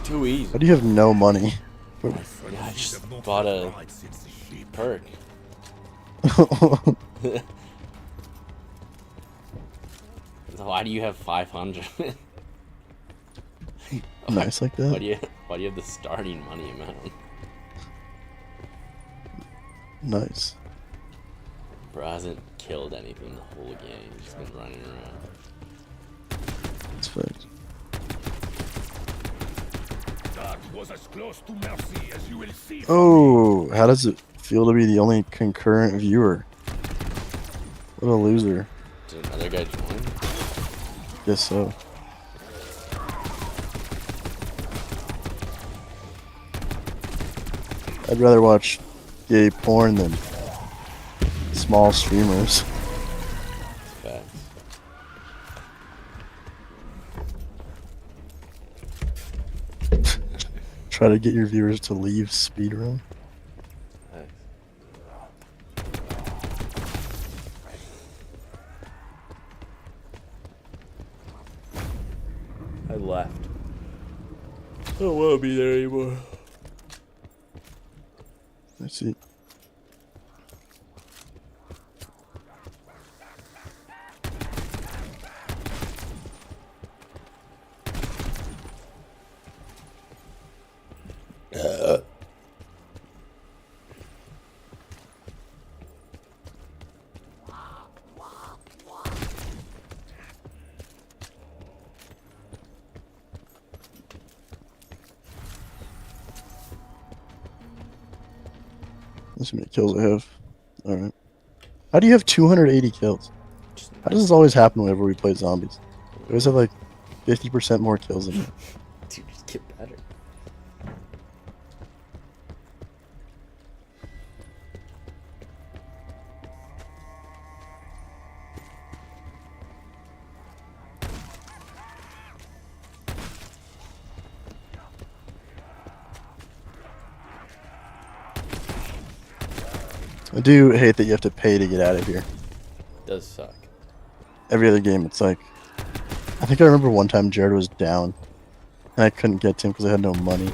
Too easy. Why do you have no money? Yeah, I just bought a perk. Why do you have 500? Nice like Why that? do you have the starting money amount? Nice. Bro hasn't killed anything the whole game. He's just been running around. That's fact. That was as close to mercy as you will see. Oh, how does it feel to be the only concurrent viewer? What a loser. Did another guy join? Guess so. I'd rather watch gay porn than small streamers. Facts. Try to get your viewers to leave speedrun. Facts. I left. I don't want to be there anymore. Let's see. Let's see how many kills I have. Alright. How do you have 280 kills? How does this always happen whenever we play zombies? We always have like 50% more kills than me. Dude, just get better. I do hate that you have to pay to get out of here. Does suck. Every other game, it's like... I think I remember one time Jared was down, and I couldn't get to him because I had no money.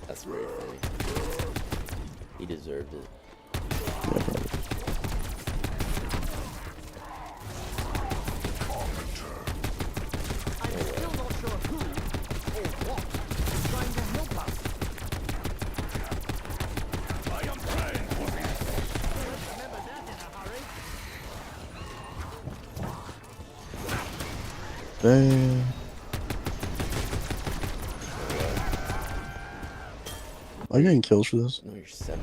That's very funny. He deserved it. Yeah, probably. I'm still not sure who or what is trying to help us. I am praying for this. Remember that in a hurry. Damn. Am I getting kills for this? No, you're 7.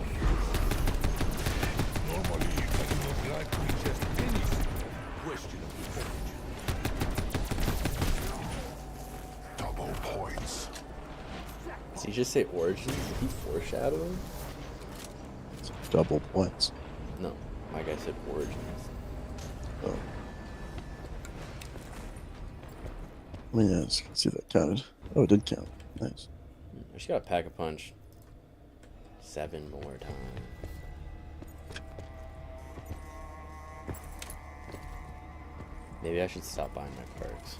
Normally, I do not like to ingest anything questionable beverage. Double points. Did he just say origins? Did he foreshadowing? It's double points. No, my guy said origins. Oh. I mean, yeah, let's see if that counted. Oh, it did count. Nice. I just gotta pack a punch 7 more times. Maybe I should stop buying my perks.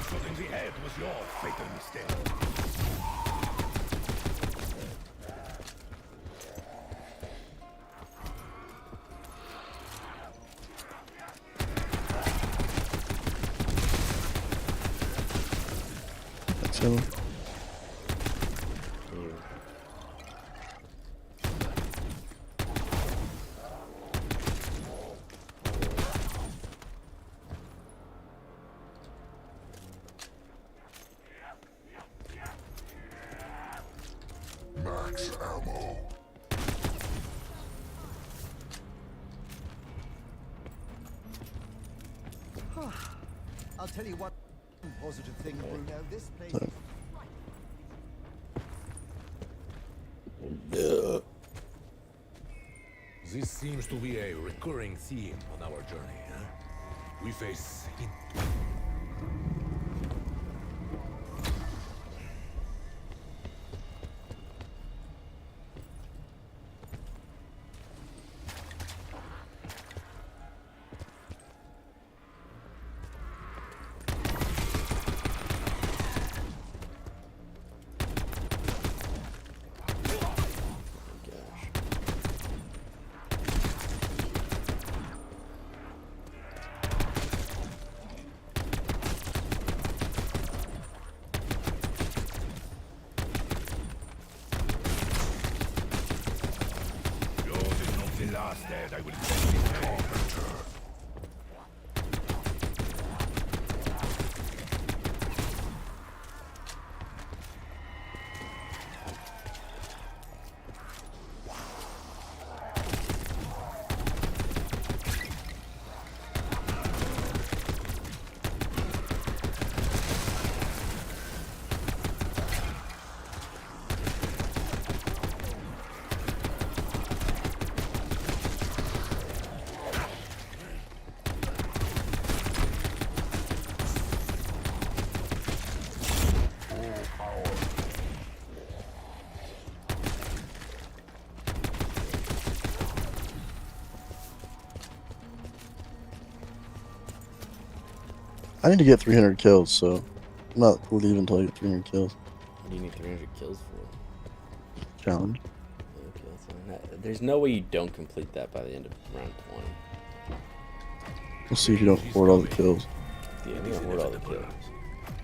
Shooting the head was your fatal mistake. That's him. Max ammo. I'll tell you what positive thing, Bruno. This place So- This seems to be a recurring theme on our journey, huh? We face I will send this man. I need to get 300 kills, so I'm not leaving until I get 300 kills. What do you need 300 kills for? Challenge. Okay, that's fine. There's no way you don't complete that by the end of round 20. We'll see if you don't hoard all the kills. Yeah, I'm gonna hoard all the kills.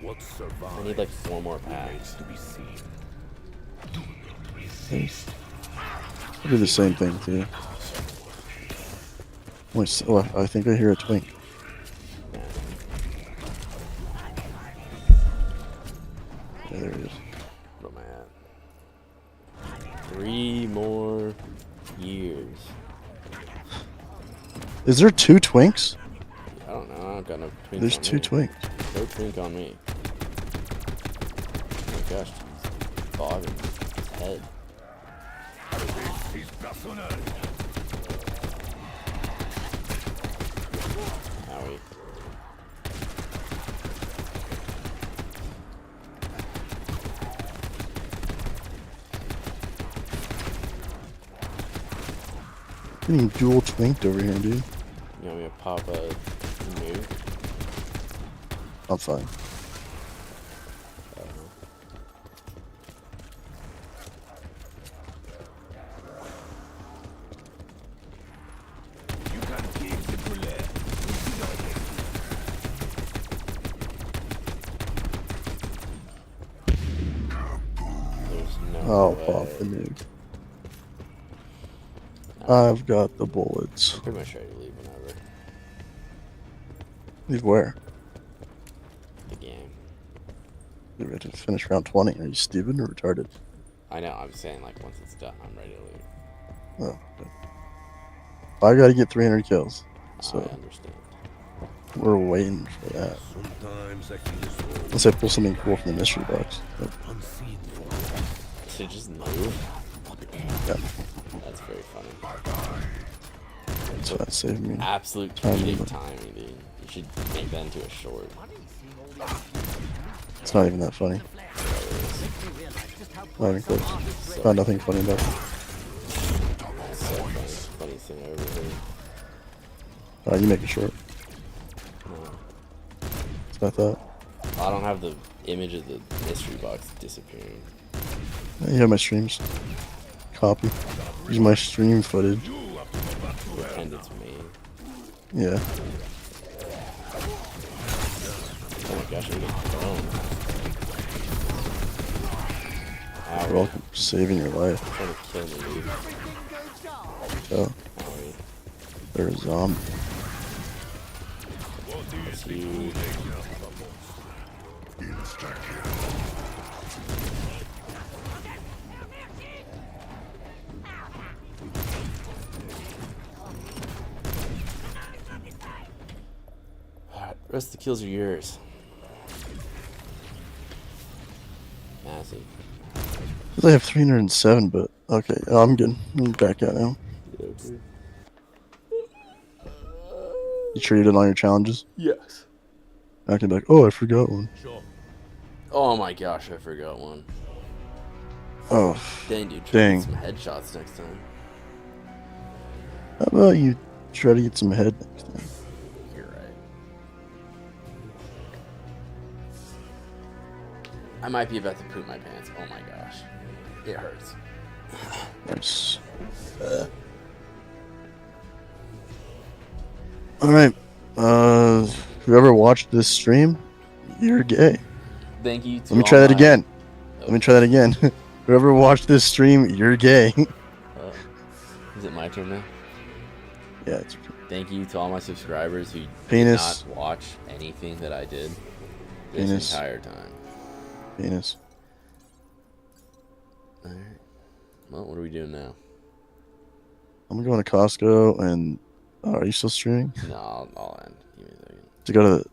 What survives I need like 4 more packs. remains to be seen. I'll do the same thing to you. Oh, I think I hear a twink. Yeah, there it is. What am I at? 3 more years. Is there 2 twinks? I don't know. I don't got no twinks. There's on 2 me. twinks. No twink on me. Oh my gosh, he's bogging his head. This is personal. Owie. Getting dual twinked over here, dude. You want me to pop a move? I'm fine. You can give the bullet. There's no I'll way. pop the nuke. I've got the bullets. Pretty much ready to leave whenever. Leave where? The game. You're ready to finish round 20. Are you stupid or retarded? I know, I'm saying like once it's done, I'm ready to leave. Oh, okay. I gotta get 300 kills. I So understand. we're waiting for that. Sometimes I feel as though Unless I pull something cool from the mystery box. But, unseen for To just move? yeah, That's very funny. that's why it saved me. Absolute Timing. comedic timing, dude. You should make that into a short. It's not even that funny. Not even close. Not nothing funny about it. It's so funny. Funniest thing I ever heard. You make it short. No. That's what I thought. I don't have the image of the mystery box disappearing. You have my streams. Copy. Use my stream footage. Pretend it's me. Yeah. Oh my gosh, I'm getting thrown. Owie. You're welcome for saving your life. Trying to kill me, dude. Oh, Owie. they're a zombie. That's huge. Alright, the rest of the kills are yours. Massive. I have 307, but okay, I'm good. I'm back out now. You sure you did all your challenges? Yes. I can be like, oh, I forgot one. sure. Oh my gosh, I forgot one. Oh, Dang, dude. Try to dang. get some headshots next time. How about you try to get some head next time? You're right. I might be about to poop my pants. Oh my gosh. It hurts. Nice. Alright. Whoever watched this stream, you're gay. Thank you to Let me try that again. Let me try that again. Whoever watched this stream, you're gay. Is it my turn now? Yeah, it's Thank you to all my subscribers who Penis. did not watch anything that I did this Penis. entire time. penis. Alright. Well, what are we doing now? I'm going to Costco and are you still streaming? No, I'll end. Give me a second. To go to